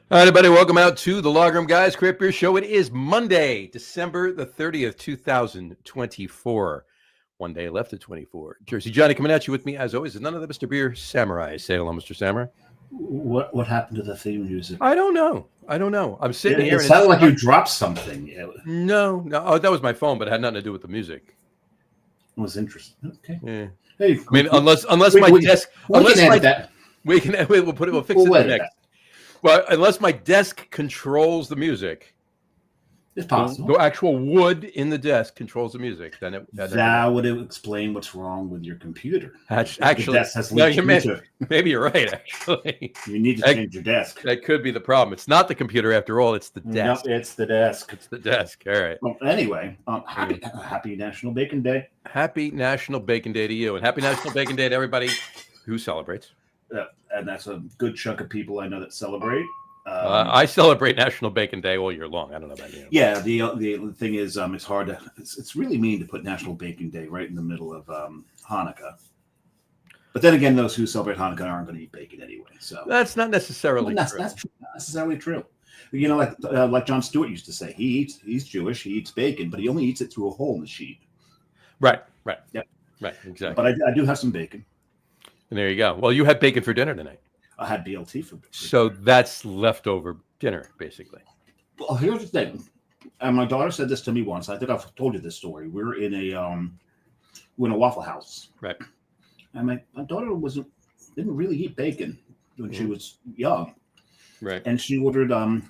All right, everybody, welcome out to the Logrum Guys Craft Beer Show. It is Monday, December the 30th, 2024. One day left of 24. Jersey Johnny coming at you with me, as always, is none other than Mr. Beer Samurai. Say hello, Mr. Samurai. What happened to the theme music? I don't know. I'm sitting here. It sounded like you dropped something. No. Oh, that was my phone, but it had nothing to do with the music. It was interesting. Okay. Yeah. Hey, I mean, unless my desk. We'll fix it next. Well, unless my desk controls the music, it's possible. The actual wood in the desk controls the music. Then that would explain what's wrong with your computer. Actually, maybe you're right. Actually, you need to change your desk. That could be the problem. It's not the computer after all. It's the desk. No, it's the desk. It's the desk. All right. Well, anyway, happy National Bacon Day. Happy National Bacon Day to you, and happy National Bacon Day to everybody who celebrates. And that's a good chunk of people I know that celebrate. I celebrate National Bacon Day all year long. I don't know about you. Yeah, the thing is, it's hard to. It's really mean to put National Bacon Day right in the middle of Hanukkah. But then again, those who celebrate Hanukkah aren't going to eat bacon anyway. So that's not necessarily true. That's not necessarily true. You know, like John Stewart used to say, he's Jewish, he eats bacon, but he only eats it through a hole in the sheet. Right. Yeah. Right. Exactly. But I do have some bacon. And there you go. Well, you had bacon for dinner tonight. I had BLT for dinner. So that's leftover dinner, basically. Well, here's the thing. And my daughter said this to me once. I think I've told you this story. We're in a Waffle House. Right. And my daughter didn't really eat bacon when she was young. Right. And she ordered a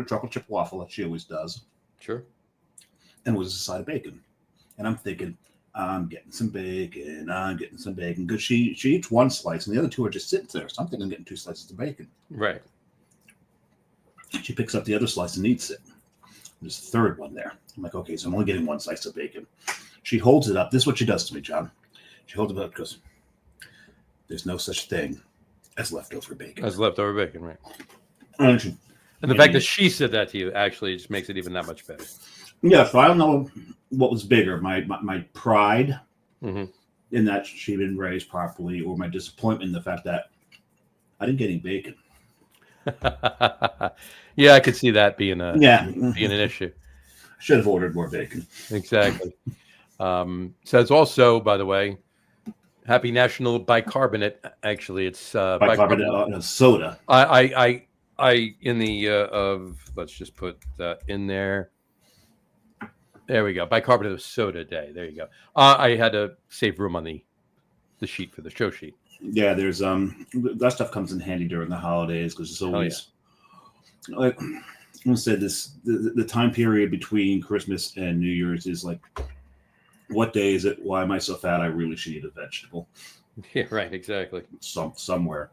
chocolate chip waffle like she always does. Sure. And it was a side of bacon. And I'm thinking, I'm getting some bacon. Because she eats one slice and the other two are just sitting there. So I'm thinking I'm getting 2 slices of bacon. Right. She picks up the other slice and eats it. There's a third one there. I'm like, okay, so I'm only getting 1 slice of bacon. She holds it up. This is what she does to me, John. She holds it up because there's no such thing as leftover bacon. Right. And the fact that she said that to you actually just makes it even that much better. Yeah, so I don't know what was bigger, my pride in that she'd been raised properly, or my disappointment in the fact that I didn't get any bacon. Yeah, I could see that being an issue. Should have ordered more bacon. Exactly. Says also, by the way, happy National Bicarbonate. Actually, it's bicarbonate soda. I in the let's just put that in there. There we go. Bicarbonate of soda day. There you go. I had to save room on the sheet for the show sheet. Yeah, there's that stuff comes in handy during the holidays because it's always like I'm gonna say this the time period between Christmas and New Year's is like, what day is it? Why am I so fat? I really should eat a vegetable. Yeah, right. Exactly. Somewhere,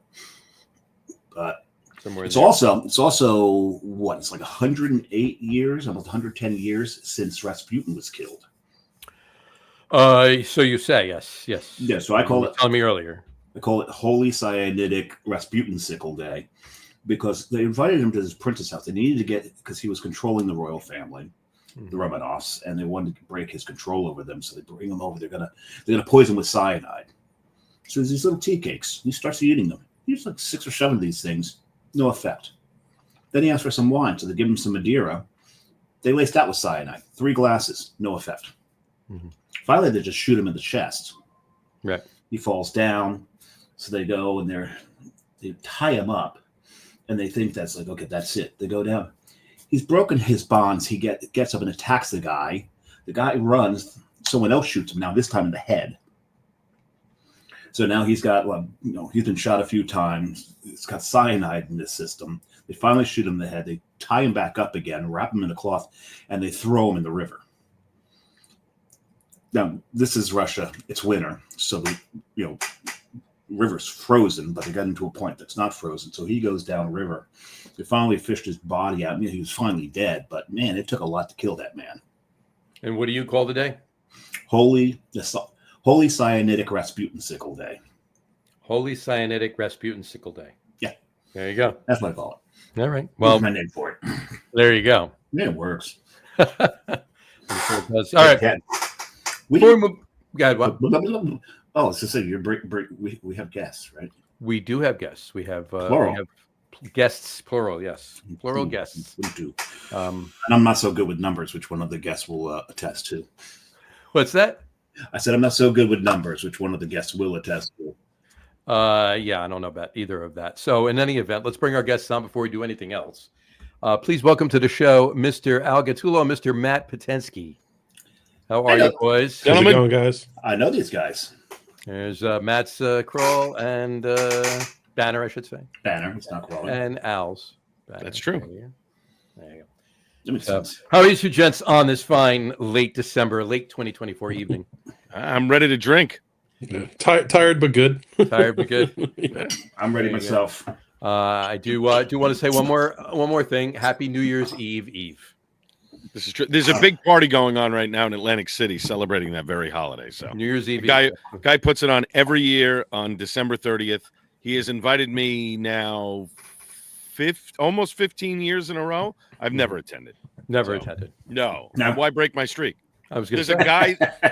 but somewhere. It's also what? It's like 108 years, almost 110 years since Rasputin was killed. So you say yes. Yeah. So I call it. Telling me earlier. I call it Holy Cyanidic Rasputin Sickle Day because they invited him to his princess house. They needed to get because he was controlling the royal family, the Romanovs, and they wanted to break his control over them. So they bring him over. They're gonna poison him with cyanide. So there's these little tea cakes. He starts eating them. He eats like 6 or 7 of these things. No effect. Then he asks for some wine, so they give him some Madeira. They laced that with cyanide. 3 glasses, no effect. Finally, they just shoot him in the chest. Right. He falls down. So they go and they tie him up, and they think that's like, okay, that's it. They go down. He's broken his bonds. He gets up and attacks the guy. The guy runs. Someone else shoots him now. This time in the head. So now he's got, he's been shot a few times. It's got cyanide in his system. They finally shoot him in the head. They tie him back up again, wrap him in a cloth, and they throw him in the river. Now, this is Russia. It's winter. So, river's frozen, but they got into a point that's not frozen. So he goes down river. They finally fished his body out. He was finally dead. But, man, it took a lot to kill that man. And what do you call the day? Holy Cyanidic Rasputin Sickle Day. Holy Cyanidic Rasputin Sickle Day. Yeah. There you go. That's what I call it. All right. Well, that's my name for it. There you go. Yeah, it works. I'm sure it does. All right. Go ahead, what? Oh, so we have guests, right? We do have guests. We have Plural. We have guests, plural. Yes, plural guests. And I'm not so good with numbers, which one of the guests will attest to. What's that? I said I'm not so good with numbers, which one of the guests will attest to. Yeah, I don't know about either of that. So in any event, let's bring our guests on before we do anything else. Please welcome to the show, Mr. Al Gattullo and Mr. Matt Potenski. How are you, boys? How's it going, guys? I know these guys. There's Matt's crawl and banner, I should say. Banner, it's not crawling. And Al's banner. That's true. There you go. That makes sense. How are you two gents on this fine late 2024 evening? I'm ready to drink. Tired but good. Tired but good. I'm ready myself. I do want to say one more thing. Happy New Year's Eve. This is true. There's a big party going on right now in Atlantic City celebrating that very holiday. So New Year's Eve. Guy puts it on every year on December 30th. He has invited me now almost 15 years in a row. I've never attended. Never attended. No. Why break my streak? I was going to say.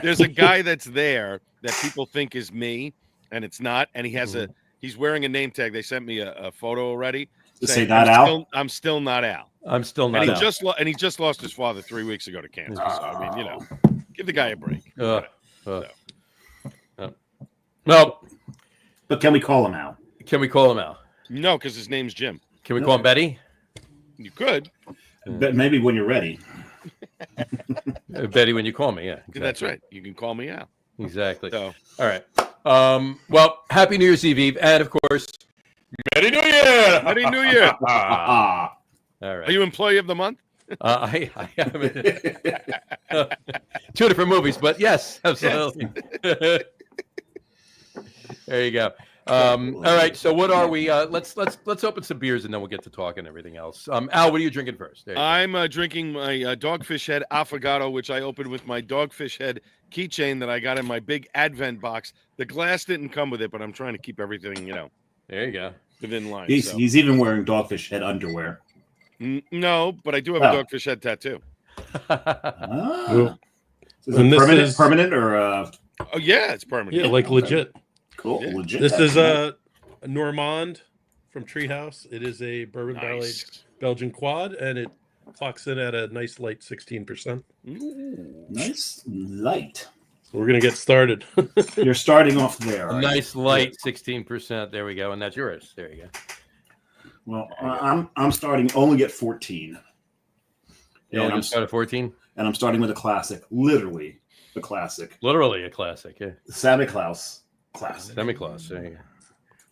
There's a guy that's there that people think is me, and it's not. And he's wearing a name tag. They sent me a photo already. Say not Al. I'm still not Al. I'm still not. And he just lost his father 3 weeks ago to cancer. So I mean, give the guy a break. No. But can we call him Al? Can we call him Al? No, because his name's Jim. Can we call him Betty? You could. But maybe when you're ready. Betty, when you call me, yeah. Exactly. That's right. You can call me Al. Exactly. So. All right. Well, Happy New Year's Eve, and of course, Merry New Year! Happy New Year! All right. Are you Employee of the Month? I am. Two different movies, but yes, absolutely. There you go. All right. So what are we? Let's open some beers and then we'll get to talk and everything else. Al, what are you drinking first? I'm drinking my Dogfish Head Affogato, which I opened with my Dogfish Head keychain that I got in my big Advent box. The glass didn't come with it, but I'm trying to keep everything, there you go, within line. He's even wearing Dogfish Head underwear. No, but I do have a Dogfish Head tattoo. Is it permanent or? Oh yeah, it's permanent. Yeah, like legit. Cool, yeah. legit. This is a Normand from Treehouse. It is a bourbon barrel Belgian quad, and it clocks in at a nice light 16%. Nice light. So we're gonna get started. You're starting off there. A nice light 16%. There we go, and that's yours. There you go. Well, I'm starting only at 14. And I'm starting at 14, and I'm starting with a classic. Literally a classic. Literally a classic. Yeah. Santa Claus. Classic. Semi-class. There you go.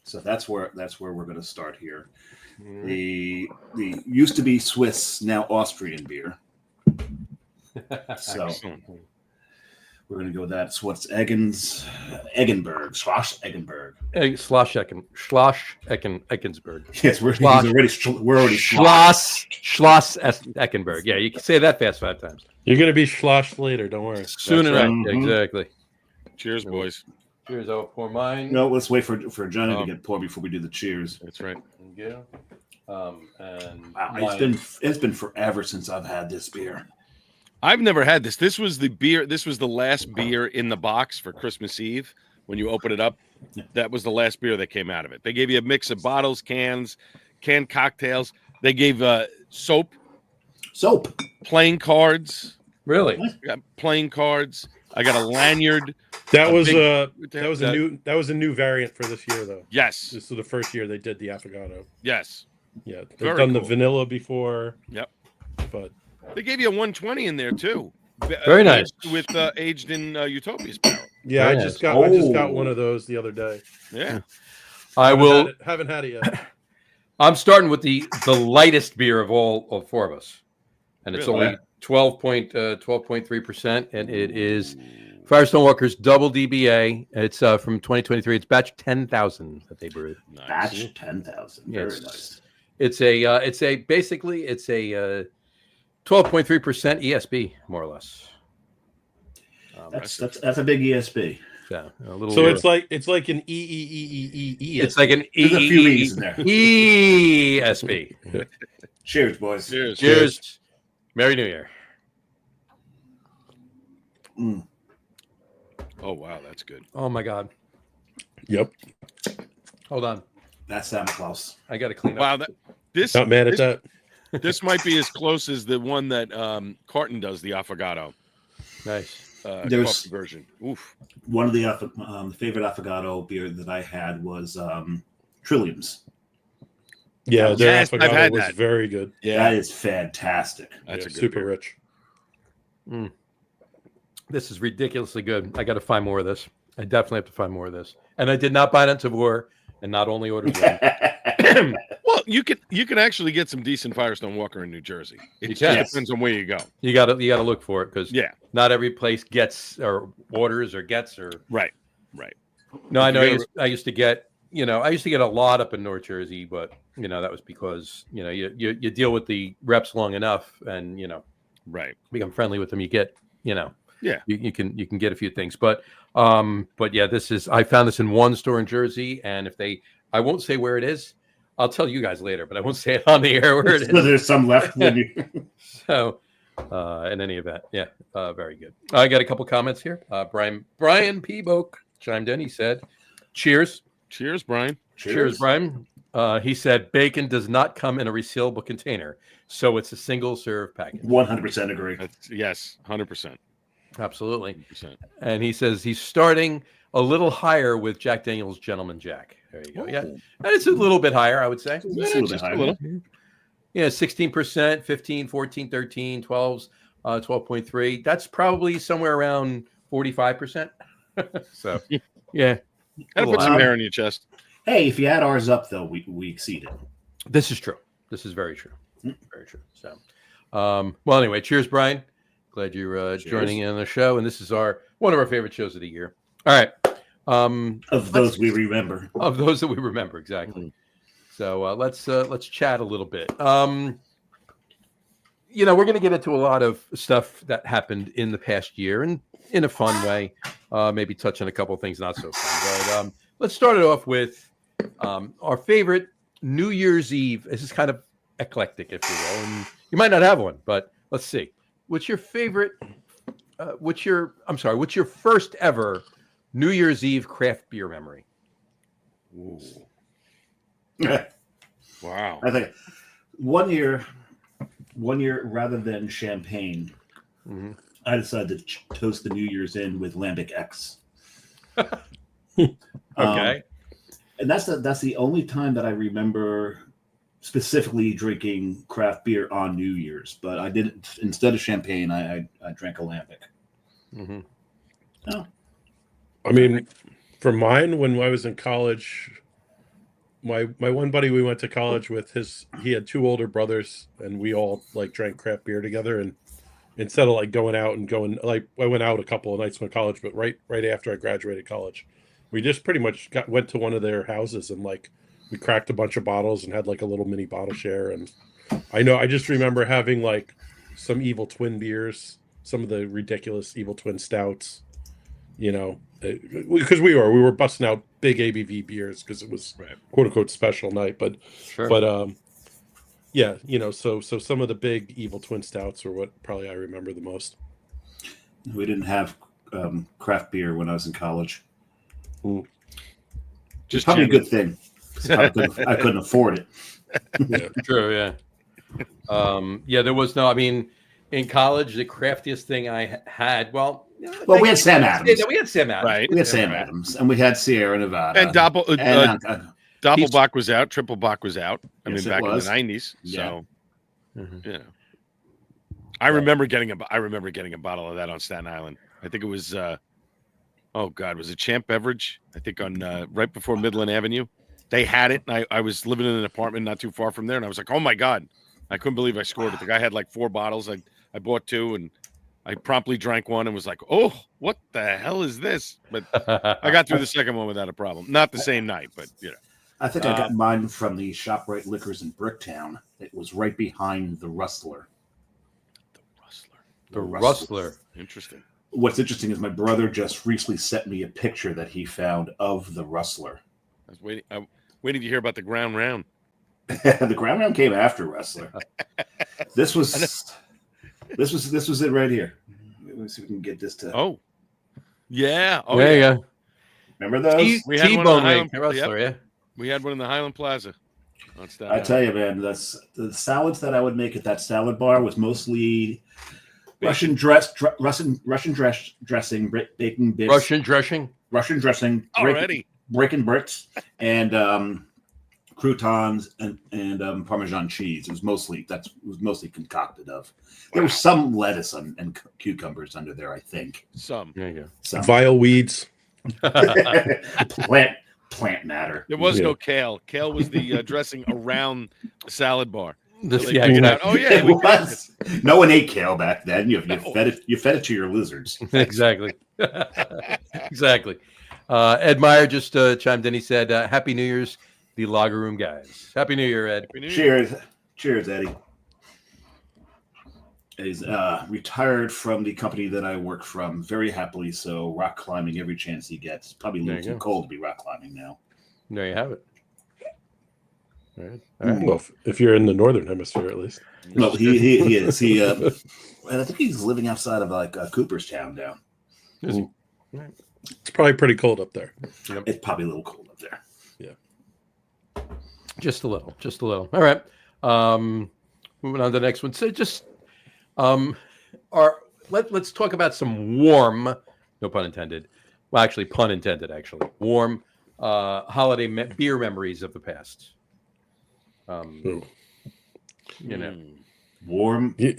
So that's where we're going to start here. The used to be Swiss, now Austrian beer. So we're going to go with that. So what's Eggenberg, Schloss Eggenberg. Schloss Eckensberg. Yes, we're already Schloss Eckenberg. Yeah, you can say that fast 5 times. You're gonna be sloshed later. Don't worry. Soon enough. Exactly. Cheers, boys. Cheers. I'll pour mine. No, let's wait for Johnny to get poured before we do the cheers. That's right. Yeah. And wow, it's been forever since I've had this beer. I've never had this. This was the beer. This was the last beer in the box for Christmas Eve. When you open it up, that was the last beer that came out of it. They gave you a mix of bottles, canned cocktails. They gave soap, playing cards. Really? Playing cards. I got a lanyard. That was a new variant for this year, though. Yes. This is the first year they did the Affogato. Yes. Yeah, they've done the vanilla before. Yep. But they gave you a 120 in there too. Very nice. With aged in Utopia's barrel. Yeah, Very I just got one of those the other day. Yeah. Haven't had it yet. I'm starting with the lightest beer of all 4 of us, and it's only 12.3%, and it is Firestone Walker's Double DBA. It's from 2023. It's batch 10,000 that they brewed. Nice. Batch 10,000. Very nice. It's a 12.3% ESB, more or less. That's a big ESB. Yeah, it's like an E. It's like an There's a few E's in there. ESB. Cheers, boys. Cheers. Merry New Year. Oh wow, that's good. Oh my God. Yep. Hold on. That's Santa Claus. I got to clean up. Wow, this Not mad at that. this might be as close as the one that Carton does, the affogato Nice. There's coffee version. Oof. one of the favorite affogato beer that I had was Trillium's. Yeah, their Yes, I've had affogato was that. very good. Yeah, That is fantastic. that's Yeah, a good super beer. rich. This is ridiculously good. I got to find more of this. I definitely have to find more of this. And I did not buy it on Tavour and not only ordered one. Well, you can actually get some decent Firestone Walker in New Jersey. It You just can. depends on where you go. You got to look for it because Yeah, not every place gets or orders or gets or. right. No, I know. You I used to get a lot up in North Jersey, but that was because you deal with the reps long enough and Right. become friendly with them. You get Yeah. you can get a few things, but yeah, I found this in one store in Jersey, and I won't say where it is. I'll tell you guys later, but I won't say it on the air where it So is. there's some left when you. So, in any event, yeah, very good. I got a couple comments here. Brian P. Boak chimed in. He said, "Cheers, Cheers, Brian. cheers, Brian." He said, "Bacon does not come in a resealable container, so it's a single serve package." 100% agree. Yes, 100%. Absolutely. 100%. And he says he's starting a little higher with Jack Daniel's Gentleman Jack. There you go. Yeah, and it's a little bit higher, I would say. Just a little bit higher. Yeah, 16%, 15, 14, 13, 12s, 12.3. That's probably somewhere around 45%. So, yeah. Gotta put some hair on your chest. Hey, if you add ours up, though, we exceeded. This is true. This is very true. Very true. So, well, anyway, cheers, Brian. Glad you're joining in on the show. And this is one of our favorite shows of the year. All right. Of those we remember. Of those that we remember, exactly. So let's chat a little bit. We're going to get into a lot of stuff that happened in the past year, and in a fun way. Maybe touch on a couple of things not so fun. But let's start it off with our favorite New Year's Eve. This is kind of eclectic, if you will, and you might not have one, but let's see. What's your favorite? What's your first ever New Year's Eve craft beer memory? Ooh. I Wow. think one year rather than champagne, I decided to toast the New Year's Inn with Lambic X. Okay. And that's the only time that I remember specifically drinking craft beer on New Year's. But I did it instead of champagne. I drank a Lambic. Mm-hmm. Oh. I mean, for mine, when I was in college, my one buddy we went to college with, he had two older brothers, and we all drank craft beer together. And instead of going out and I went out a couple of nights in college, but right after I graduated college, we just pretty much went to one of their houses and we cracked a bunch of bottles and had a little mini bottle share. And I just remember having some Evil Twin beers, some of the ridiculous Evil Twin stouts, because we were busting out big ABV beers because it was quote unquote special night. But Sure. yeah, so some of the big Evil Twin stouts are what probably I remember the most. We didn't have craft beer when I was in college. Just Probably a genuine. good thing. I couldn't afford it. Yeah. True, yeah. There was no, in college, the craftiest thing I had, we had Sam Adams. We had Sam Adams. Right. We had Sam Adams, and we had Sierra Nevada. And Doppelbock was out. Triplebock was out. Yes, Back in the 90s. So, I remember getting a bottle of that on Staten Island. I think it was, was it Champ Beverage? I think on right before Midland Avenue. They had it. And I was living in an apartment not too far from there, and I was like, oh my God. I couldn't believe I scored it. The guy had 4 bottles. I bought 2, and I promptly drank one and was like, oh, what the hell is this? But I got through the second one without a problem. Not the same night, but I think I got mine from the ShopRite Liquors in Bricktown. It was right behind the Rustler. The Rustler. Interesting. What's interesting is my brother just recently sent me a picture that he found of the Rustler. I was waiting to hear about the ground round. The ground round came after Rustler. This was it right here. Let me see if we can get this to. Oh, Yeah. Oh, there yeah. you go. Remember those? We had one in the T-Bone Highland- Wing, wrestler, yeah. We had one in the Highland Plaza. On Staten I Island. tell you, man, that's the salads that I would make at that salad bar was mostly Russian dressing, bacon bits, Russian dressing. Already. breaking bricks, and croutons and Parmesan cheese. It was mostly concocted of. There was some lettuce and cucumbers under there, I think. Some. There you Some Vile weeds. plant matter. There was Yeah. no kale. Kale was the dressing around the salad bar. go. So they Yeah, figured out, exactly. oh, yeah. It we can- was. No one ate kale back then. You No. fed it to your lizards. Exactly. Exactly. Ed Meyer just chimed in. He said, Happy New Year's, the Lager Room guys. Happy New Year, Ed. Happy New Year. Cheers, Eddie. He's retired from the company that I work from very happily. So rock climbing every chance he gets. Probably a There little you too go. cold to be rock climbing now. There you have it. All right. All right. Well, if you're in the northern hemisphere, at least. No, he is. And I think he's living outside of like Cooperstown now. Is he? It's probably pretty cold up there. It's probably a little cold up there. Just a little. Just a little. All right. Moving on to the next one. So just let's talk about some warm, no pun intended. Well, actually, pun intended, actually. Warm holiday beer memories of the past. Ooh. You know. Warm. I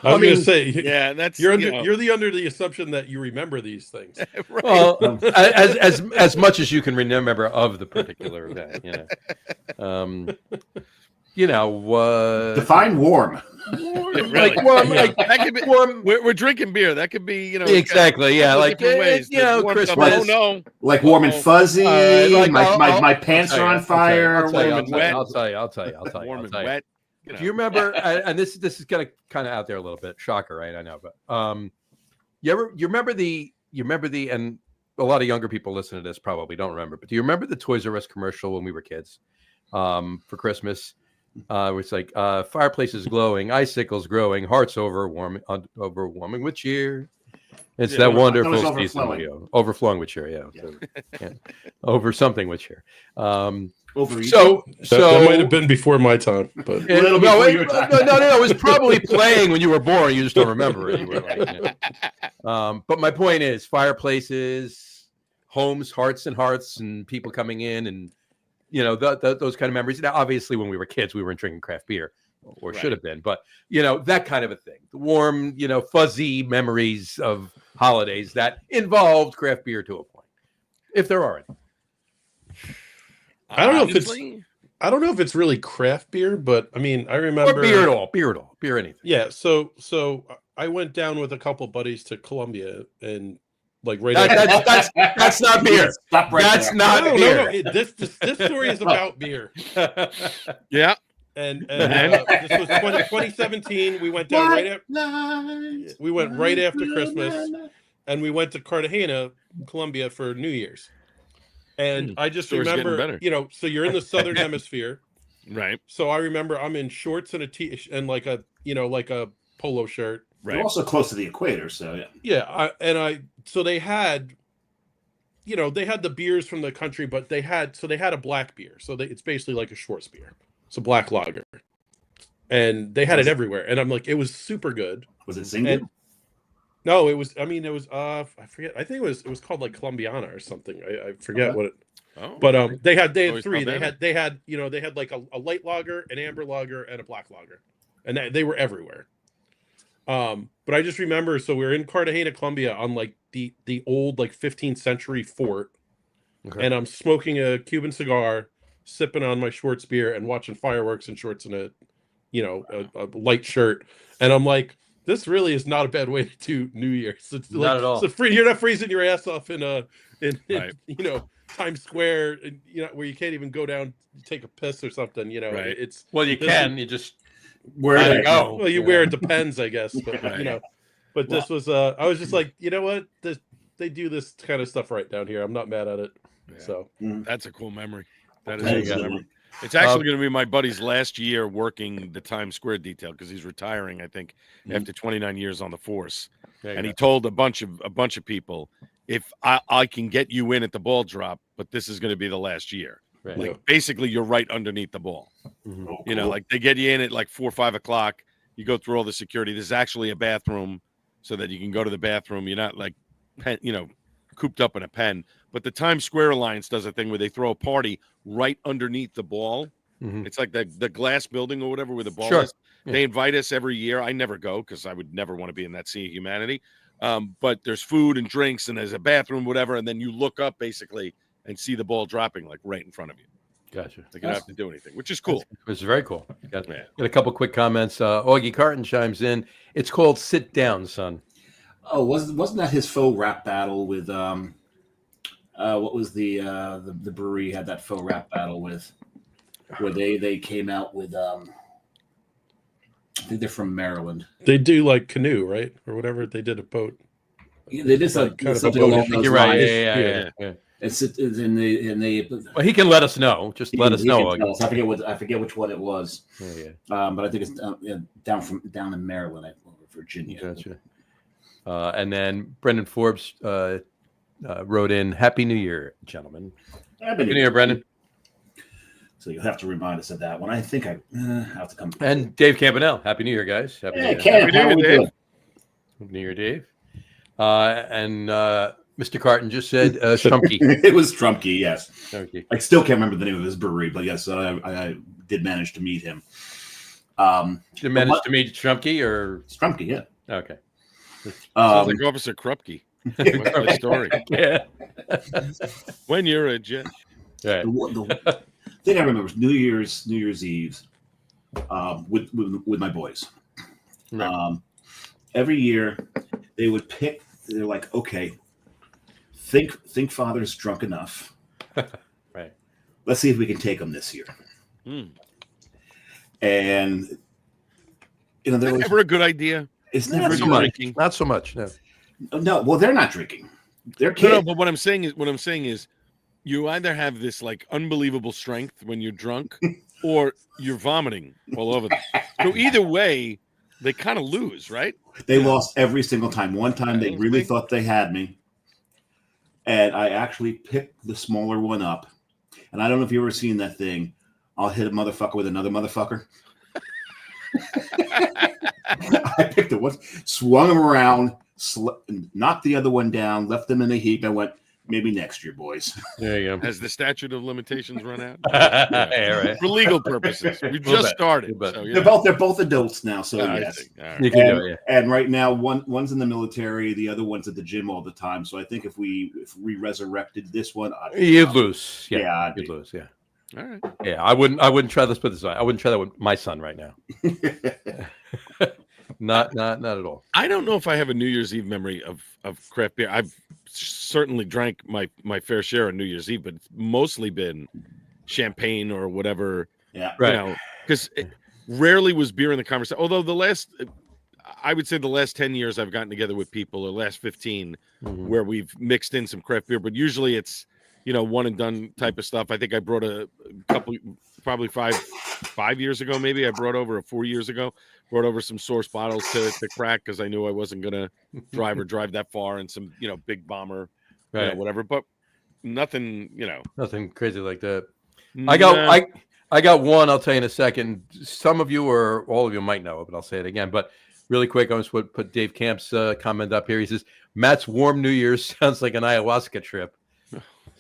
was going to say, Yeah, that's you're you know, under the assumption that you remember these things. right. Well, as much as you can remember of the particular event, Define warm. Really. like warm, like that could be. warm. We're drinking beer. That could be, Exactly, yeah, like different ways. There's warm stuff. Christmas. Oh no, Like warm and fuzzy. like, my pants are on fire. I'll tell you. warm and wet. Do you remember? And this is kind of out there a little bit. Shocker, right? I know, but you remember the and a lot of younger people listening to this probably don't remember, but do you remember the Toys R Us commercial when we were kids for Christmas? It's like fireplaces glowing, icicles growing, hearts overwarming with cheer. It's that wonderful season, overflowing with cheer. Yeah. Over something with cheer. Overeating. So That might have been before my time, but no, it was probably playing when you were born. You just don't remember it. You were like, but my point is, fireplaces, homes, hearts, and people coming in, and those kind of memories. Now, obviously, when we were kids, we weren't drinking craft beer, or should have been. But that kind of a thing. The warm, fuzzy memories of holidays that involved craft beer to a point, if there are any. I don't know if it's really craft beer, but I mean, I remember Or beer at all, beer anything. Yeah, so I went down with a couple buddies to Columbia and like right That's not beer. Stop right That's there. not no, beer. This story is about beer. Yeah. And this was 2017. We went down right after Christmas, and we went to Cartagena, Colombia for New Year's. And I just Story's getting remember, better. so you're in the southern hemisphere, Right. so I remember I'm in shorts and a t and like a polo shirt. We're Right. also close to the equator, so yeah. Yeah, so they had, they had the beers from the country, but they had a black beer, so it's basically like a Schwartz beer. It's a black lager, and they had it everywhere, and I'm like, it was super good. Was it single? No, it was. I mean, it was. I forget. I think it was called like Colombiana or something. I forget what it. Oh, But they had Always three. not bad. They had like a light lager, an amber lager, and a black lager, and they were everywhere. But I just remember, so we were in Cartagena, Colombia, on like the old like 15th century fort, and I'm smoking a Cuban cigar, sipping on my Schwartz beer, and watching fireworks in shorts and a light shirt, and I'm like, this really is not a bad way to do New Year's. It's Not like, at all. So you're not freezing your ass off in Right. Times Square, where you can't even go down, take a piss or something. Right. It's Well, you can. You just Where I did don't I know. well, you wear it depends, I guess. But Right. but this was I was just like, you know what? They do this kind of stuff right down here. I'm not mad at it. Yeah. So That's a cool memory. That is That a is cool a- memory. It's actually going to be my buddy's last year working the Times Square detail because he's retiring, I think, after 29 years on the force. And he told a bunch of people, if I can get you in at the ball drop, but this is going to be the last year. Right. Like basically, you're right underneath the ball. Mhm. Oh, You know, cool. like they get you in at like 4 or 5 o'clock. You go through all the security. There's actually a bathroom so that you can go to the bathroom. You're not like, cooped up in a pen. But the Times Square Alliance does a thing where they throw a party right underneath the ball. Mhm. It's like the glass building or whatever where the ball Sure. is. Yeah. They invite us every year. I never go because I would never want to be in that sea of humanity. But there's food and drinks and there's a bathroom, whatever. And then you look up basically and see the ball dropping like right in front of you. Gotcha. Like you don't have to do anything, which is cool. It's very cool. Got Yeah. a couple quick comments. Augie Carton chimes in. It's called Sit Down, Son. Oh, wasn't that his faux rap battle with what was the brewery he had that faux rap battle with, where they came out with I think they're from Maryland. They do like canoe, right, or whatever. They did a boat. They did Like kind of a something boat. along those You're right. lines. Yeah. And they Well, he can let us know. Just let us he know. can tell us. I forget which one it was. Yeah. But I think it's down in Maryland, or Virginia. Gotcha. And then Brendan Forbes wrote in, "Happy New Year, gentlemen." Happy New Year, Brendan. So you'll have to remind us of that one. I think I have to come. And Dave Campanelle. Happy New Year, guys. Happy New Year. Camp, how we doing? Happy New Year, Dave. And Mr. Carton just said Shumke. It was Trumpke, yes. Shumke. I still can't remember the name of his brewery, but yes, I did manage to meet him. Did you manage to meet Shumke or It's Trumpke, yeah. okay? Sounds like Officer Krupke. What's my story? Yeah. When you're a jet. Right. The thing I remember was New Year's Eve with my boys. Right. Every year they would pick. They're like, okay, think Father's drunk enough. Right. Let's see if we can take him this year. And there was Never a good idea. it's Not never so good. much. drinking. Not so much. No. No, well, they're not drinking. They're kids. No, but what I'm saying is you either have this like unbelievable strength when you're drunk or you're vomiting all over them. So either way, they kind of lose, right? They lost every single time. One time they really think- thought they had me. And I actually picked the smaller one up. And I don't know if you've ever seen that thing. I'll hit a motherfucker with another motherfucker. I picked the one, swung him around, knocked the other one down, left them in a heap. I went, maybe next year, boys. There you go. Has the statute of limitations run out? Yeah, right. For legal purposes. We Little just bit. started. But So, They're both adults now, so I yes. see. All right. You can do it. And right now, one's in the military, the other one's at the gym all the time. So I think if we resurrected this one, You'd lose. Yeah, Yeah, I'd you'd be. lose. Yeah, All right. yeah. I wouldn't try. Let's put this way. I wouldn't try that with my son right now. Not at all. I don't know if I have a New Year's Eve memory of craft beer. I've certainly drank my fair share of New Year's Eve, but it's mostly been champagne or whatever. Yeah. Right. Because rarely was beer in the conversation. Although I would say the last 10 years I've gotten together with people, or last 15, Mhm. where we've mixed in some craft beer, but usually it's, one and done type of stuff. I think I brought a couple, probably five years ago, maybe I brought over 4 years ago, brought over some source bottles to crack because I knew I wasn't going to drive that far, and some, big bomber, Right. whatever, but nothing, Nothing crazy like that. nah. I got one. I'll tell you in a second. Some of you or all of you might know it, but I'll say it again. But really quick, I just would put Dave Camp's comment up here. He says, "Matt's warm New Year's sounds like an ayahuasca trip."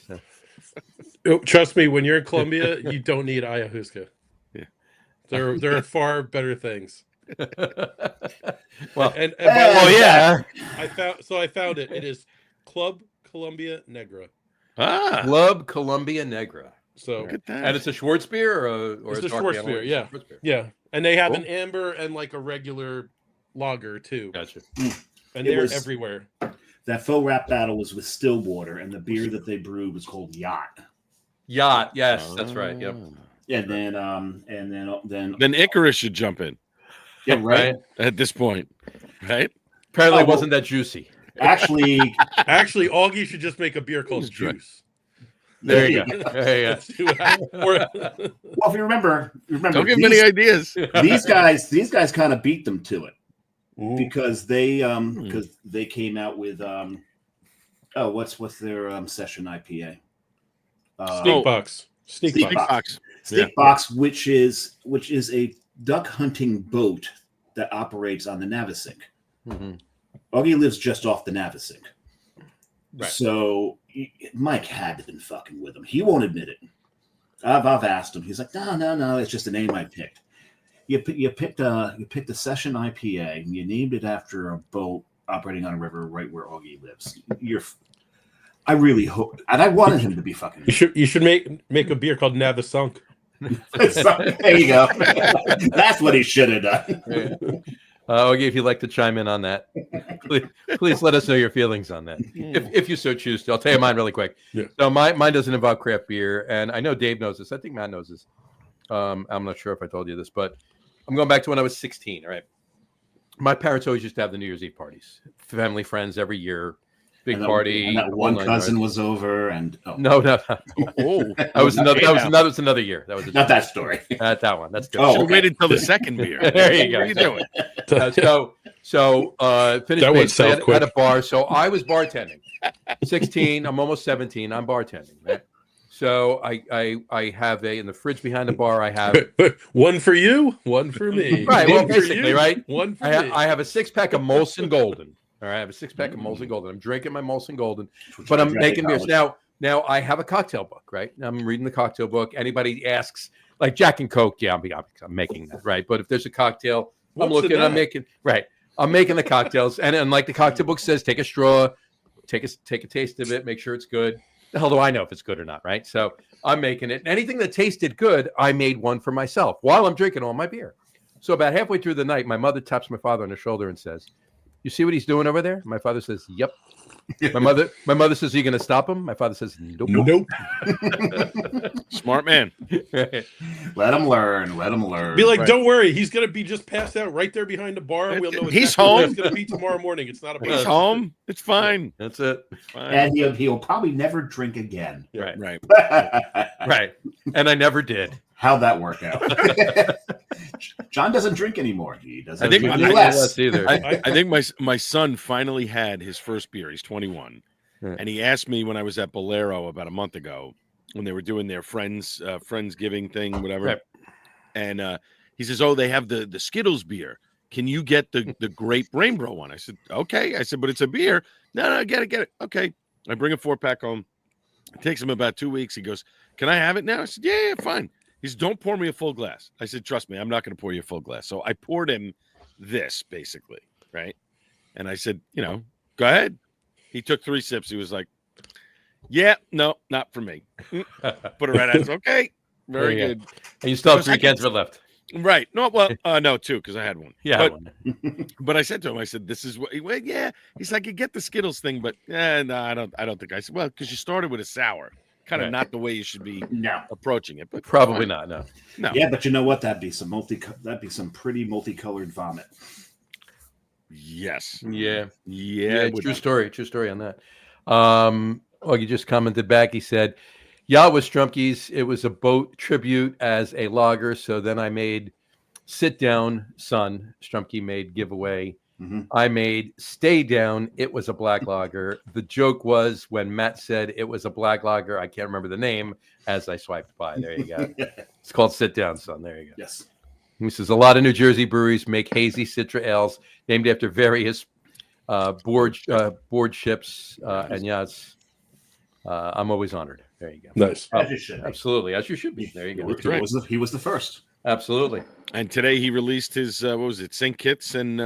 So, Oh, trust me, when you're in Colombia, you don't need ayahuasca. Yeah. There are far better things. well, And yeah, I found it. It is Club Colombia Negra. Club Colombia Negra. So Look at that. And it's a Schwarzbier or It's a dark ale? Schwarzbier, yeah. Schwarzbier. yeah, and they have Cool. an amber and like a regular lager too, Gotcha. and It they're was- everywhere. That faux rap battle was with Stillwater, and the beer that they brewed was called Yacht. Yacht. Yes, that's right. Yep. And then Then Icarus should jump in yeah, right. at this point, right? Apparently, Oh, it wasn't that juicy. Actually, Actually, Augie should just make a beer called Who's right? Juice. There you go. There you Let's do it. Or- well, if you remember Don't give him any ideas. go. these guys kind of beat them to it Ooh. because they came out with Oh, what's their session IPA? Sneak box. Sneak Sneak box. box. Sneak box, which is a duck hunting boat that operates on the Navesink. Mm-hmm. Augie lives just off the Navesink. Right. So Mike had been fucking with him. He won't admit it. I've asked him. He's like, no, it's just a name I picked. You picked a session IPA and you named it after a boat operating on a river right where Augie lives. I really hope, and I wanted him to be fucking. You should make a beer called Navasunk. There you go. That's what he should have done. Yeah. Augie, if you'd like to chime in on that, please let us know your feelings on that, if you so choose to. I'll tell you mine really quick. Yeah. So mine doesn't involve craft beer, and I know Dave knows this. I think Matt knows this. I'm not sure if I told you this, but I'm going back to when I was 16. All right. My parents always used to have the New Year's Eve parties, family, friends every year. Big party. And that one cousin was over, and no. Oh, That was another year. That was not that story. That one. That's good. Oh, wait until the second beer. There you go. What are you doing? Finished That went basically south quick. at a bar. So I was bartending. 16. I'm almost 17. I'm bartending. Right? So I have in the fridge behind the bar. I have one for you, one for me. right. One Well, for basically, you, right. One for me. I have a 6-pack of Molson Golden. All right, I have a 6-pack of Molson Golden. I'm drinking my Molson Golden, but I'm making beers now. Now I have a cocktail book, right? I'm reading the cocktail book. Anybody asks, like Jack and Coke, yeah, I'm making that, right? But if there's a cocktail, I'm making the cocktails, and like the cocktail book says, take a straw, take a taste of it, make sure it's good. The hell do I know if it's good or not, right? So I'm making it. And anything that tasted good, I made one for myself while I'm drinking all my beer. So about halfway through the night, my mother taps my father on the shoulder and says, "You see what he's doing over there?" My father says, "Yep." My mother says, "Are you going to stop him?" My father says, "Nope." Smart man. Let him learn. Be like, Right. don't worry, he's gonna be just passed out right there behind the bar. We'll know He's exactly where home. He's gonna be tomorrow morning. It's not a He's problem. home. It's fine. That's it. Fine. And he'll probably never drink again. Right. Right. Right. And I never did. How'd that work out? John doesn't drink anymore. He doesn't I think drink my- any less. either. I think my son finally had his first beer. He's 21. Yeah. And he asked me when I was at Bolero about a month ago when they were doing their Friendsgiving thing, whatever. Right. And he says, "Oh, they have the Skittles beer. Can you get the grape rainbow one?" I said, "Okay." I said, "But it's a beer." No, get it. Okay. I bring a 4-pack home. It takes him about 2 weeks. He goes, "Can I have it now?" I said, yeah, fine. He said, "Don't pour me a full glass." I said, "Trust me, I'm not going to pour you a full glass." So I poured him this basically, right? And I said, "Go ahead." He took 3 sips. He was like, "Yeah, no, not for me." Put it right out. Okay, very There you good. And you still have Because 3 I cans left. Right. No, well, no, 2 because I had one. Yeah. But I said to him, I said, "This is what." Well, yeah. He's like, "You get the Skittles thing, but no, I don't think." I said, "Well, because you started with a sour, kind of Right. not the way you should be No. approaching it." But Probably fine. not. No. Yeah, but you know what? That'd be some pretty multicolored vomit. Yes. Yeah. Yeah. it would True be. story on that. You just commented back. He said, "Yeah, it was Strumpke's. It was a boat tribute as a lager. So then I made Sit Down, Son. Strumpke made Giveaway. Mhm. I made Stay Down. It was a black lager. The joke was when Matt said it was a black lager, I can't remember the name as I swiped by. There you go. It's called Sit Down, Son. There you go." Yes. He says, "A lot of New Jersey breweries make hazy Citra ales named after various board ships and yachts. I'm always honored." There you go. Nice. As you should be. Absolutely, as you should be. There you go. He was the first. Absolutely. And today he released his what was it? St. Kitts and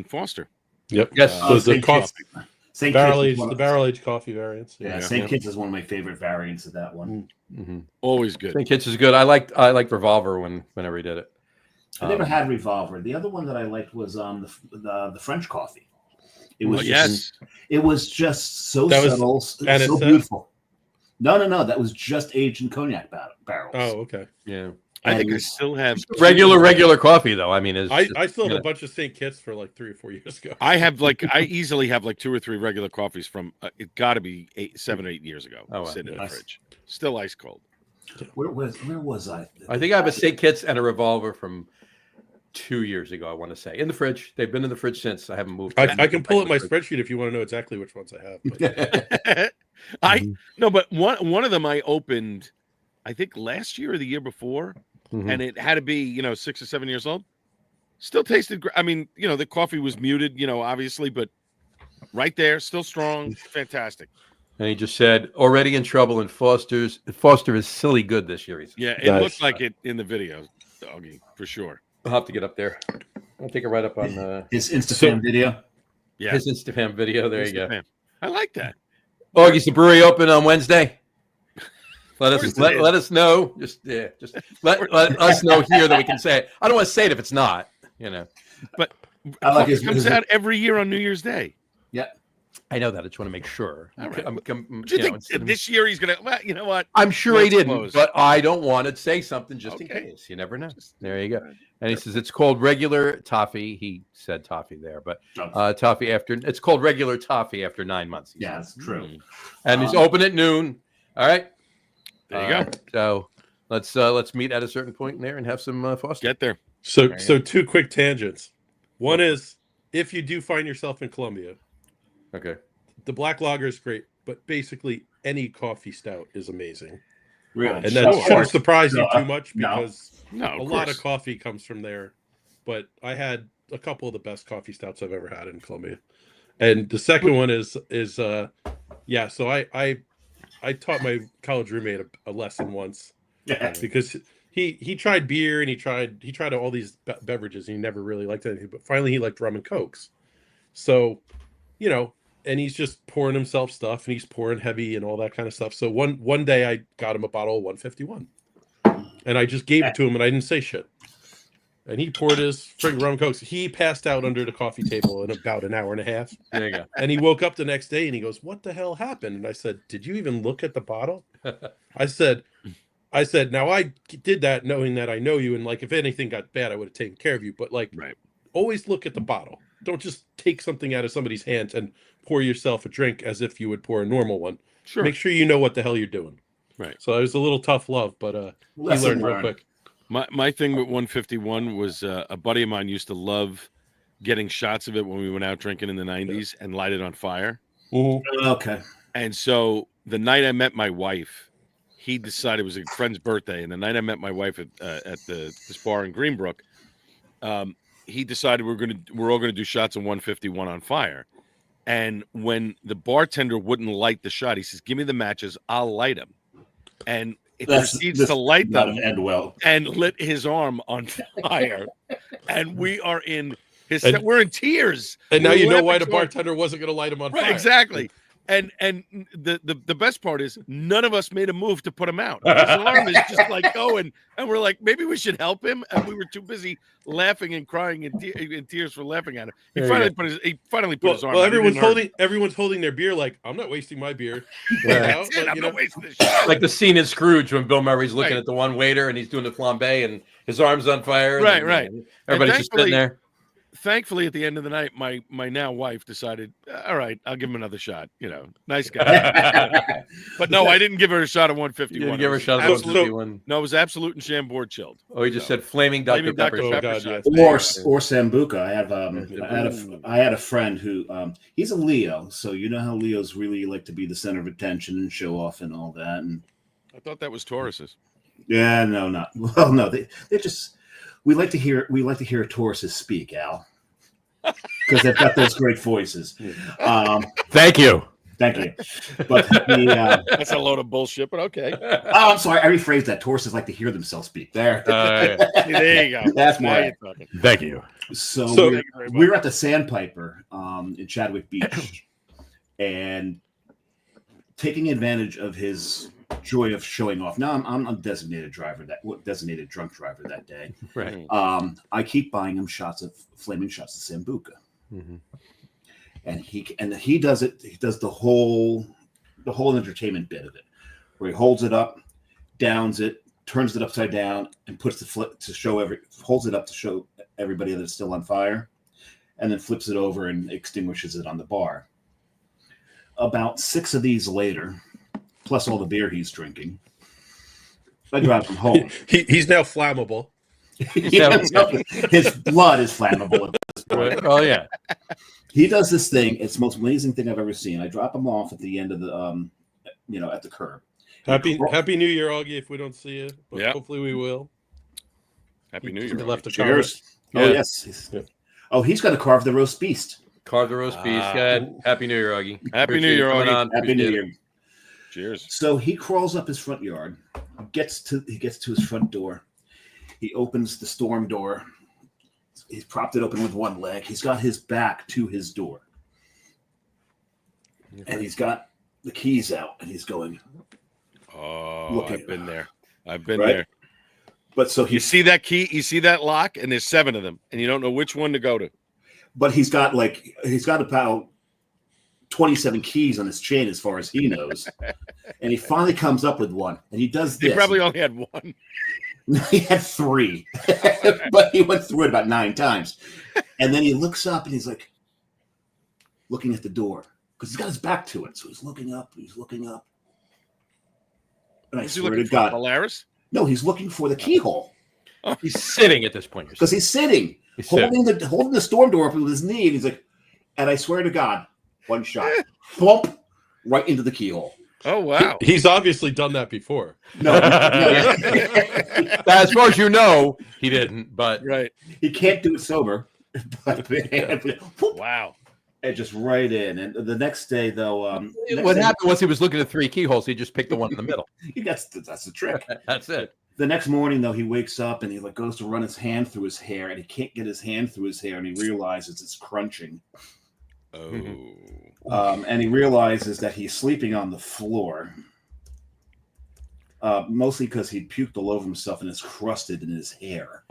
Foster. Yep. Yes. So the St. coffee, St. barrel Kitts aged, is the barrel aged coffee variants. Yeah, Yeah. St. Kitts is one of my favorite variants of that one. Mm-hmm. Always good. St. Kitts is good. I liked Revolver whenever he did it. I never had Revolver. The other one that I liked was the French coffee. It was it was just so That was subtle, so NSF? beautiful. No, that was just aged in cognac barrels. Oh, okay. Yeah. I think I And- still have Regular coffee though. I mean, I still have a bunch of St. Kitts for like 3 or 4 years ago. I easily have like 2 or 3 regular coffees from it got to be 7 or 8 years ago. Oh, wow. Sitting in the Nice. fridge, still ice cold. Where was I? I think I have a St. Kitts and a Revolver from 2 years ago, I want to say, in the fridge. They've been in the fridge since. I haven't moved. I can pull up my spreadsheet if you want to know exactly which ones I have. But. But one of them I opened, I think last year or the year before, and it had to be 6 or 7 years old. Still tasted great. I mean, the coffee was muted, obviously, but right there, still strong, fantastic. And he just said, already in trouble, and Foster is silly good this year. Yeah, it looked like it in the video, Doggy, for sure. I'll have to get up there. I'll take it right up on his Instagram video. Yeah, his Instagram video. There you go. I like that. Augie's the brewery open on Wednesday. Let us know. Just let us know here that we can say it. I don't want to say it if it's not, But I like it comes out every year on New Year's Day. Yeah. I know that. I just want to make sure. All right. Do you think this year he's going to, well, you know what? I'm sure he didn't, but I don't want to say something just in case. You never know. There you go. And he says it's called regular toffee. He said toffee there, but toffee it's called regular toffee after 9 months. Yeah, that's true. And he's open at noon. All right. There you go. So let's meet at a certain point in there and have some Foster. Get there. So two quick tangents. One is if you do find yourself in Columbia, okay, the black lager is great, but basically any coffee stout is amazing. Really? And that shouldn't surprise you too much because a lot of coffee comes from there. But I had a couple of the best coffee stouts I've ever had in Columbia. And the second one is so I taught my college roommate a lesson once because he tried beer and he tried all these beverages and he never really liked anything, but finally he liked rum and cokes. So, and he's just pouring himself stuff and he's pouring heavy and all that kind of stuff. So one day I got him a bottle of 151 and I just gave it to him and I didn't say shit. And he poured his friggin' rum and cokes. He passed out under the coffee table in about an hour and a half. There you go. And he woke up the next day and he goes, "What the hell happened?" And I said, "Did you even look at the bottle?" I said, "Now I did that knowing that I know you, and like if anything got bad, I would have taken care of you. But like, always look at the bottle. Don't just take something out of somebody's hands and pour yourself a drink as if you would pour a normal one. Sure. Make sure you know what the hell you're doing." Right. So it was a little tough love, but he learned real quick. My thing with 151 was a buddy of mine used to love getting shots of it when we went out drinking in the 90s and light it on fire. Okay. And so the night I met my wife, he decided it was a friend's birthday. And the night I met my wife at this bar in Greenbrook, he decided we're all gonna do shots of 151 on fire. And when the bartender wouldn't light the shot, he says, "Give me the matches, I'll light them." And it proceeds to light them and lit his arm on fire. And we are in we're in tears. And now you know why the bartender wasn't going to light him on fire. Exactly. And the best part is none of us made a move to put him out. His arm is just like going, and we're like, maybe we should help him. And we were too busy laughing and crying in tears for laughing at him. He finally put his arm. Well, everyone's holding their beer. Like, I'm not wasting my beer. I'm not wasting this shit. Like the scene in Scrooge when Bill Murray's looking at the one waiter and he's doing the flambe and his arm's on fire. Right. Everybody's just sitting there. Thankfully, at the end of the night, my now wife decided, all right, I'll give him another shot. Nice guy. But no, I didn't give her a shot of 151. You didn't give her a shot of 151. No, it was Absolute and Chambord chilled. Oh, he just said flaming Dr. Pepper. Or Sambuca. I had a friend who he's a Leo, so you know how Leos really like to be the center of attention and show off and all that. And I thought that was Taurus's. Yeah, no, not well. No, they just. We like to hear Tauruses speak, Al, because they've got those great voices. Thank you. But that's a load of bullshit. But okay. I'm sorry. I rephrased that. Tauruses like to hear themselves speak. There. There you go. That's my. Thank you. So we were at the Sandpiper in Chadwick Beach, and taking advantage of his joy of showing off. Now I'm a designated drunk driver that day. Right. I keep buying him flaming shots of Sambuca. Mm-hmm. And he does it. He does the whole entertainment bit of it, where he holds it up, downs it, turns it upside down, and puts holds it up to show everybody that it's still on fire, and then flips it over and extinguishes it on the bar. About 6 of these later, plus all the beer he's drinking, I drive him home. He's now flammable. His blood is flammable at this point. Oh yeah. He does this thing. It's the most amazing thing I've ever seen. I drop him off at the end of the, at the curb. Happy New Year, Augie, if we don't see you. But Yeah. hopefully we will. Happy New He Year. left a Cheers. Yeah. Oh, yes. Oh, he's going to carve the roast beast. Carve the roast beef. Good. Happy New Year, Augie. Happy New Year, Coming Augie. on. Happy New Appreciate Year. it. Cheers. So he crawls up his front yard, gets to his front door. He opens the storm door. He's propped it open with one leg. He's got his back to his door. And he's got the keys out, and he's going. Oh, I've been there. I've been Right? there. But so You see that key? You see that lock? And there's 7 of them, and you don't know which one to go to. But he's got about 27 keys on his chain, as far as he knows. And he finally comes up with one, and he does this. He probably only had one. He had 3, but he went through it about 9 times. And then he looks up, and he's like looking at the door because he's got his back to it. So he's looking up. And I Is he swear looking to for God, Polaris? no, he's looking for the keyhole He's sitting at this point. You're because he's sitting, He's sitting. holding the storm door open with his knee. And he's like, and I swear to God, one shot, thump, right into the keyhole. Oh, wow. He's obviously done that before. No, As far as you know, he didn't. But Right. he can't do it sober. But Wow. and just right in. And the next day, though, what happened was he was looking at 3 keyholes. He just picked the one in the middle. That's the trick. That's it. The next morning, though, he wakes up and he goes to run his hand through his hair, and he can't get his hand through his hair, and he realizes it's crunching. Oh. And he realizes that he's sleeping on the floor, mostly because he puked all over himself and it's crusted in his hair.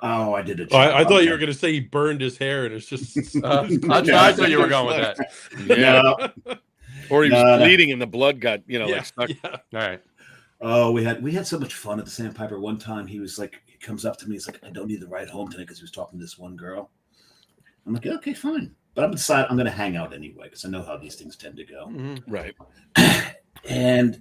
Oh, I did it. I thought you were going to say he burned his hair, and it's just. I thought you were going with that. Yeah. No. Or he was No. bleeding and the blood got, like stuck. Yeah. All right. Oh, we had so much fun at the Sandpiper. One time, he comes up to me. He's like, "I don't need the ride home tonight," because he was talking to this one girl. I'm like, "Okay, fine," but I'm decided I'm going to hang out anyway because I know how these things tend to go. Mm-hmm. Right. And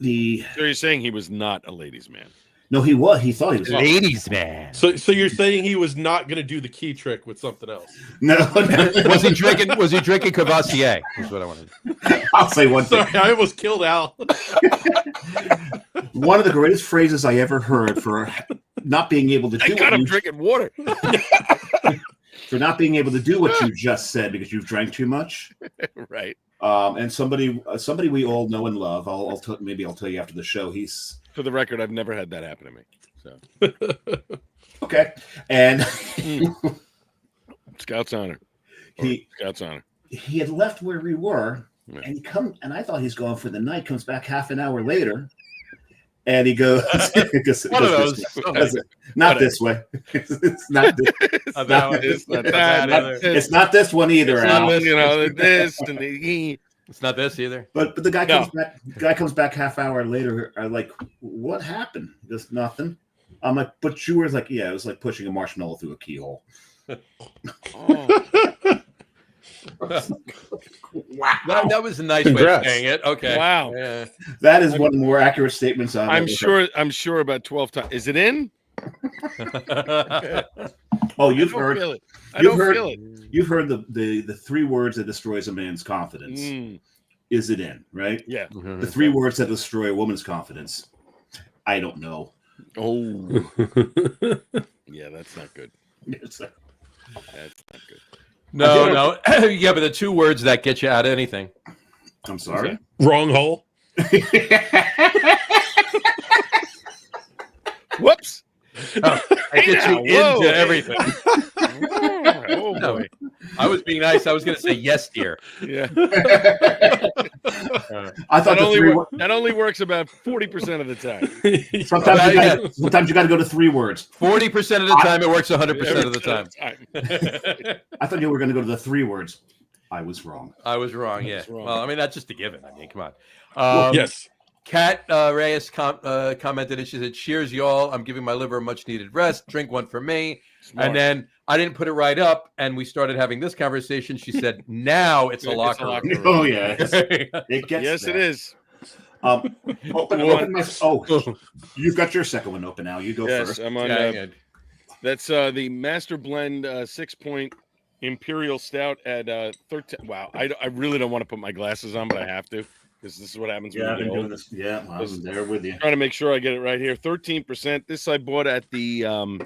So you're saying he was not a ladies' man? no, he was. He thought he was. Ladies, man. So you're saying he was not going to do the key trick with something else? No. Was he drinking Cavassier? That's what I wanted. I'll say one thing. Sorry, I almost killed Al. One of the greatest phrases I ever heard for not being able to Thank do God what I'm you, drinking water. for not being able to do what you just said because you've drank too much. Right. And somebody we all know and love. Maybe I'll tell you after the show. He's For the record, I've never had that happen to me. So okay, and Scout's honor. Scout's honor. he had left where we were, Yeah. and I thought he's going for the night. Comes back half an hour later, and he goes, One of those. Not this way. It's not this. It's not this one either. Al. This and the It's not this either. But the guy comes back. The guy comes back half hour later. I'm like, what happened? Just nothing. I'm like, but you were like, yeah, it was like pushing a marshmallow through a keyhole. Wow. That was a nice way Congrats. of saying it. Okay. Wow. Yeah. That is one of the more accurate statements I've I'm ever sure about 12 times. Is it in? heard. Oh, you've heard. Feel it. I You've don't heard. feel it. You've heard the 3 words that destroys a man's confidence. Is it in, right? Yeah. The 3 words that destroy a woman's confidence. I don't know. Oh. Yeah, that's not good. It's like, That's not good. No. Yeah, but the 2 words that get you out of anything. I'm sorry. Wrong hole. Whoops. It gets you Whoa. into everything. Oh boy. I was being nice. I was going to say yes, dear. Yeah. I thought That only works about 40% of the time. sometimes you got to go to 3 words. 40% of the time, it works 100% of the time. I thought you were going to go to the 3 words. I was wrong. I was wrong. Yeah. was wrong. Well, I mean, that's just a given. I mean, come on. Yes. Kat Reyes commented and she said, "Cheers, y'all. I'm giving my liver a much needed rest. Drink one for me." Smart. And then I didn't put it right up, and we started having this conversation. She said, "Now it's a locker room." Oh yeah, it gets Yes, there. it is. You've got your second one open now. You go first. I'm on. Yeah. That's the Master Blend 6-point Imperial Stout at 13. Wow, I really don't want to put my glasses on, but I have to because this is what happens when I've you been get doing old. this. Yeah, I was there with you. Trying to make sure I get it right here. 13%. This I bought at the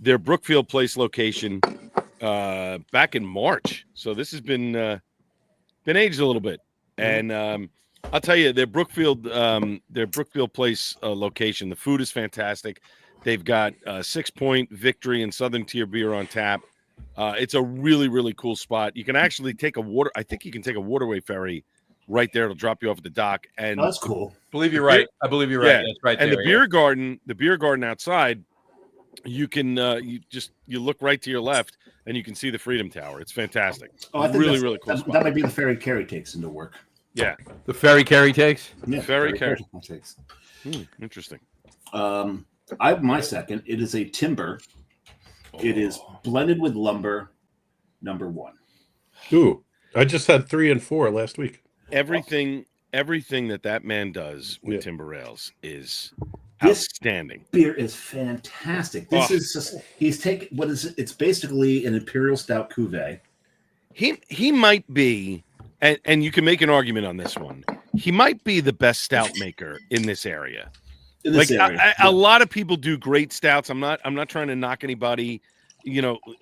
their Brookfield Place location back in March. So this has been aged a little bit. And I'll tell you, their Brookfield Place location, the food is fantastic. They've got 6-point Victory and Southern Tier beer on tap. It's a really, really cool spot. You can actually take I think you can take a waterway ferry right there. It'll drop you off at the dock. And that's cool. I believe you're right. I believe you're right. Yeah. That's right. And there, the beer garden outside, you can you look right to your left and you can see the Freedom Tower. It's fantastic. Oh, I think really, really cool spot. That might be the ferry Carrie takes into work. Yeah. The ferry Carrie takes? Yeah, Ferry Carrie takes. Interesting. I have my second. It is a timber. It is blended with lumber, number 1. Ooh, I just had 3 and 4 last week. Everything that man does with timber ales is This outstanding. Beer is fantastic. This is just, he's taking it's basically an Imperial Stout cuvee. He might be, and you can make an argument on this one. He might be the best stout maker in this area. A lot of people do great stouts. I'm not trying to knock anybody,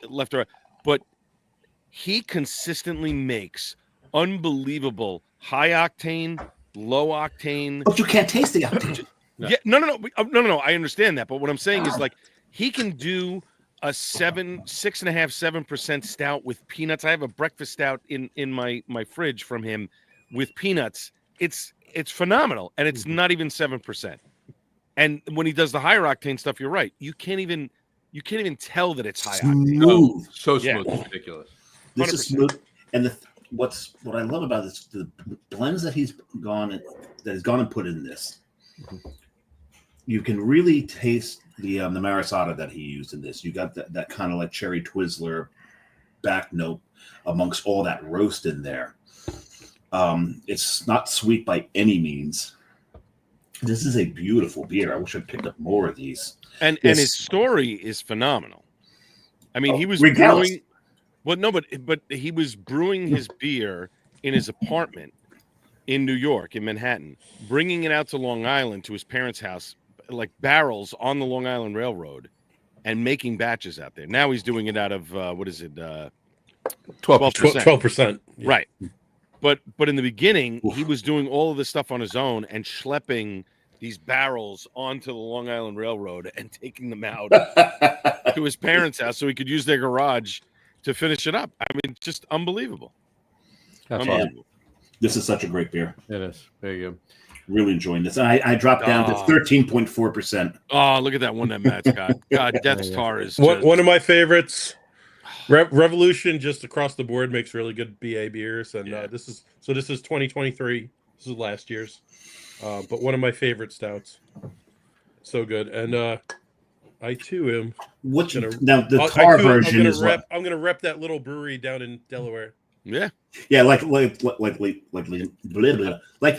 left or right, but he consistently makes unbelievable high octane, low octane. But you can't taste the octane. No. Yeah, no. I understand that, but what I'm saying is like he can do a 6.5-7% stout with peanuts. I have a breakfast stout in my fridge from him with peanuts. It's phenomenal, and it's not even 7%. And when he does the higher octane stuff, you're right. You can't even tell that it's high octane. Smooth. So smooth. It's ridiculous. This is smooth. And what I love about this, the blends that he's gone and put in this. You can really taste the Marisata that he used in this. You got that kind of like cherry Twizzler back note amongst all that roast in there. It's not sweet by any means. This is a beautiful beer. I wish I'd picked up more of these. And his story is phenomenal. I mean, he was regardless. brewing. Well, no, but he was brewing his beer in his apartment in New York, in Manhattan, bringing it out to Long Island to his parents' house, like barrels on the Long Island Railroad, and making batches out there. Now he's doing it out of 12%. 12%. Yeah. Right. But in the beginning, he was doing all of this stuff on his own and schlepping these barrels onto the Long Island Railroad and taking them out to his parents' house so he could use their garage to finish it up. I mean, just unbelievable. That's Unbelievable. This is such a great beer. It is. There you go. Really enjoying this. I dropped down to 13.4%. Oh, look at that one that Matt's got. God, Death Star is one of my favorites. Revolution, just across the board, makes really good BA beers, and this is 2023. This is last year's, but one of my favorite stouts. So good, and I too am. Now the tar version is what? I'm gonna rep that little brewery down in Delaware. Yeah, like they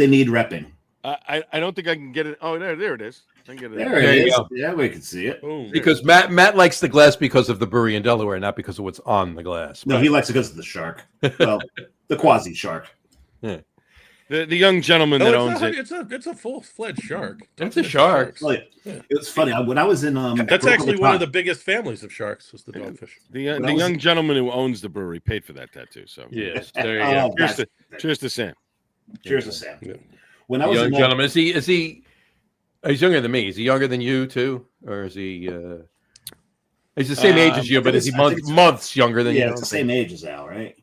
need repping. I don't think I can get it. Oh, there it is. I can get it. There it is. Yeah, we can see it. Boom, because Matt likes the glass because of the brewery in Delaware, not because of what's on the glass. No, he likes it because of the shark. Well, the quasi shark. Yeah. The young gentleman that owns it. It's a full-fledged shark. It's a shark. Oh, yeah. It was funny when I was in. That's actually one of the biggest families of sharks. Was the dogfish. The young gentleman who owns the brewery paid for that tattoo. So yes, there you go. Cheers to Sam. Cheers to Sam. Yeah. When I was young gentleman, is he? He's younger than me. Is he younger than you too, or is he? He's the same age as you, but is he months younger than you? Yeah, it's the same age as Al, right?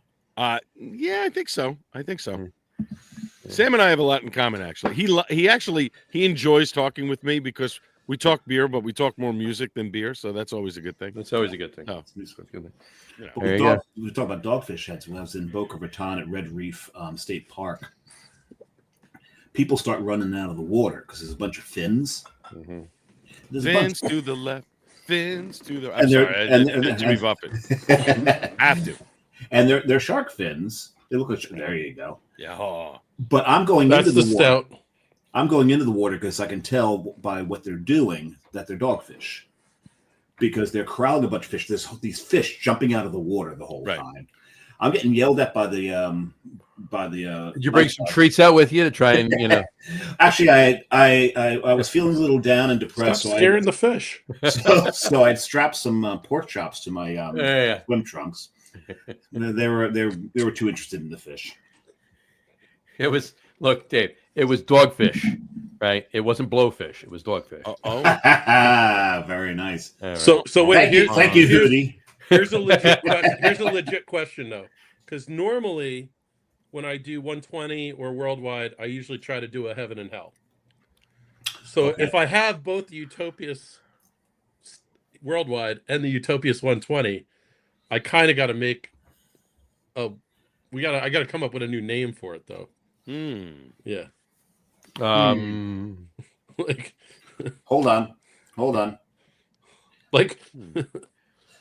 Yeah, I think so. Sam and I have a lot in common, actually. He enjoys talking with me because we talk beer, but we talk more music than beer, so that's always a good thing. That's always a good thing. Oh, We talk about dogfish heads when I was in Boca Raton at Red Reef State Park. People start running out of the water because there's a bunch of fins. Mm-hmm. Fins to the left, fins to the. I'm sorry, Jimmy Buffett. Have to. And they're shark fins. They look like there you go. Yeah. But I'm going into the water. Stout. I'm going into the water because I can tell by what they're doing that they're dogfish, because they're corralling a bunch of fish. There's these fish jumping out of the water the whole time. I'm getting yelled at by the Did you bring some treats out with you to try and Actually, I was feeling a little down and depressed. Stop scaring the fish. So I'd strapped some pork chops to my swim trunks. They were too interested in the fish. It was, look, Dave, it was dogfish, right? It wasn't blowfish. It was dogfish. Very nice. Right. So wait, thank you, Hootie. Here's a legit question though, because normally when I do 120 or worldwide, I usually try to do a heaven and hell. So if I have both the Utopias worldwide and the Utopias 120, I kind of got to make I got to come up with a new name for it though. Yeah. Like, hold on. Like,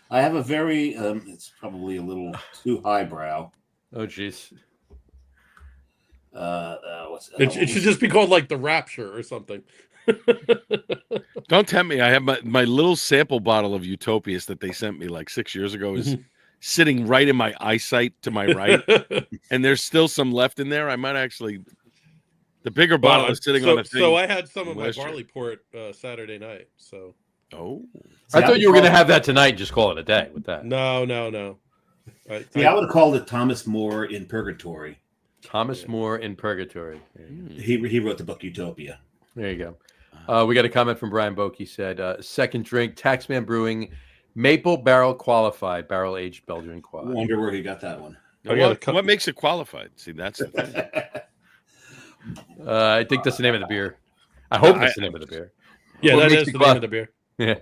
I have a very it's probably a little too highbrow. Oh jeez. it should just be called like the Rapture or something. Don't tempt me. I have my little sample bottle of Utopias that they sent me like 6 years ago is sitting right in my eyesight to my right, and there's still some left in there. I might actually. The bigger bottle is sitting on the thing. So I had some of my barley port Saturday night. So. Oh. I thought you were going to have that tonight and just call it a day with that. No. I would have called it Thomas More in Purgatory. Thomas More in Purgatory. He wrote the book Utopia. There you go. We got a comment from Brian Boke. He said, second drink, Taxman Brewing, maple barrel qualified, barrel aged Belgian quad. I wonder where he got that one. What makes it qualified? See, that's the thing. I think that's the name of the beer. I hope that's the name of the beer. Yeah, that is the name of the beer. Yeah.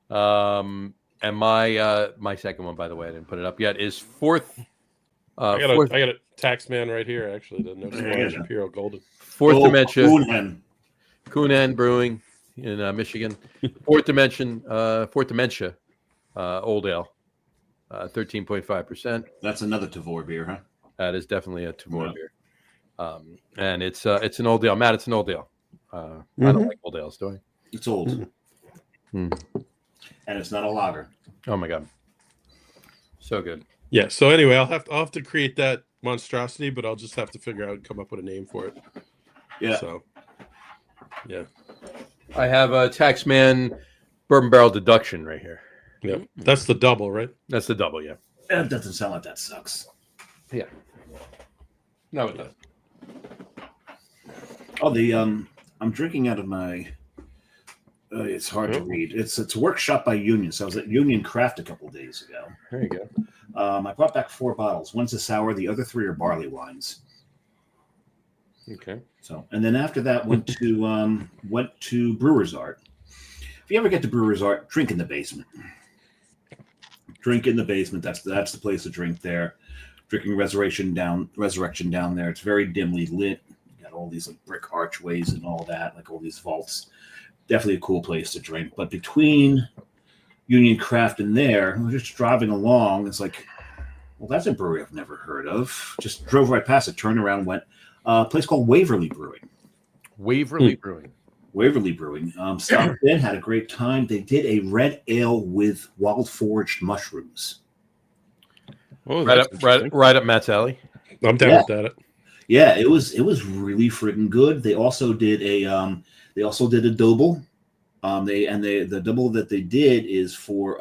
And my second one, by the way, I didn't put it up yet, is fourth. I got a Taxman right here, actually. The No Surprise Imperial Golden. Fourth Dementia. Coonhen Brewing in Michigan. Fourth Dementia, Old Ale, 13.5%. That's another Tavour beer, huh? That is definitely a Tavour beer. And it's an Old Ale. Matt, it's an Old Ale. I don't like Old Ales, do I? It's old. And it's not a lager. Oh my god. So good. Yeah, so anyway, I'll have to create that monstrosity, but I'll just have to figure out and come up with a name for it. Yeah. So yeah. I have a Taxman Bourbon Barrel Deduction right here. Yeah. That's the double, right? That's the double, yeah. That doesn't sound like that sucks. Yeah. No, it does. Oh, I'm drinking out of my it's hard to read. It's a workshop by Union. So I was at Union Craft a couple of days ago. There you go. I brought back 4 bottles. One's a sour, the other 3 are barley wines. Okay. So, and then after that went to Brewer's Art. If you ever get to Brewer's Art, drink in the basement. Drink in the basement. That's the place to drink there. Drinking Resurrection down there. It's very dimly lit. You got all these like brick archways and all that, like all these vaults. Definitely a cool place to drink. But between Union Craft and there, we're just driving along. It's like, well, that's a brewery I've never heard of. Just drove right past it, turned around, went a place called Waverly Brewing. Waverly Brewing. Stopped in, had a great time. They did a red ale with wild foraged mushrooms. Oh, right up Matt's alley. I'm down with that. Yeah, it was really freaking good. They also did a double. The double that they did is for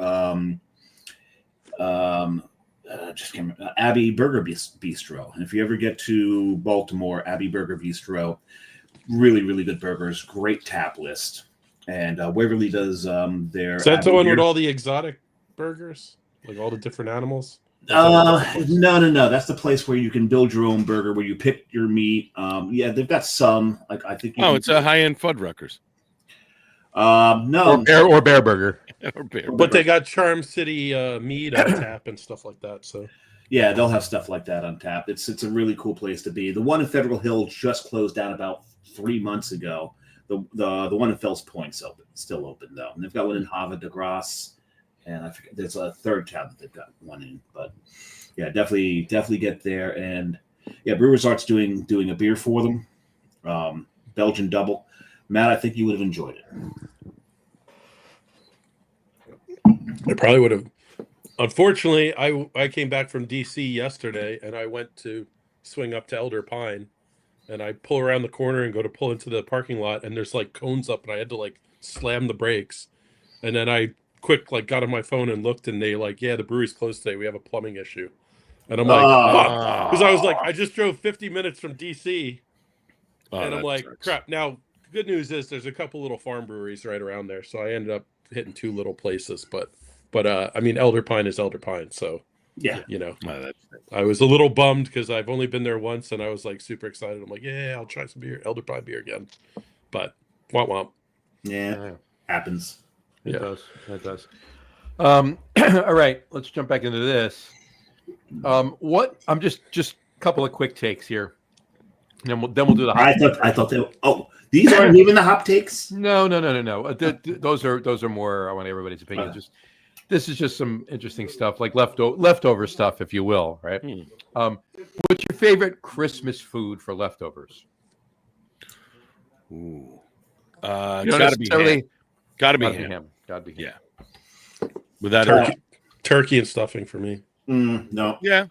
just came Abbey Burger Bistro. And if you ever get to Baltimore, Abbey Burger Bistro, really, really good burgers, great tap list. And Waverly does their. Is that the one with all the exotic burgers, like all the different animals? No. That's the place where you can build your own burger, where you pick your meat. Yeah, they've got some. Like I think. It's a high-end Fuddruckers. No. Or Bear Burger. But they got Charm City meat on tap and stuff like that. So. Yeah, they'll have stuff like that on tap. It's a really cool place to be. The one in Federal Hill just closed down about 3 months ago. The one in Fells Point's still open though, and they've got one in Havre de Grace. And I forget, there's a third town that they've got one in, but yeah, definitely get there. And yeah, Brewers Art's doing a beer for them. Belgian double. Matt, I think you would have enjoyed it. I probably would have. Unfortunately, I came back from DC yesterday, and I went to swing up to Elder Pine, and I pull around the corner and go to pull into the parking lot, and there's like cones up, and I had to like slam the brakes, and then I got on my phone and looked, and they like, yeah, the brewery's closed today. We have a plumbing issue, and I'm like, because I was like, I just drove 50 minutes from DC, and I'm like, crap. Now, good news is there's a couple little farm breweries right around there, so I ended up hitting 2 little places, but I mean, Elder Pine is Elder Pine, so Yeah. you know, I was a little bummed because I've only been there once, and I was like super excited. I'm like, yeah, I'll try some beer, Elder Pine beer again, but womp womp. Yeah, happens. It does. It does. All right, let's jump back into this. What? I'm just a couple of quick takes here, and then we'll do the. I thought they. These aren't even the hot takes. No. Those are more. I want everybody's opinion. This is just some interesting stuff, like leftover stuff, if you will, right? What's your favorite Christmas food for leftovers? Ooh, gotta be ham. Gotta be ham. Gotta be ham. Yeah, without turkey and stuffing for me. No. Yeah,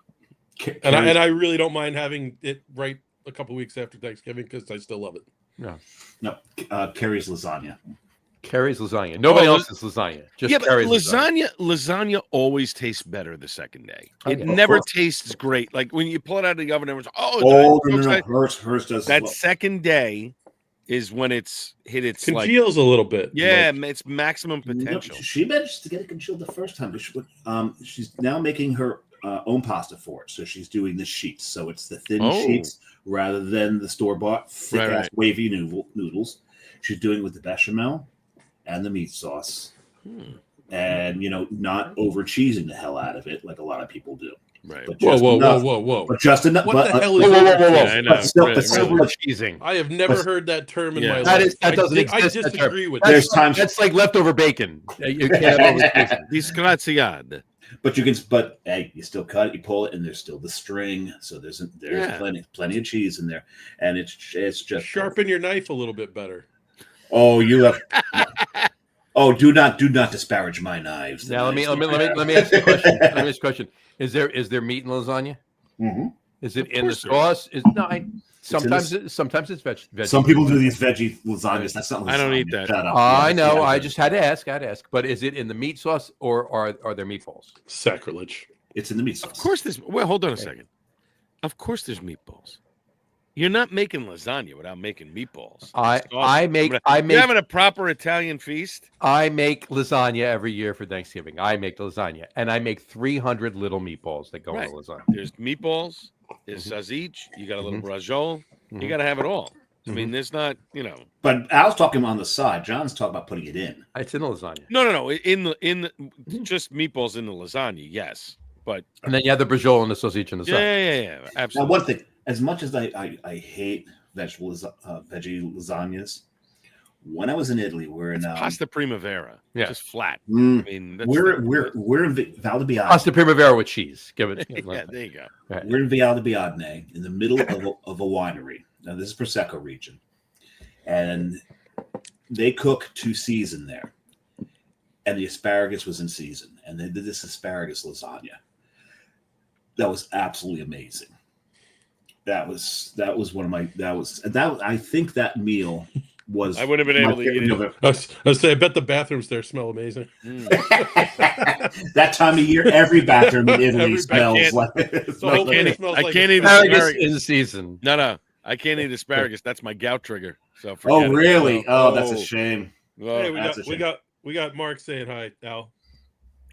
and I really don't mind having it right a couple weeks after Thanksgiving because I still love it. No. Carrie's lasagna. Carrie's lasagna. Nobody else's lasagna. Just Carrie's lasagna. Lasagna always tastes better the second day. It never tastes great. Like when you pull it out of the oven, everyone's no. Hers does. That second day is when it's hit its congeals a little bit. Yeah, it's maximum potential. She managed to get it congealed the first time. She's now making her own pasta for it. So she's doing the sheets. So it's the thin sheets rather than the store-bought thick-ass wavy noodles. She's doing it with the bechamel and the meat sauce, and not over cheesing the hell out of it like a lot of people do. Right. Whoa! But just enough. What the hell is I know. cheesing. I have never heard that term in my life. That doesn't exist. I disagree with that. That's like leftover bacon. You can't have over Disgraziad. But hey, you still cut it, you pull it, and there's still the string. So there's plenty of cheese in there, and it's just sharpen your knife a little bit better. Oh, you have. Oh, do not disparage my knives. Now let me ask you a question. Let me ask you a question. Is there meat in lasagna? Mm-hmm. Is it in the sauce? Sometimes it's veggie. Some people do these veggie lasagnas. That's not lasagna. I don't eat that. Shut up. I know. I just had to ask. But is it in the meat sauce or are there meatballs? Sacrilege. It's in the meat sauce. Of course there's. Well, hold on a second. Of course there's meatballs. You're not making lasagna without making meatballs. You're having a proper Italian feast. I make lasagna every year for Thanksgiving. I make lasagna, and I make 300 little meatballs that go in the lasagna. There's meatballs. There's sausage. You got a little braciole. You got to have it all. I mean, there's not, But Al's talking on the side. John's talking about putting it in. It's in the lasagna. No. In the just meatballs in the lasagna, yes. But and then you have the braciole and the sausage in the side. Yeah. Absolutely. Now, one thing. As much as I hate veggie lasagnas, when I was in Italy, we're in pasta primavera, just flat. I mean, we're in Val di Biadne. Pasta primavera with cheese. Give it. Yeah, there you go. Right. We're in Val di Biadne, in the middle of a winery. Now this is Prosecco region, and they cook to season there, and the asparagus was in season, and they did this asparagus lasagna. That was absolutely amazing. That was one of my I think that meal was. I wouldn't have been able to eat it. I say I bet the bathrooms there smell amazing. That time of year, every bathroom in Italy smells like. I can't eat asparagus in season. No, I can't eat asparagus. That's my gout trigger. So really? Oh, that's a shame. Hey, we got Mark saying hi, Al.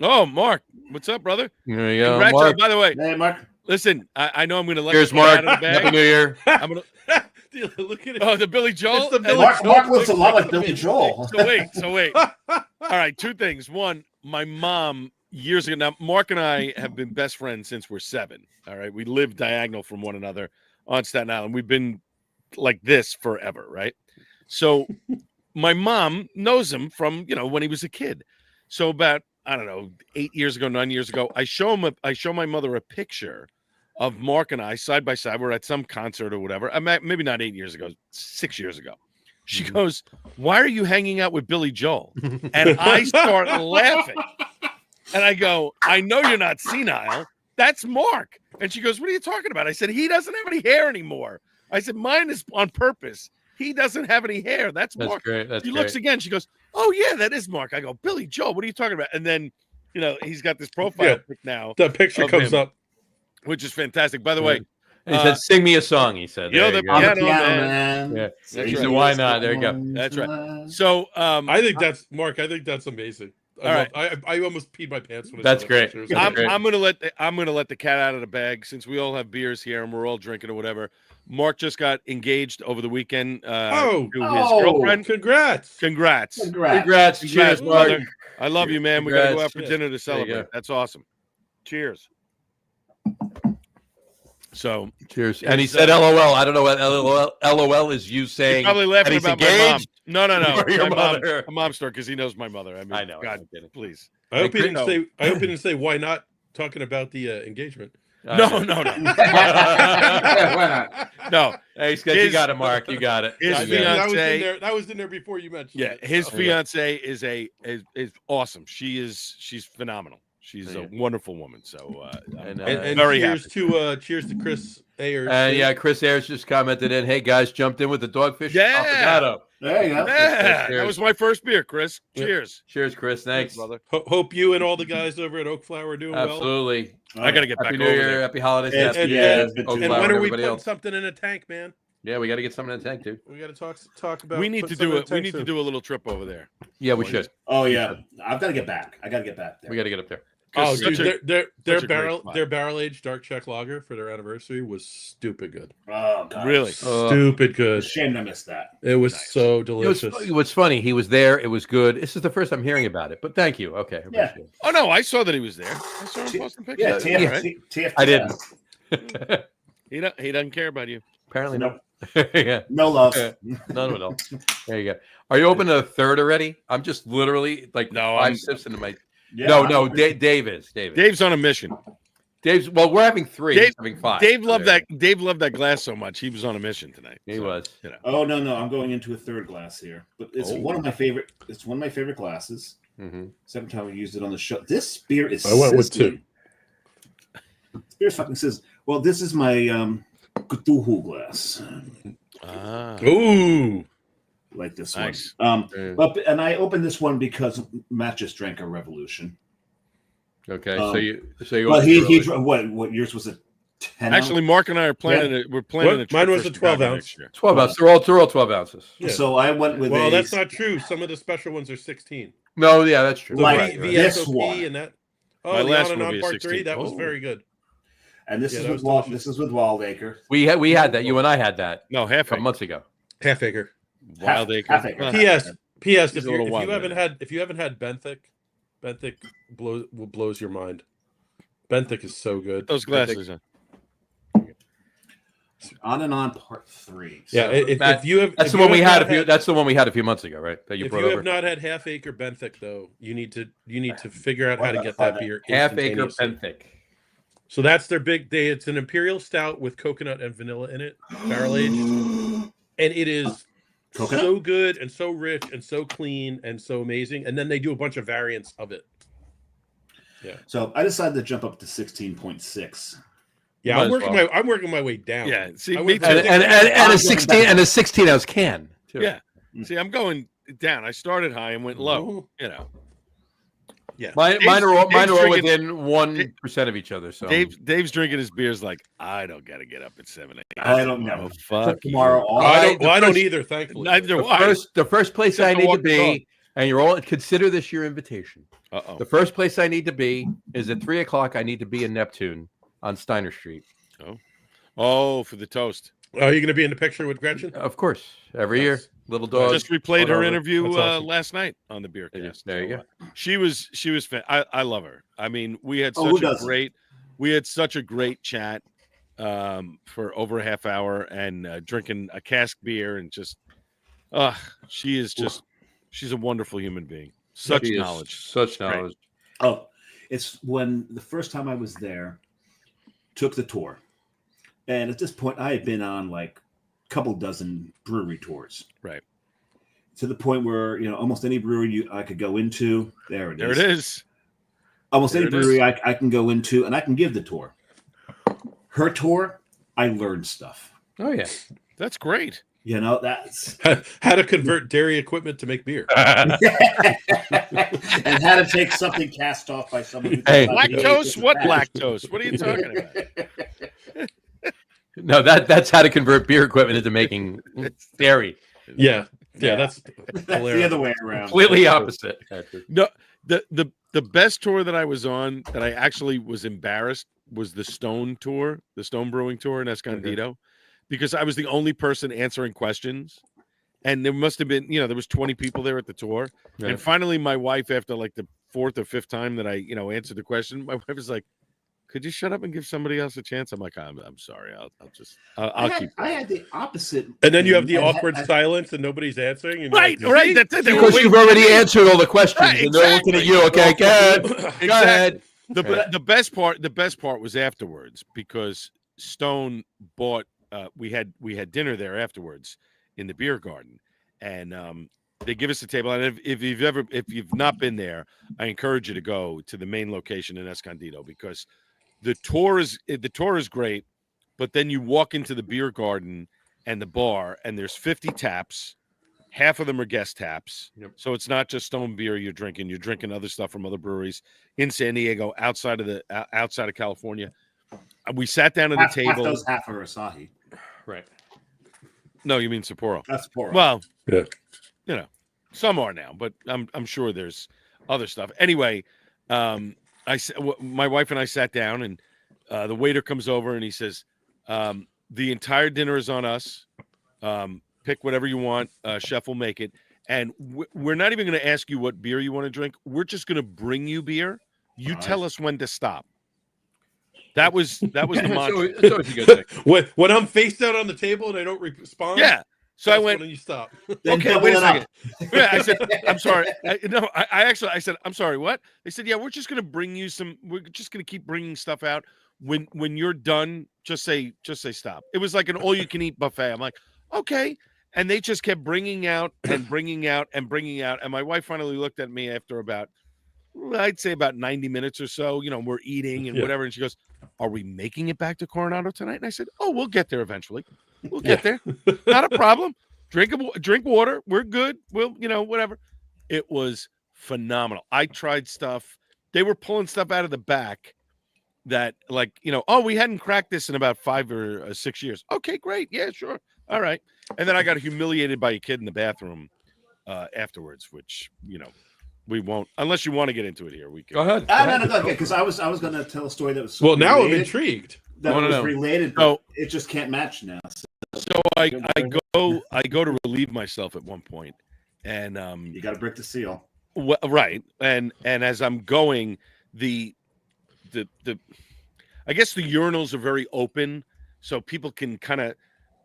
Oh, Mark, what's up, brother? There you go. Congrats, Mark. By the way, hey, Mark. Listen, I know I'm going to let Here's you Mark. out of the bag. Happy New Year. I'm gonna look at it. Oh, the Billy Joel. Mark looks a lot like Billy Joel. So wait. All right, 2 things. One, my mom years ago. Now, Mark and I have been best friends since we're 7. All right, we live diagonal from one another on Staten Island. We've been like this forever, right? So, my mom knows him from when he was a kid. So about 8 years ago, 9 years ago, I show my mother a picture of Mark and I side by side. We're at some concert or whatever. Maybe not 8 years ago, 6 years ago. She goes, "Why are you hanging out with Billy Joel?" And I start laughing. And I go, "I know you're not senile. That's Mark." And she goes, "What are you talking about?" I said, "He doesn't have any hair anymore." I said, "Mine is on purpose. He doesn't have any hair. That's Mark." Great. That's she great. looks again. She goes, "Oh, yeah, that is Mark." I go, "Billy Joel, what are you talking about?" And then, he's got this profile pic now. The picture comes up. Which is fantastic. By the way, he said, "Sing me a song." He said, "Yo, the piano man." Yeah. That's He right. said, "Why not?" There you go. That's right. So, I think that's Mark. I think that's amazing. I almost peed my pants when I That's saw great. That That's I'm gonna let the cat out of the bag since we all have beers here and we're all drinking or whatever. Mark just got engaged over the weekend to his girlfriend. Congrats. Cheers, Cheers, Mark. brother. I love you, man. We gotta go out for dinner to celebrate. That's awesome. Cheers. So cheers. And he said, "LOL." I don't know what LOL is. You saying? He's probably laughing about engaged? my mom. No. Your My mother. mom's story because he knows my mother. I mean, I know. God, please. I hope he didn't say. I hope he didn't say why not talking about the engagement. No. Why not? No. Hey, you got it, Mark. You got it. His fiance. That was in there before you mentioned. Yeah, it. his fiance is awesome. She's phenomenal. She's a wonderful woman. So and very cheers happy. Cheers to Chris Ayers. And Chris Ayers just commented in, "Hey guys, jumped in with the dogfish." Yeah. There you go. Yeah, that was my first beer, Chris. Cheers. Cheers, Chris. Thanks, brother. Hope you and all the guys over at Oak Flower are doing well. Absolutely. I gotta get back Happy New over Year, there. happy holidays. And when are we putting something in a tank, man? Yeah, we got to get something in the tank, dude. We got to talk about. We need to do it. We need to do a little trip over there. Yeah, we should. Oh yeah, I've got to get back. I got to get back there. We got to get up there. Oh, dude, their barrel aged dark Czech lager for their anniversary was stupid good. Oh god, really stupid good. Shame I missed that. It was so delicious. It was funny. He was there. It was good. This is the first I'm hearing about it, but thank you. Okay. Yeah. Oh no, I saw that he was there. I saw him posting pictures. Yeah, right? I didn't. He doesn't care about you. Apparently, Nope. Yeah. No love. None of it all. There you go. Are you open to a third already? I'm just literally like five sips into my. Yeah, no. Dave is. Dave's on a mission. Well, we're having three. He's having five. Dave loved that glass so much. He was on a mission tonight. He was. Oh no, I'm going into a third glass here, but it's one of my favorite. It's one of my favorite glasses. Mm-hmm. Second time we used it on the show. This beer is. I went with two. This beer fucking says, "Well, this is my Gattullo glass." Ooh. Like this nice. one. And I opened this one because Matt just drank a Revolution. Okay, so you. Well, he what yours was a 10? Actually, Mark and I are planning it. We're planning it. Mine was a 12 ounce. 12 ounces. They're all 12 ounces. Yeah. So I went with. Well, that's not true. Some of the special ones are 16. No, yeah, that's true. Like this one and that. Oh, my last one one part 3. That was very good. And this is with Wildacre. We had that. You and I had that. No, half a month ago. Half acre. Wildacre. P.S. If you haven't had Benthic blows your mind. Benthic is so good. Those glasses. On and on part 3. So, if you have, that's the one we had. That's the one we had a few months ago, right? That you brought over. If you have not had half acre Benthic, though, you need to figure out how to get that beer. Half acre Benthic. So that's their big day. It's an imperial stout with coconut and vanilla in it, barrel aged, and it is so good and so rich and so clean and so amazing. And then they do a bunch of variants of it. Yeah. So I decided to jump up to 16.6. Yeah, I'm working my way down. Yeah, see, and a 16 ounce can. Too. Yeah, see, I'm going down. I started high and went low. Yeah, mine are all within 1% of each other. So Dave's drinking his beers like I don't got to get up at 7 a.m. I don't know. Fuck tomorrow. I don't either. Thankfully, the first place I need to be, and you're all consider this your invitation. The first place I need to be is at 3:00. I need to be in Neptune on Steiner Street. Oh, for the toast. Are you going to be in the picture with Gretchen? Of course, every year. Little dog. Just replayed her interview last night on the Beer Cast. There you go. She was I love her. I mean, we had such a great chat for over a half hour and drinking a cask beer and just she's a wonderful human being. Such knowledge. Oh, it's when the first time I was there, took the tour. And at this point, I had been on like a couple dozen brewery tours. Right. To the point where, almost any brewery I could go into, there it is. Almost There any it is. brewery I can go into, and I can give the tour. Her tour, I learned stuff. Oh, yeah. That's great. That's How to convert dairy equipment to make beer. and how to take something cast off by someone. Hey. Lactose? What lactose? What are you talking about? No, that's how to convert beer equipment into making dairy. Yeah, that's That's hilarious. the other way around. Completely opposite. No, the best tour that I was on that I actually was embarrassed was the Stone tour, the Stone Brewing tour in Escondido, because I was the only person answering questions. And there must have been, there was 20 people there at the tour. Right. And finally, my wife, after like the fourth or fifth time that I, answered the question, my wife was like, "Could you shut up and give somebody else a chance?" I'm like, I'm sorry. I'll keep. I had the opposite. And then you have the thing. awkward silence and nobody's answering. And Right. That's it. Because you've already answered all the questions, Right, and they're looking at you. Okay, go ahead. Exactly. Go ahead. The best part was afterwards, because Stone bought. We had dinner there afterwards in the beer garden, and they give us a table. And if you've not been there, I encourage you to go to the main location in Escondido, because the tour is great, but then you walk into the beer garden and the bar, and there's 50 taps. Half of them are guest taps. Yep. So it's not just Stone beer you're drinking other stuff from other breweries in San Diego, outside of California. We sat down at a table. Half are Asahi. Right. No, you mean Sapporo. That's Sapporo. Well, Yeah. Some are now, but I'm sure there's other stuff. Anyway, my wife and I sat down, and the waiter comes over and he says, "The entire dinner is on us. Pick whatever you want. Chef will make it. And we're not even going to ask you what beer you want to drink. We're just going to bring you beer. You tell us when to stop." That was the mantra. It's always a good thing. When I'm faced out on the table and I don't respond, Yeah. So I went, when you stop. "Okay, wait a second." Yeah, I said, "I'm sorry." I said, "I'm sorry, what?" They said, "Yeah, we're just going to bring you some. We're just going to keep bringing stuff out. When you're done, just say stop." It was like an all-you-can-eat buffet. I'm like, "Okay." And they just kept bringing out and bringing out and bringing out. And my wife finally looked at me after I'd say about 90 minutes or so. We're eating and whatever. And she goes, "Are we making it back to Coronado tonight?" And I said, "Oh, we'll get there eventually. We'll get there. Not a problem. Drink water. We're good. We'll, whatever." It was phenomenal. I tried stuff. They were pulling stuff out of the back that, like, "Oh, we hadn't cracked this in about 5 or 6 years." Okay, great. Yeah, sure. All right. And then I got humiliated by a kid in the bathroom afterwards, which, we won't, unless you want to get into it here. We can. Go ahead. No, because I was going to tell a story that was Well, now I'm related, intrigued. that was related, but So- it just can't match now. So I go to relieve myself at one point, and You got to break the seal. right, and as I'm going, the I guess the urinals are very open, so people can kind of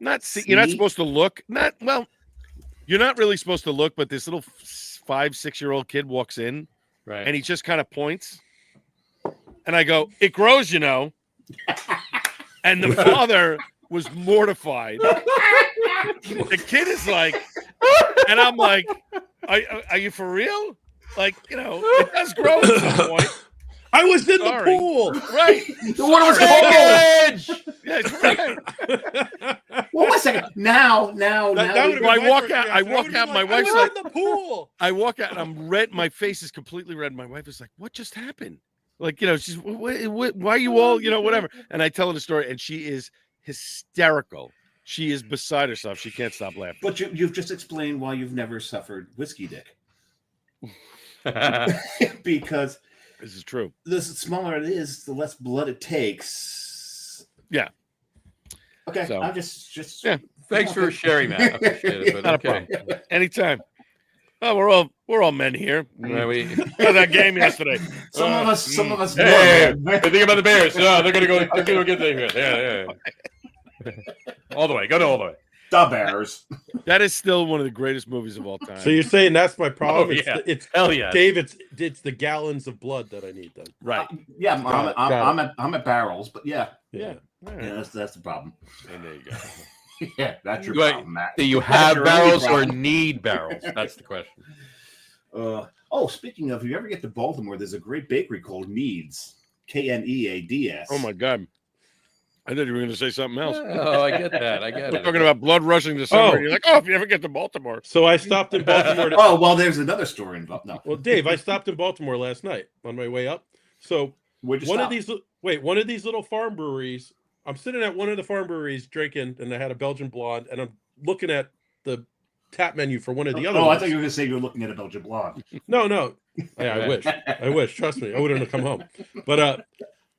not see. You're not supposed to look. You're not really supposed to look, but this little 5-6-year-old kid walks in, Right. and he just kind of points, and I go, "It grows, And the father was mortified. The kid is like, and I'm like, are you for real? Like, it does grow at some point. I was in the Sorry. pool. Right. The water was cold. Yes, right. Well, one second. Now. That would've been I my walk first out- reaction. I walk would've out, been my like, wife's I was like- in the pool. I walk out and I'm red. My face is completely red. My wife is like, "What just happened?" Like, she's, "Why are you all, whatever?" And I tell her the story, and she is hysterical. She is beside herself. She can't stop laughing. But you've just explained why you've never suffered whiskey dick. Because This is true. the smaller it is, the less blood it takes. Yeah. Okay, So- I'm just Yeah. Thanks for sharing that. I appreciate it, but Not a okay. problem. Anytime. Oh, we're all men here. Well, How's that game yesterday? Some of us. Hey, know. think about the Bears. No, they're gonna go. They're gonna get there. Yeah. All the way. Go all the way. The Bears. That is still one of the greatest movies of all time. So you're saying that's my problem? Oh, yeah. It's Hell yeah. Dave. It's the gallons of blood that I need then. right? Yeah, Got I'm at barrels, but yeah, Yeah. All right. yeah, that's the problem. And there you go. Yeah, that's your Right. problem, Matt. Do you That's have your barrels only or problem. need barrels? That's the question. Speaking of, if you ever get to Baltimore, there's a great bakery called Needs, Kneads. Oh my God. I thought you were going to say something else. Oh, I get that. I get We're it. talking about blood rushing to somewhere. Oh. And you're like, oh, if you ever get to Baltimore. So I stopped in Baltimore. Oh, well, there's another story involved. No, Well, Dave, I stopped in Baltimore last night on my way up. So where'd you one stop? of these little farm breweries. I'm sitting at one of the farm breweries drinking, and I had a Belgian blonde, and I'm looking at the tap menu for one of the other. Oh, I ones. thought you were going to say you were looking at a Belgian blonde. No. Yeah, I wish. Trust me, I wouldn't have come home. But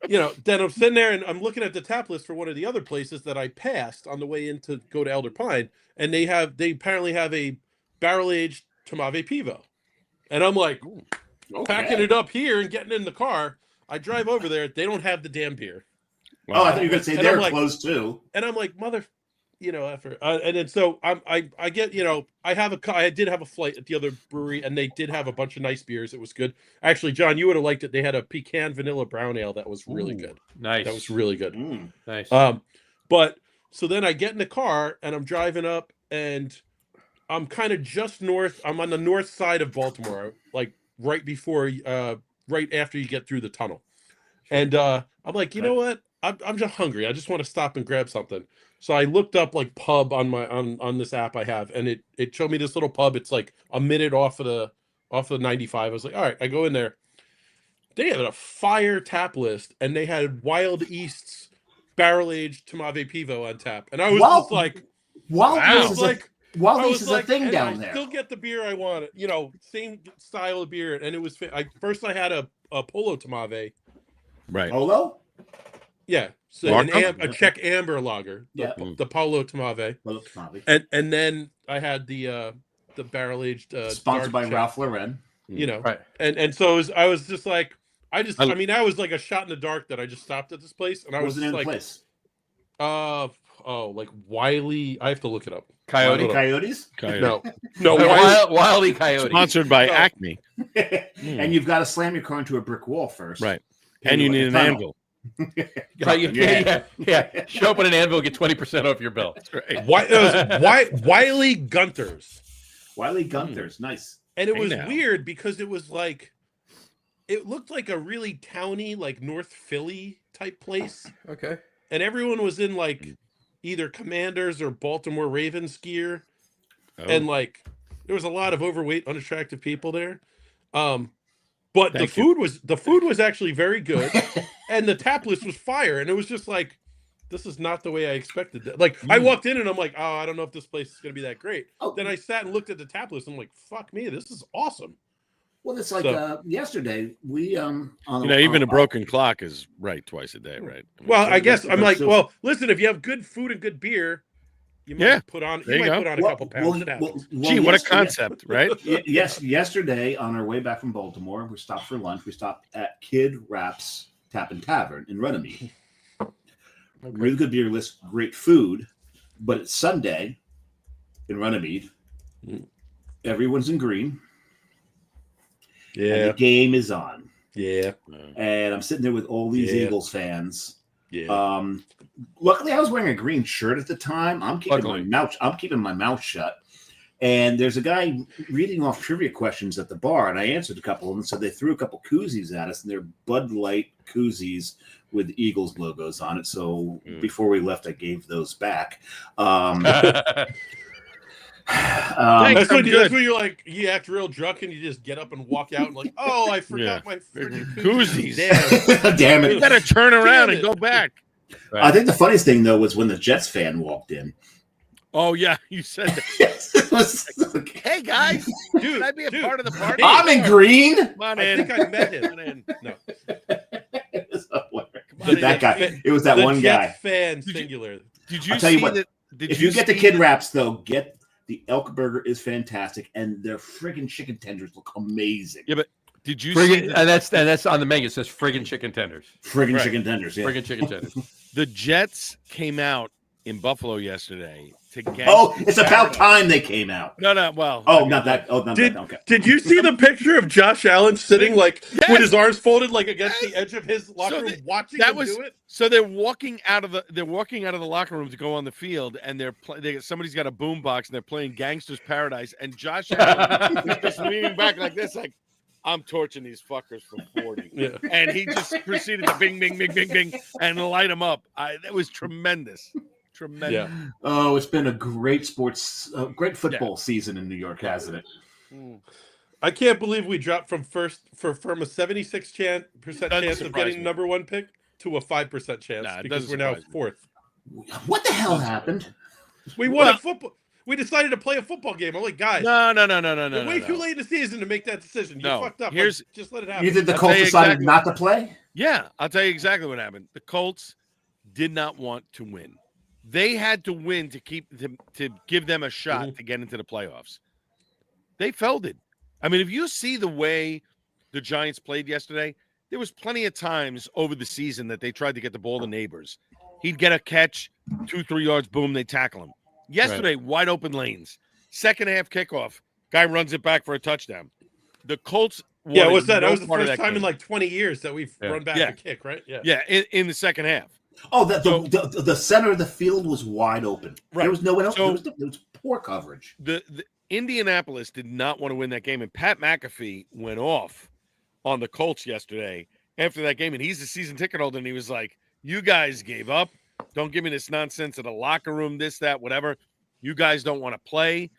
then I'm sitting there and I'm looking at the tap list for one of the other places that I passed on the way in to go to Elder Pine, and they apparently have a barrel aged Tomave Pivo, and I'm like packing it up here and getting in the car. I drive over there. They don't have the damn beer. Oh, I thought you were going to say And they're I'm like- closed too. And I'm like, and then so I get, I did have a flight at the other brewery, and they did have a bunch of nice beers. It was good. Actually, John, you would have liked it. They had a pecan vanilla brown ale that was really good. Nice. That was really good. Mm. nice. But so then I get in the car and I'm driving up, and I'm kind of just north. I'm on the north side of Baltimore, like right after you get through the tunnel. And I'm like, you know what? I'm just hungry. I just want to stop and grab something. So I looked up like pub on this app I have, and it showed me this little pub. It's like a minute off of the 95. I was like, all right, I go in there. They had a fire tap list, and they had Wild East's barrel aged Tomave Pivo on tap, and I was just like, Wild East is a thing and down I there. still get the beer I wanted, same style of beer, and it was. First I had a Polo Tomave, Right. Polo? yeah, so Markham? a Czech amber lager, Yeah. the Polo Tomave, Polo Tomave. and then I had the barrel aged Sponsored by dark Czech, Ralph Lauren. Right. and so I was just like, I was like a shot in the dark that I just stopped at this place, and I What was was the name just of the like, place? like Wiley. I have to look it up. Coyote. Coyotes? No, Wiley Coyote. Sponsored by No. Acme. And you've got to slam your car into a brick wall first. Right. Then And you go need in an the tunnel. anvil. Yeah. Show up at an anvil, get 20% off your bill. That's right. Wiley Gunther's. Wiley Gunther's. Nice. And it Hey was now. weird because it was like, it looked like a really towny, like North Philly type place. Okay. And everyone was in like either Commanders or Baltimore Ravens gear. Oh. And like, there was a lot of overweight, unattractive people there. But Thank the food was actually very good. And the tap list was fire. And it was just like, this is not the way I expected that. Like, I walked in and I'm like, oh, I don't know if this place is going to be that great. Oh. Then I sat and looked at the tap list. And I'm like, fuck me, this is awesome. Well, it's like So- yesterday. We Even a broken clock is right twice a day, right? Well, I guess that's- I'm like, that's- well, listen, if you have good food and good beer, you might Yeah, put on there you go. a couple pounds. It happens. Gee, what a concept, right? Yes, yesterday on our way back from Baltimore, we stopped for lunch. We stopped at Kid Rap's Tap and Tavern in Runnymede. Really good beer list, great food, but it's Sunday in Runnymede. Everyone's in green. And the game is on. Yeah. And I'm sitting there with all these Yeah. Eagles fans. Yeah. Luckily, I was wearing a green shirt at the time. I'm keeping my mouth shut. And there's a guy reading off trivia questions at the bar, and I answered a couple of them. So they threw a couple koozies at us, and they're Bud Light koozies with Eagles logos on it. So before we left, I gave those back. Thanks. That's when good. you're like, you act real drunk and you just get up and walk out and like, oh, I forgot my freaking Koozies. Damn. Damn You it. got to turn around Damn and it. go back. Right. I think the funniest thing, though, was when the Jets fan walked in. Oh, yeah. You said that. It was okay. Hey, guys. Dude, Can I be a dude. part of the party? I'm in green. Come on I in. think I met him. Come on in. No. It was hilarious. Come on That in. guy. It was that The one Jets guy. fan singular. Did you I'll tell you see what, that? Did If you get the see Kid that- Wraps, though, get the elk burger is fantastic, and their friggin' chicken tenders look amazing. Yeah, did you see Friggin, that and that's on the menu. It says friggin' chicken tenders. Friggin' Right. chicken tenders, yeah. Friggin' chicken tenders. the Jets came out in Buffalo yesterday to gang. Oh, it's about time they came out. No, well. Oh, I mean, not that. Oh, not that. Okay. Did you see the picture of Josh Allen sitting like Yes! with his arms folded like against the edge of his locker room, watching that him was do it? so they're walking out of the locker room to go on the field, and somebody's got a boom box and they're playing Gangster's Paradise, and Josh Allen is just leaning back like this, like, I'm torching these fuckers for 40. Yeah. And he just proceeded to bing, bing, bing, bing, bing, and light them up. That was tremendous. Tremendous. Yeah. Oh, it's been a great football season in New York, hasn't it? I can't believe we dropped from a 76% chance of getting me. the number one pick to a 5% chance because we're now fourth. What the hell happened? We won a football. We decided to play a football game. I'm like, guys, No. you're way too late in the season to make that decision. You fucked up. Just let it happen. You think the Colts decided not to play? Yeah, I'll tell you exactly what happened. The Colts did not want to win. They had to win to give them a shot to get into the playoffs. They failed it. I mean, if you see the way the Giants played yesterday, there was plenty of times over the season that they tried to get the ball to Neighbors. He'd get a catch, 2-3 yards, boom, they tackle him. Yesterday, wide open lanes. Second half kickoff, guy runs it back for a touchdown. The Colts. That was the first time in like 20 years that we've run back a kick, right? Yeah, in the second half. Oh, the center of the field was wide open. Right. There was no one else. So, there was poor coverage. The Indianapolis did not want to win that game, and Pat McAfee went off on the Colts yesterday after that game, and he's a season ticket holder, and he was like, "You guys gave up. Don't give me this nonsense in the locker room, this, that, whatever. You guys don't want to play."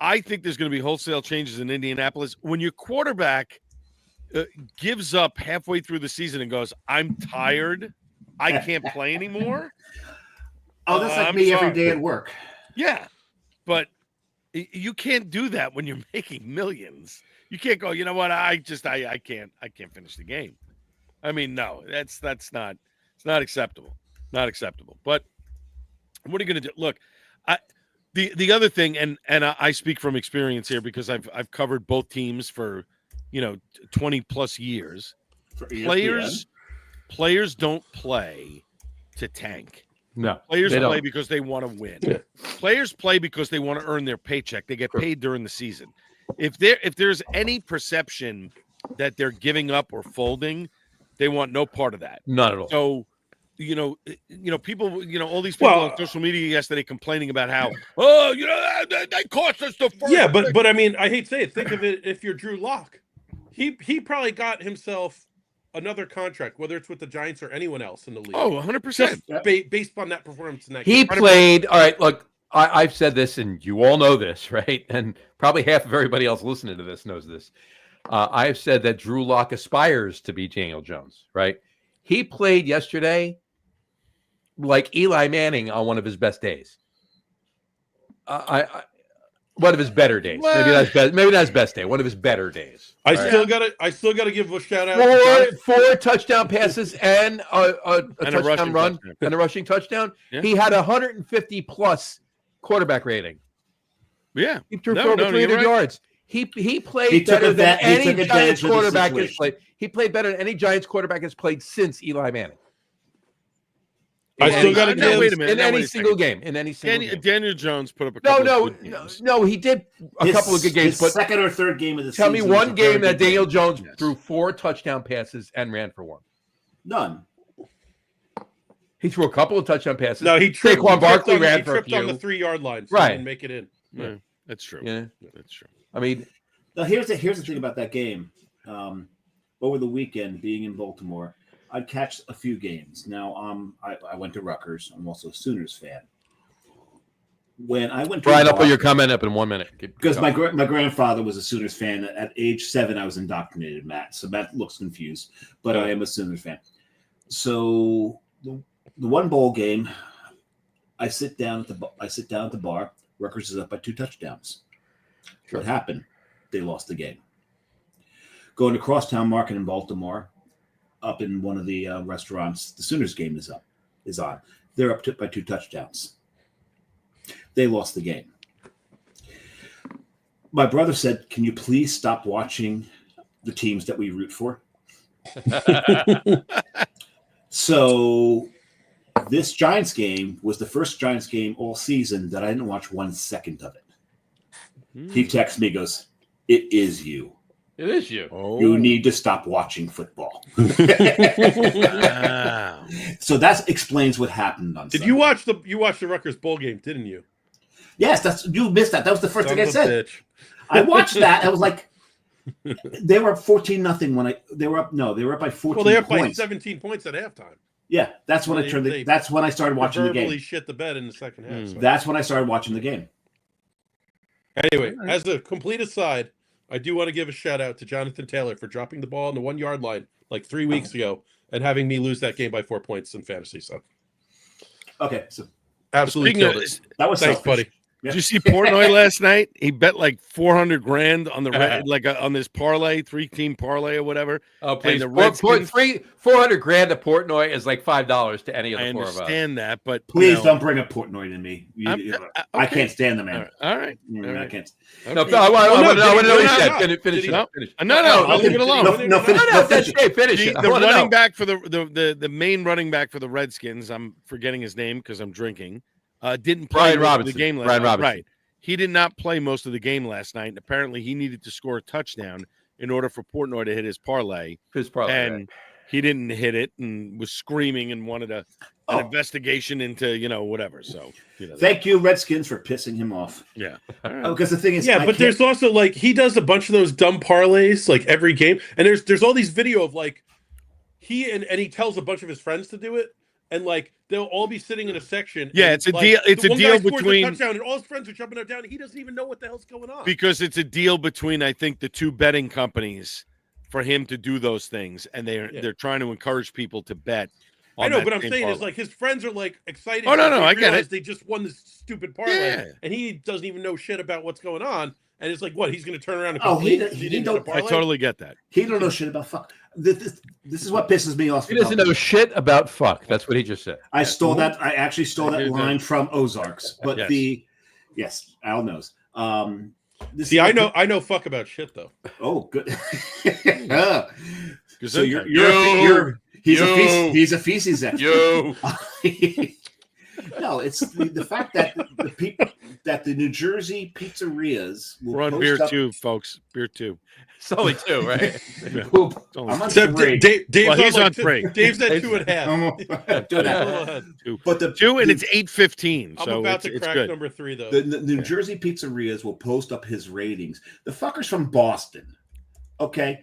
I think there's going to be wholesale changes in Indianapolis. When your quarterback gives up halfway through the season and goes, "I'm tired. I can't play anymore." Oh, that's like me every day at work. Yeah, but you can't do that when you're making millions. You can't go, you know what? I can't finish the game. I mean, no, it's not acceptable. Not acceptable. But what are you going to do? Look, the other thing, and I speak from experience here because I've covered both teams for 20 plus years. Players don't play to tank. No, players play because they want to win. Yeah. Players play because they want to earn their paycheck. They get paid during the season. If there's any perception that they're giving up or folding, they want no part of that. Not at all. So, people, all these people on social media yesterday complaining about how, they cost us the first. Yeah, but I mean, I hate to say it. Think of it if you're Drew Lock. He probably got himself another contract, whether it's with the Giants or anyone else in the league. Oh, 100%. Based on that performance in that game. He 100%. played, all right, look, I've said this, and you all know this, right? And probably half of everybody else listening to this knows this. I've said that Drew Lock aspires to be Daniel Jones, right? He played yesterday like Eli Manning on one of his best days. One of his better days. Maybe not his best day. One of his better days. I still gotta give a shout out. Four touchdown passes and a touchdown run and a rushing touchdown. Yeah. He had 150 plus quarterback rating. Yeah, he threw for over 300 yards. He played better than any Giants quarterback has played. He played better than any Giants quarterback has played since Eli Manning. I still got to give wait a minute. In any single game. Daniel Jones put up a couple of good games. No, he did a couple of good games. But second or third game of the season. Tell me one game that Daniel Jones threw 4 touchdown passes and ran for 1. None. He threw a couple of touchdown passes. No, he tripped. Saquon Barkley ran for a few. On the 3-yard line, so right? He didn't make it in. Yeah, that's true. Yeah, that's true. I mean, now here's the thing about that game. Over the weekend, being in Baltimore, I'd catch a few games. Now, I went to Rutgers. I'm also a Sooners fan. When I went to Brian, I'll put your comment up in 1 minute. Because my grandfather was a Sooners fan. At age 7, I was indoctrinated, Matt. So Matt looks confused, but I am a Sooners fan. So the one bowl game, I sit down at the bar. Rutgers is up by 2 touchdowns. Sure. What happened? They lost the game. Going to Crosstown Market in Baltimore, up in one of the restaurants, the Sooners game is on. They're up by 2 touchdowns. They lost the game. My brother said, "Can you please stop watching the teams that we root for?" So This Giants game was the first Giants game all season that I didn't watch 1 second of it. He texts me, goes, "It is you. It is you. Oh. You need to stop watching football." Wow. So that explains what happened on Did Sunday. you watch the Rutgers bowl game? Didn't you? Yes, you missed that. That was the first Son thing I of a said. bitch. I watched that. I was like, they were up 14-0 when they were up. No, they were up by 14 Well, they up by points. 17 points at halftime. Yeah, that's when that's when I started watching the Verbally game. shit the bed in the second half. So. That's when I started watching the game. Anyway, as a complete aside, I do want to give a shout out to Jonathan Taylor for dropping the ball on the 1 yard line like 3 weeks ago and having me lose that game by 4 points in fantasy. So, Okay, so absolutely Speaking killed of, it. that was Thanks, selfish. buddy. Yeah. did you see Portnoy last night? He bet like 400 grand on the on this parlay, 3-team parlay or whatever. Oh, please. the Redskins- 400 grand to Portnoy is like $5 to any of the I four of us. understand that, but Please don't bring up Portnoy to me. Okay. I can't stand the man. All right. I can't. No, Okay. I want to know what he no, said. no. Finish Did it. he- Finish. No, I'll leave it alone. No, finish. That's great. Finish it. I The wanna running know. back for the main running back for the Redskins, I'm forgetting his name because I'm drinking. Didn't play Brian most of Robinson. the game last Brian night. Robinson. Right. He did not play most of the game last night, and apparently he needed to score a touchdown in order for Portnoy to hit his parlay, His parlay, and right. he didn't hit it and was screaming and wanted an investigation into whatever. So Thank you, Redskins, for pissing him off. yeah. Because the thing is, Yeah, but there's also like he does a bunch of those dumb parlays like every game, and there's all these video of like he and he tells a bunch of his friends to do it, and like they'll all be sitting in a section. Yeah, and, it's a like, deal. It's the a one deal guy scores a between touchdown, and all his friends are jumping up down, and he doesn't even know what the hell's going on. because it's a deal between I think the two betting companies for him to do those things, and they're trying to encourage people to bet. I know, but I'm saying is like his friends are like excited. Oh, no, because they I get realize it. They just won this stupid parlay, Yeah. and he doesn't even know shit about what's going on. And it's like, what? He's going to turn around and Oh, complain he 'cause don't- didn't get a I parlay? totally get that. he don't know shit about fuck. This is what pisses me off. He doesn't know shit about fuck. That's what he just said. I stole that. I actually stole I that do line from Ozarks, but Yes. yes, Al knows. See, I know fuck about shit though. Oh, good. Because So he's a feces expert. No, it's the fact that the people that the New Jersey pizzerias will we're on post beer up, 2, folks. Beer 2. It's only two, right? will- It's only I'm on Except three. Dave's Well, he's on two- three. Dave's at 2.5. I'm A that. little ahead. But the 2, and it's 8:15. I'm So about it's to crack good. number 3 though. The New Jersey pizzerias will post up his ratings. The fuckers from Boston, okay?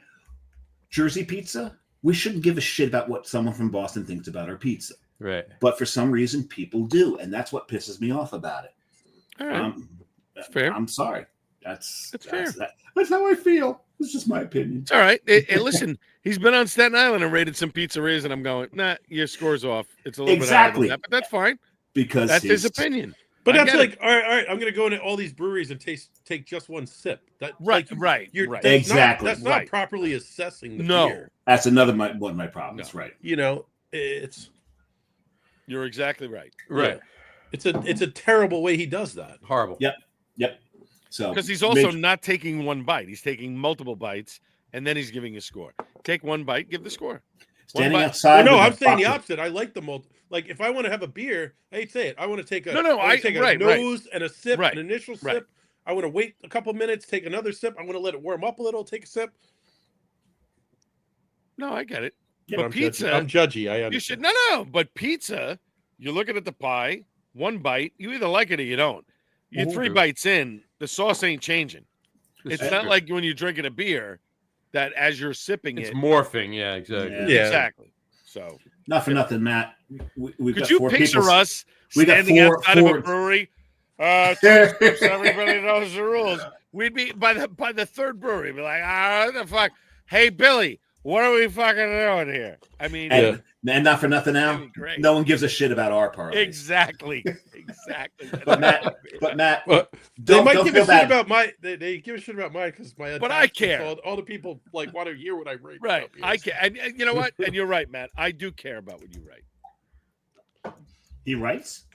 Jersey pizza, we shouldn't give a shit about what someone from Boston thinks about our pizza. Right. But for some reason, people do. And that's what pisses me off about it. All right. That's fair. I'm sorry. That's fair. That's how I feel. It's just my opinion. It's all right. Listen, he's been on Staten Island and rated some pizzerias, and I'm going, nah, your score's off. It's a little Exactly. bit higher than that, but that's fine. Because That's his he's- opinion. But I that's get like, all right, I'm going to go into all these breweries and take just one sip. That Right, like, right. That's Exactly. That's not Right. properly assessing the No. beer. That's another one of my problems, right? You know, it's You're exactly right. Right. it's a terrible way he does that. Horrible. Yep. So Because he's also major- not taking one bite. He's taking multiple bites, and then he's giving a score. Take one bite, give the score. standing one bite. outside. no, with I'm a saying the bucket- opposite. I like the multi. Like if I want to have a beer, I hate to say it. I want to take a No, I wanna take a right. nose and a sip, Right. an initial sip. Right. I want to wait a couple minutes, take another sip. I want to let it warm up a little, take a sip. No, I get it. Yeah, but I'm pizza, judgy. I'm judgy. I understand. you should no. But pizza, you're looking at the pie, one bite, you either like it or you don't. You're Oh, 3 dude. bites in, the sauce ain't changing. It's not like when you're drinking a beer that as you're sipping It's it, morphing. Yeah, exactly. Yeah. exactly. So Not for nothing, Matt. We've could got you 4 picture people. us we got standing four- outside of four- a brewery? Everybody knows the rules. We'd be by the third brewery, be like, what the fuck? Hey Billy, what are we fucking doing here? I mean, And not for nothing now. that'd be great. No one gives a shit about our parlays. Exactly. But Matt, Well, they don't, might don't give feel a shit bad. about my. They give a shit about mine because my. But I attachments, care. All the people like want to hear what I rate. Right. about beers. I can. And you know what? And you're right, Matt. I do care about what you write. He writes.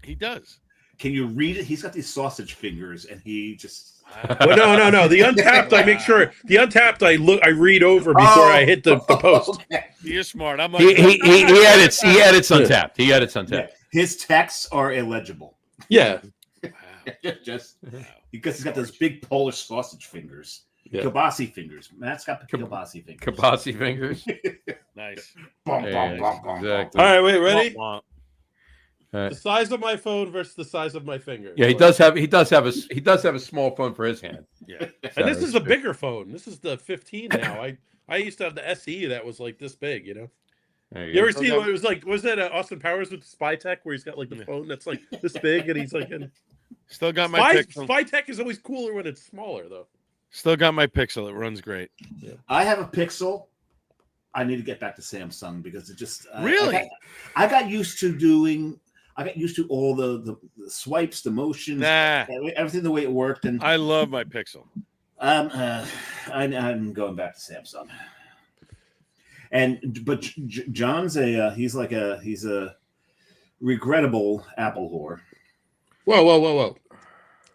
He does. Can you read it? He's got these sausage fingers, and he just. Well, no. The untapped, I make sure. The untapped, I read over before I hit the post. Okay. You're smart. I'm like, He edits Untapped. He edits Untapped. Yeah. His texts are illegible. Yeah. Just because he's got those big Polish sausage fingers. Yeah. Kielbasi fingers. Matt's got kielbasi fingers. Kabasi fingers. nice. Exactly. All right, wait, ready? Wah, The size of my phone versus the size of my finger. Yeah, he does have a small phone for his hand. Yeah. And this is a bigger phone. This is the 15 now. I used to have the SE that was like this big, you know. There You you ever go. see what it was like? Was that Austin Powers with Spy Tech where he's got like the phone that's like this big and he's like in... Still got my Pixel. Spy Tech is always cooler when it's smaller though. Still got my Pixel. It runs great. Yeah. I have a Pixel. I need to get back to Samsung because it just Really? I got used to all the swipes, the motions, Nah. everything the way it worked, and I love my Pixel. I'm going back to Samsung. But John's he's a regrettable Apple whore. Whoa.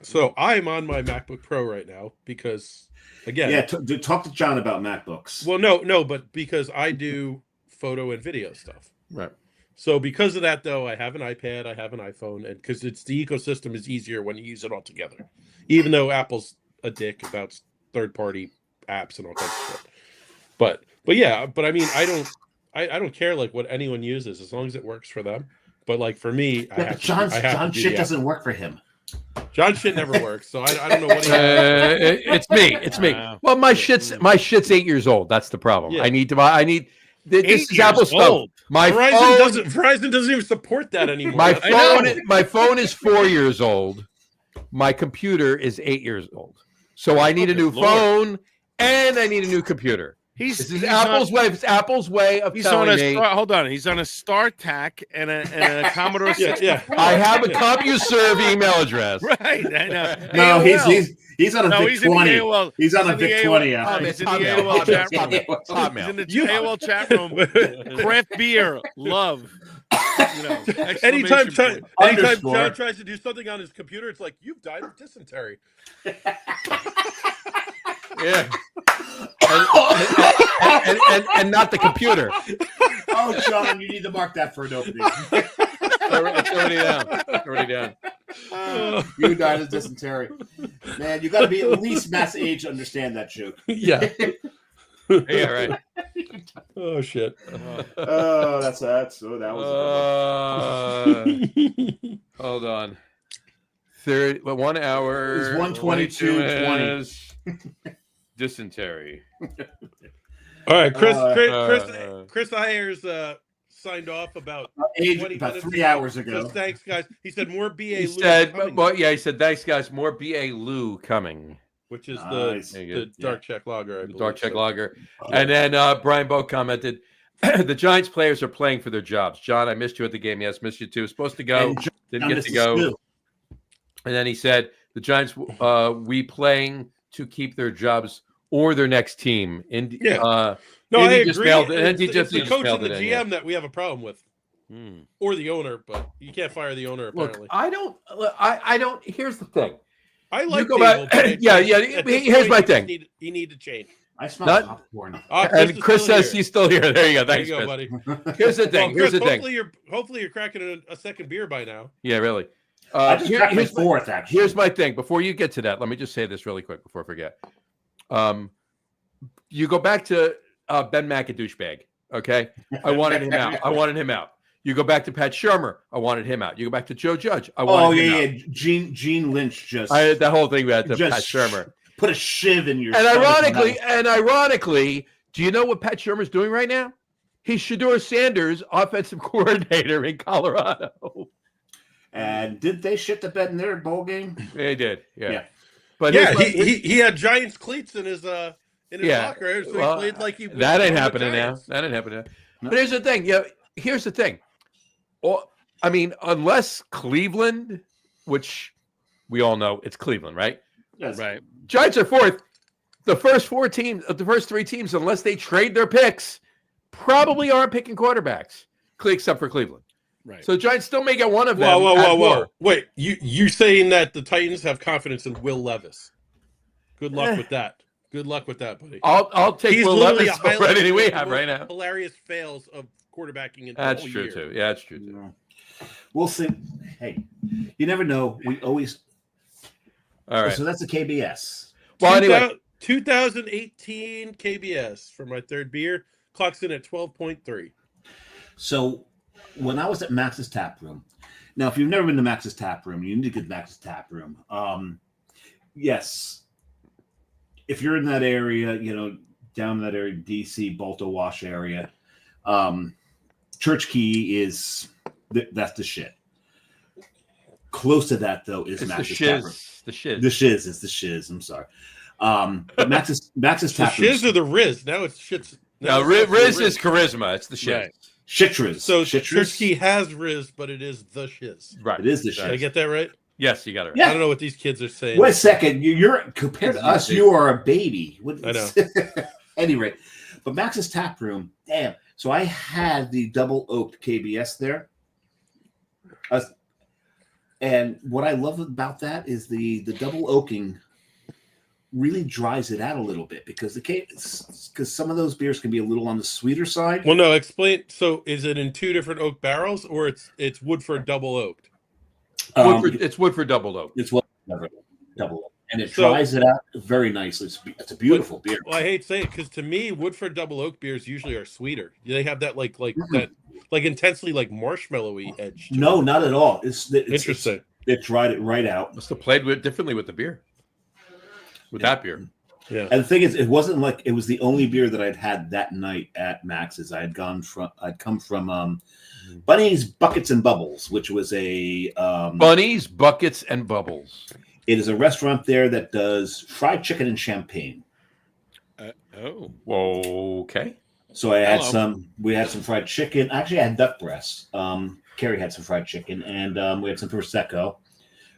So I'm on my MacBook Pro right now because, again, Yeah, talk to John about MacBooks. well, no, but because I do photo and video stuff. Right. So because of that, though, I have an iPad, I have an iPhone, and because it's the ecosystem is easier when you use it all together. Even though Apple's a dick about third-party apps and all kinds of shit. But I mean, I don't care like what anyone uses as long as it works for them. But like for me, John's shit doesn't work for him. John's shit never works, so I don't know what he It's me. Well, my shit's 8 years old. That's the problem. Yeah. I need this 8 is years Apple stuff. old. My Verizon doesn't even support that anymore. My phone is 4 years old. My computer is 8 years old. So I need a new phone and I need a new computer. This is Apple's way. It's Apple's way of telling me. Hold on. He's on a StarTAC and a Commodore 64. Yeah. I have a CompuServe email address. Right. I know. No, AOL. he's on a VIC 20. He's on a VIC 20 app. He's in the AOL chat room. He's in the AOL chat room. Craft beer, love. Anytime Underscore. John tries to do something on his computer, it's like you've died of dysentery. Yeah. And not the computer. Oh, John, you need to mark that for an opening. It's already down. You died of dysentery. Man, you got to be at least Matt's age to understand that joke. Yeah. Yeah, right. Oh shit. Oh, that was. Hold on. 1 hour. It was 1:22:20. Dysentery. All right, Chris Ayers signed off about 3 hours ago. Says, thanks, guys. He said more BA. He Lou said, coming, he said, thanks, guys. More BA Lou coming. which is Nice. the dark check lager. I believe. Dark check lager. And then Brian Bowe commented, the Giants players are playing for their jobs. John, I missed you at the game. Yes, missed you too. Supposed to go. Didn't get to go. And then he said, the Giants we playing to keep their jobs or their next team. No, I Indy agree. just mailed it. It's, Indy just the coach mailed and the it GM in, yeah. that we have a problem with, or the owner, but you can't fire the owner. Apparently, Look, I don't. Here's the thing. I like go Dable, back- but it's yeah, like, yeah, at this here's point, my you just thing. You need to change. I smell Not- popcorn. And Chris says he's still here. There you go. Thanks, There you Chris. go, buddy. Here's the thing. Well, Here's the Chris, thing. hopefully you're cracking a second beer by now. Yeah, really. I just cracked my here's fourth, actually. Here's my thing. Before you get to that, let me just say this really quick before I forget. You go back to Ben Mack, a douchebag. Okay, I wanted him out. You go back to Pat Shermer. I wanted him out. You go back to Joe Judge. I wanted him out. Gene Lynch just That whole thing about the just Pat Shermer. put a shiv in your. And stomach. ironically, do you know what Pat Shermer's doing right now? He's Shedeur Sanders' offensive coordinator in Colorado. And did they shit the bed in their bowl game? They did, yeah. Yeah. But Yeah, he had Giants cleats in his locker, so he played like he. That ain't happening now. That ain't happening now. No. But here's the thing. Yeah, here's the thing. I mean, unless Cleveland, which we all know it's Cleveland, right? Yes. Right. Giants are fourth. The first three teams, unless they trade their picks, probably aren't picking quarterbacks, except for Cleveland. Right. So the Giants still may get one of them. Whoa! Wait, you saying that the Titans have confidence in Will Levis? Good luck with that. Good luck with that, buddy. I'll take He's Will literally Levis a over highlight anything we of the have most right now. hilarious fails of quarterbacking in the That's whole true year. too. Yeah, that's true too. We'll see. Hey, you never know. We always. All right. So that's a KBS. Well, anyway, 2018 KBS for my third beer clocks in at 12.3. So when I was at Max's Tap Room, now if you've never been to Max's Tap Room, you need to get Max's Tap Room. Yes, if you're in that area, down in that area, DC, Bolto Wash area, Church Key is that's the shit. Close to that though is Max's Tap Room. The shiz. The shiz is the shiz. I'm sorry. But Max's Tap Room. The shiz or the Riz? Now it's shits. No, Riz is charisma. It's the shiz. Right. Shitriz. So Shitriz. Church Key has Riz, but it is the shiz. Right. It is the Did I shiz. get that right? Yes, you got it right. Yeah. I don't know what these kids are saying. Wait a second. You're compared to us. You are a baby. I know. Anyway, but Max's Tap Room. Damn. So I had the double oaked KBS there. And what I love about that is the double oaking really dries it out a little bit because some of those beers can be a little on the sweeter side. Well, no, explain. So is it in two different oak barrels or it's Woodford double oaked? It's Woodford double oak. It's double oak. And it dries it out very nicely. It's a beautiful beer. Well, I hate to say it because to me, Woodford double oak beers usually are sweeter. They have that that intensely marshmallowy edge. No, not at all. It's Interesting. It dried it right out. Must have played differently with the beer. With that beer. Yeah. And the thing is, it wasn't like it was the only beer that I'd had that night at Max's. I'd come from Bunny's Buckets and Bubbles, which was a Bunny's Buckets and Bubbles. It is a restaurant there that does fried chicken and champagne. Okay. So we had some fried chicken. Actually, I had duck breast. Carrie had some fried chicken, and we had some prosecco.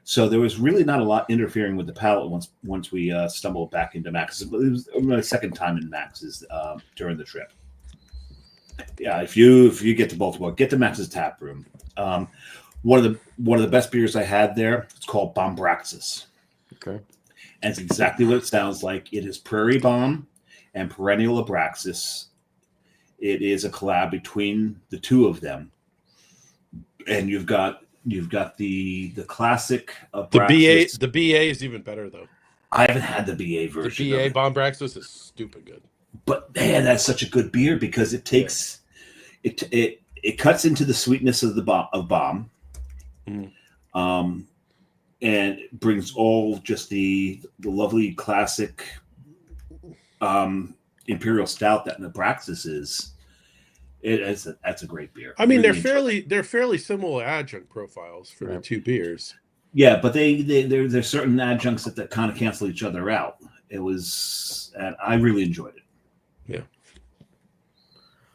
So there was really not a lot interfering with the palate once we stumbled back into Max's. It was my second time in Max's during the trip. Yeah, if you get to Baltimore, get to Max's Tap Room. One of the best beers I had there. It's called Bombraxis. Okay, and it's exactly what it sounds like. It is Prairie Bomb and Perennial Abraxas. It is a collab between the two of them, and you've got the classic Abraxas. The BA is even better though. I haven't had the BA version. The BA Bombraxis is stupid good. But man, that's such a good beer because it takes it cuts into the sweetness of bomb, and brings all just the lovely classic imperial stout that Abraxas is. That's a great beer. I mean, Really they're fairly similar adjunct profiles for the two beers. Yeah, but there's certain adjuncts that kind of cancel each other out. And I really enjoyed it. Yeah.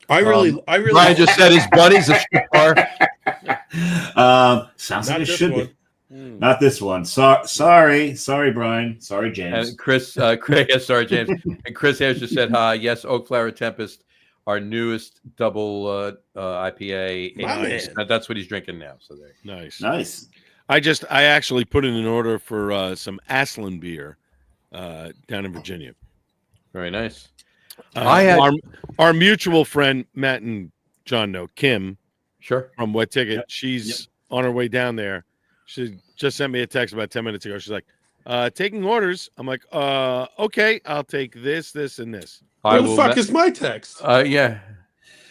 I really Brian just said his buddy's a strip bar. Sounds Not like it this should one. be. Not this one. Sorry, Brian. Sorry, James. And Chris, Craig, sorry, James. And Chris Harris just said, "Hi, yes, Oak Flower Tempest, our newest double IPA. Nice. That's what he's drinking now." So there. Nice. I actually put in an order for some Aslan beer down in Virginia. Very nice. Our mutual friend Matt and John know Kim. Sure. From Wet Ticket. She's on her way down there. She just sent me a text about 10 minutes ago. She's like, taking orders. I'm like, okay, I'll take this, and this. Where the fuck is my text? Yeah.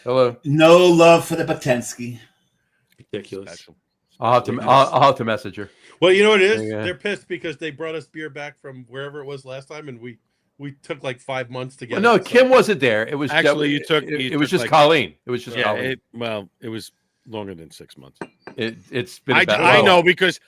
Hello. No love for the Potenski. Ridiculous. Special. I'll have to message her. Well, you know what it is? Yeah. They're pissed because they brought us beer back from wherever it was last time, and we took like 5 months to get Well, no, it. Kim wasn't there. It was Actually, it was just Colleen. It was just Colleen. It was longer than 6 months. It's been. I know because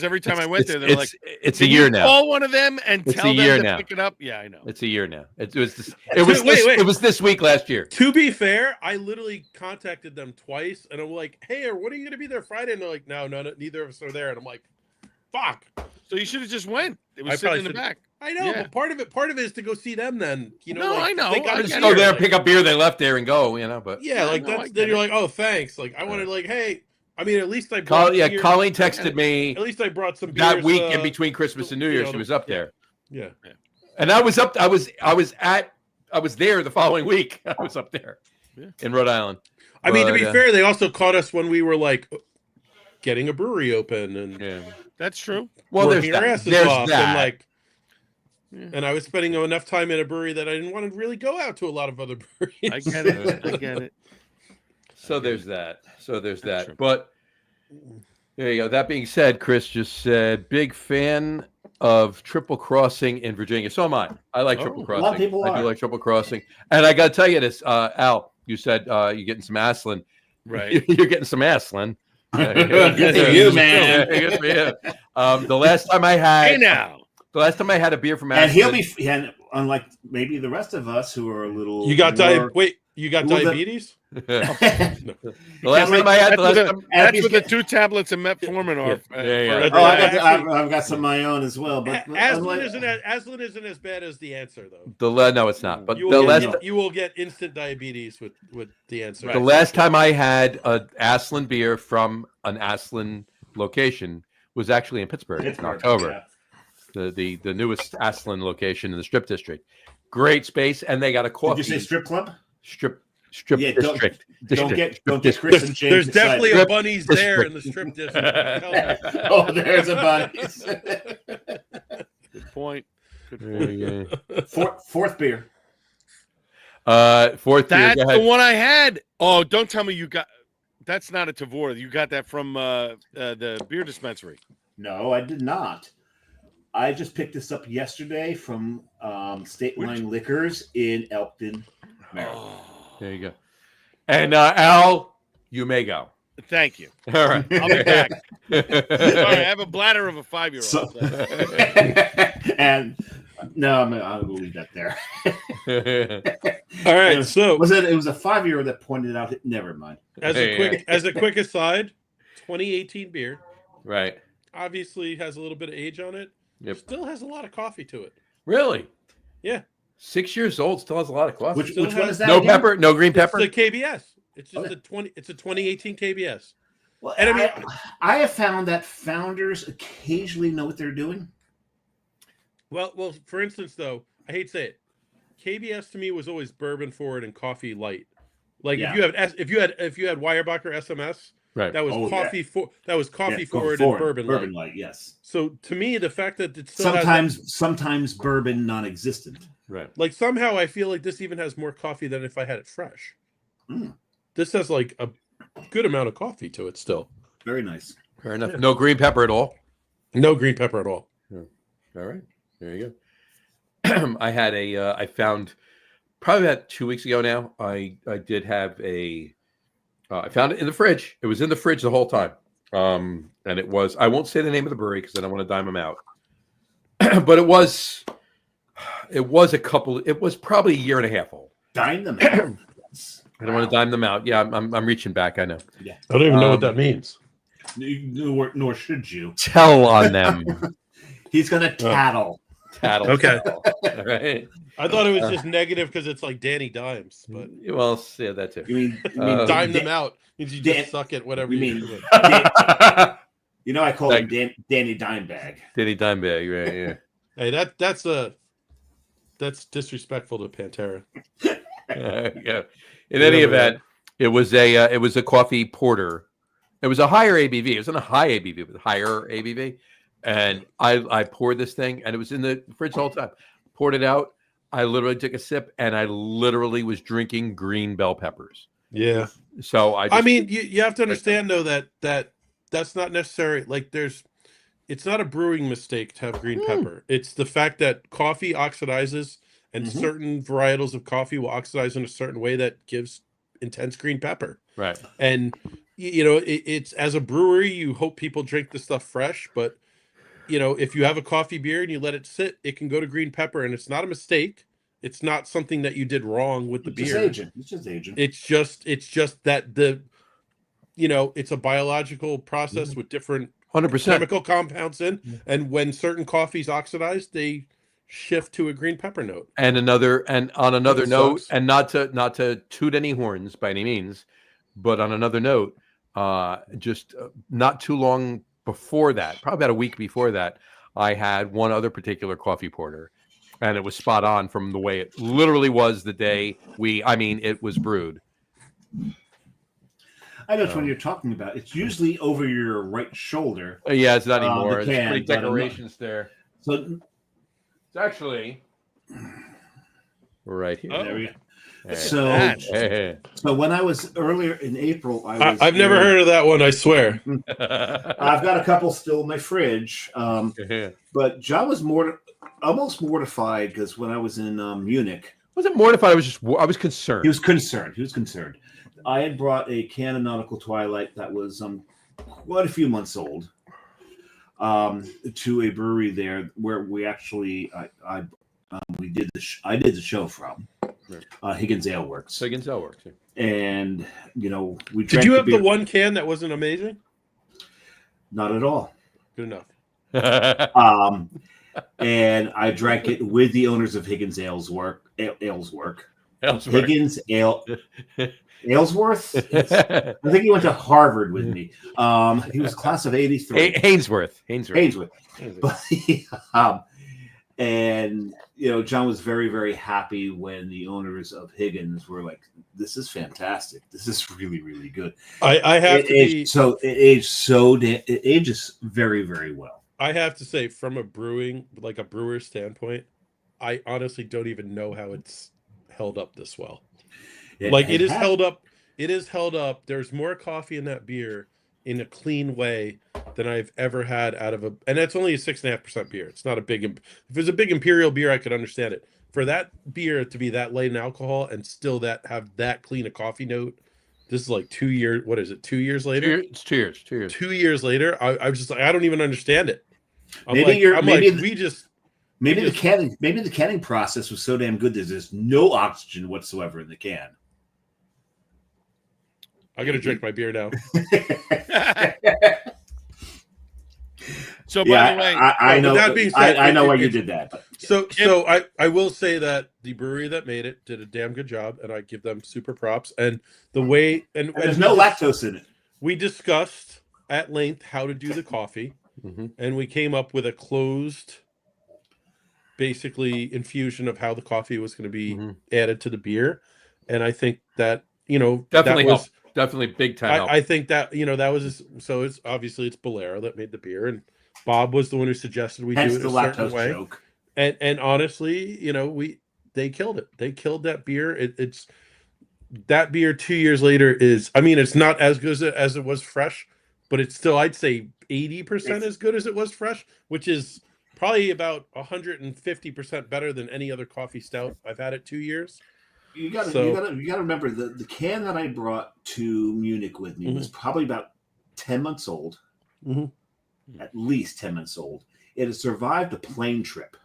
every time I went there, they're like, "It's a year now." Call one of them and tell them to pick it up. Yeah, I know. It's a year now. It was this week last year. To be fair, I literally contacted them twice, and I'm like, "Hey, when are you going to be there Friday?" And they're like, "No, neither of us are there." And I'm like, "Fuck!" So you should have just went. It was sitting in the back. I know, but part of it is to go see them. Then I know. They got Just go there, pick up beer they left there, and go. But then you're like, "Oh, thanks." Like I wanted, hey. I mean, at least I brought. Colleen texted me. At least I brought some beers, that week in between Christmas and New Year. She was up there. Yeah. And I was up. I was there the following week. I was up there in Rhode Island. I mean, to be fair, they also caught us when we were like getting a brewery open, and that's true. Well, there's that. And like, and I was spending enough time in a brewery that I didn't want to really go out to a lot of other breweries. I get it. I get it. So there's that. True. But there you go. That being said, Chris just said, big fan of Triple Crossing in Virginia. So am I. I like Triple Crossing. A lot of people I do like Triple Crossing. And I got to tell you this, Al, you said you're getting some Aslan. Right. You're getting some Aslan. Good for you, man. Good for you. The last time I had a beer from Aslan. And he'll be, and unlike maybe the rest of us who are a little. You got diabetes? The last time I had that's with the 2 tablets of metformin are. I've got some of my own as well. But Aslan isn't as bad as the answer, though. No, it's not. But you will get instant diabetes with the answer. The last time I had an Aslan beer from an Aslan location was actually in Pittsburgh in October. Yeah. The newest Aslan location in the Strip District. Great space, and they got a coffee. Did you say strip club? Strip district. Don't get Chris and James. There's definitely a Bunny's there in the Strip District. Oh, there's a Bunny's. Good point. Fourth beer. Fourth beer. That's the one I had. Oh, don't tell me you got. That's not a Tavor. You got that from the beer dispensary. No, I did not. I just picked this up yesterday from State Line Liquors in Elkton, Maryland. Oh, there you go. And Al, you may go. Thank you. All right. I'll be back. Sorry, I have a bladder of a 5-year-old. And no, I'll leave that there. All right. So it was a 5-year-old that pointed out it. Never mind. As a quick aside, 2018 beer. Right. Obviously has a little bit of age on it. Yep. Still has a lot of coffee to it. Really? Yeah. 6 years old, still has a lot of coffee. Which one is that? No again? pepper, no green pepper. It's the KBS. It's just It's a 2018 KBS. Well, and I have found that founders occasionally know what they're doing. Well, for instance, though, I hate to say it, KBS to me was always bourbon forward and coffee light. Like if you had Weyerbacher SMS, right, that was coffee forward and bourbon light. Yes. So to me, the fact that it still sometimes bourbon non-existent. Right. Like somehow I feel like this even has more coffee than if I had it fresh. Mm. This has like a good amount of coffee to it still. Very nice. Fair enough. No green pepper at all. No green pepper at all. Yeah. All right. There you go. I found probably about 2 weeks ago now. I did have I found it in the fridge. It was in the fridge the whole time. And it was, I won't say the name of the brewery because I don't want to dime them out. But it was probably a year and a half old. Dime them out. I don't want to dime them out. Yeah, I'm reaching back. I know. Yeah. I don't even know what that means. Nor should you. Tell on them. He's gonna tattle. Tattle. Okay. All right. I thought it was just negative because it's like Danny Dimes, but well, yeah, that too. You mean dime them out means you just suck at whatever you mean. I call him Danny Dimebag. Danny Dimebag, right? Yeah. Hey, that's disrespectful to Pantera. Yeah. In any event, it was a coffee porter. It was a higher ABV. It wasn't a high ABV, it was a higher ABV. And I poured this thing, and it was in the fridge the whole time. Poured it out. I literally took a sip, and I literally was drinking green bell peppers. Yeah. So you have to understand though that that's not necessary. Like it's not a brewing mistake to have green pepper. It's the fact that coffee oxidizes, and certain varietals of coffee will oxidize in a certain way that gives intense green pepper. Right. And it's as a brewery, you hope people drink the stuff fresh, but if you have a coffee beer and you let it sit, it can go to green pepper, and it's not a mistake. It's not something that you did wrong with the beer. It's just aging. It's just that it's a biological process with different 100% chemical compounds in, and when certain coffees oxidize, they shift to a green pepper note. And on another note, and not to toot any horns by any means, but on another note, just not too long before that, probably about a week before that, I had one other particular coffee porter, And it was spot on from the way it literally was the day it was brewed. I know which one you're talking about. It's usually over your right shoulder. Yeah, it's not anymore. The There's can, pretty but I'm not- decorations there. So It's actually right here. there we go. Hey. So, Hey. so when I was earlier in April, I've never heard of that one. I swear. I've got a couple still in my fridge. But John was almost mortified because when I was in Munich, Wasn't mortified. I was concerned. he was concerned. I had brought a can of Nautical Twilight that was quite a few months old to a brewery there where we actually I did the show from Higgins Ale Works. Higgins Ale Works. And we Did drank you have beer. the one can that wasn't amazing? Not at all. Good enough. And I drank it with the owners of Higgins Ales Work. Higgins Ale Aylesworth. I think he went to Harvard with me. He was class of '83. Hainsworth. But, and John was very, very happy when the owners of Higgins were like, "This is fantastic. This is really, really good." It ages very, very well. I have to say, from a brewer standpoint, I honestly don't even know how it's held up this well. It is held up. It is held up. There's more coffee in that beer in a clean way than I've ever had out of and that's only a 6.5% beer. It's not a big. If it was a big imperial beer, I could understand it. For that beer to be that light in alcohol and still have that clean a coffee note, this is like 2 years. What is it? 2 years later? It's 2 years. 2 years. 2 years later, I was just like, I don't even understand it. Maybe the canning process was so damn good that there's no oxygen whatsoever in the can. I gotta drink my beer now. So by the way, I know. That being said, I know why you did that. But. So I will say that the brewery that made it did a damn good job, and I give them super props. And the way and there's no lactose in it. We discussed at length how to do the coffee, and we came up with a closed, basically infusion of how the coffee was going to be added to the beer. And I think that definitely helped. Definitely big time help. I think that that was so. It's obviously it's Bolero that made the beer, and Bob was the one who suggested we do it a certain way. Joke. And honestly, they killed it. They killed that beer. It's that beer 2 years later is. I mean, it's not as good as it was fresh, but it's still, I'd say 80% as good as it was fresh, which is probably about 150% better than any other coffee stout I've had at 2 years. You got to remember the can that I brought to Munich with me was probably about 10 months old, at least 10 months old. It had survived a plane trip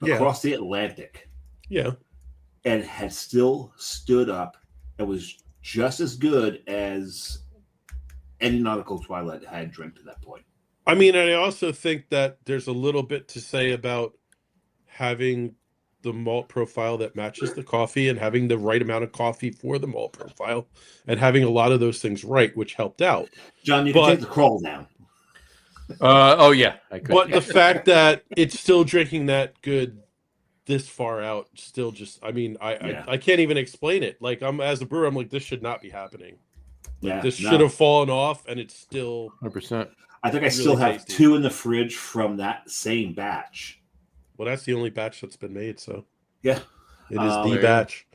across the Atlantic, and had still stood up and was just as good as any Nautical Twilight I had drank to that point. I mean, and I also think that there's a little bit to say about having the malt profile that matches the coffee and having the right amount of coffee for the malt profile and having a lot of those things right, which helped out. John, you can take the crawl down. Oh yeah, I could. But the fact that it's still drinking that good this far out, still just, I mean, I can't even explain it. Like as a brewer, I'm like, this should not be happening. This should have fallen off, and it's still 100%. I think I still have two in the fridge from that same batch. Well, that's the only batch that's been made, so yeah, it is the batch.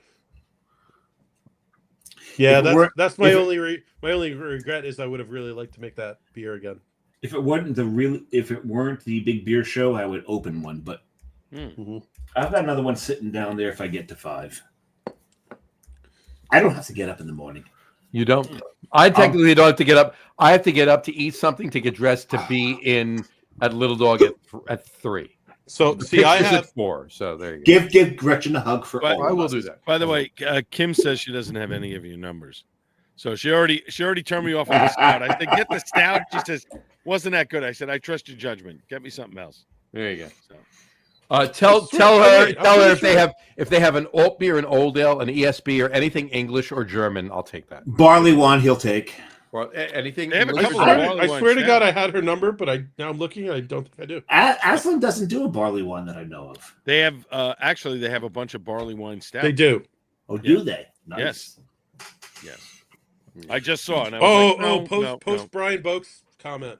Yeah, that's my only regret is I would have really liked to make that beer again. If it weren't the big beer show, I would open one. But I've got another one sitting down there. If I get to 5, I don't have to get up in the morning. You don't. I technically don't have to get up. I have to get up to eat something, to get dressed, to be in at Little Dog at 3. So see, I have at 4. So there you go. Give Gretchen a hug for all. I will do that. By the way, Kim says she doesn't have any of your numbers, so she already turned me off on the stout. I said, get the stout. She says, wasn't that good? I said, I trust your judgment. Get me something else. There you go. So. Tell her if they have an alt beer, an old ale, an ESB, or anything English or German, I'll take that. Barley wine, he'll take. Anything? They have a Melissa? couple of barley I wine swear to God, stouts. I had her number, but now I'm looking. I don't think I do. Aslan doesn't do a barley wine that I know of. They have actually they have a bunch of barley wine stouts. They do. Oh, do they? Nice. Yes. I just saw it. And I was Post Brian Boak's comment.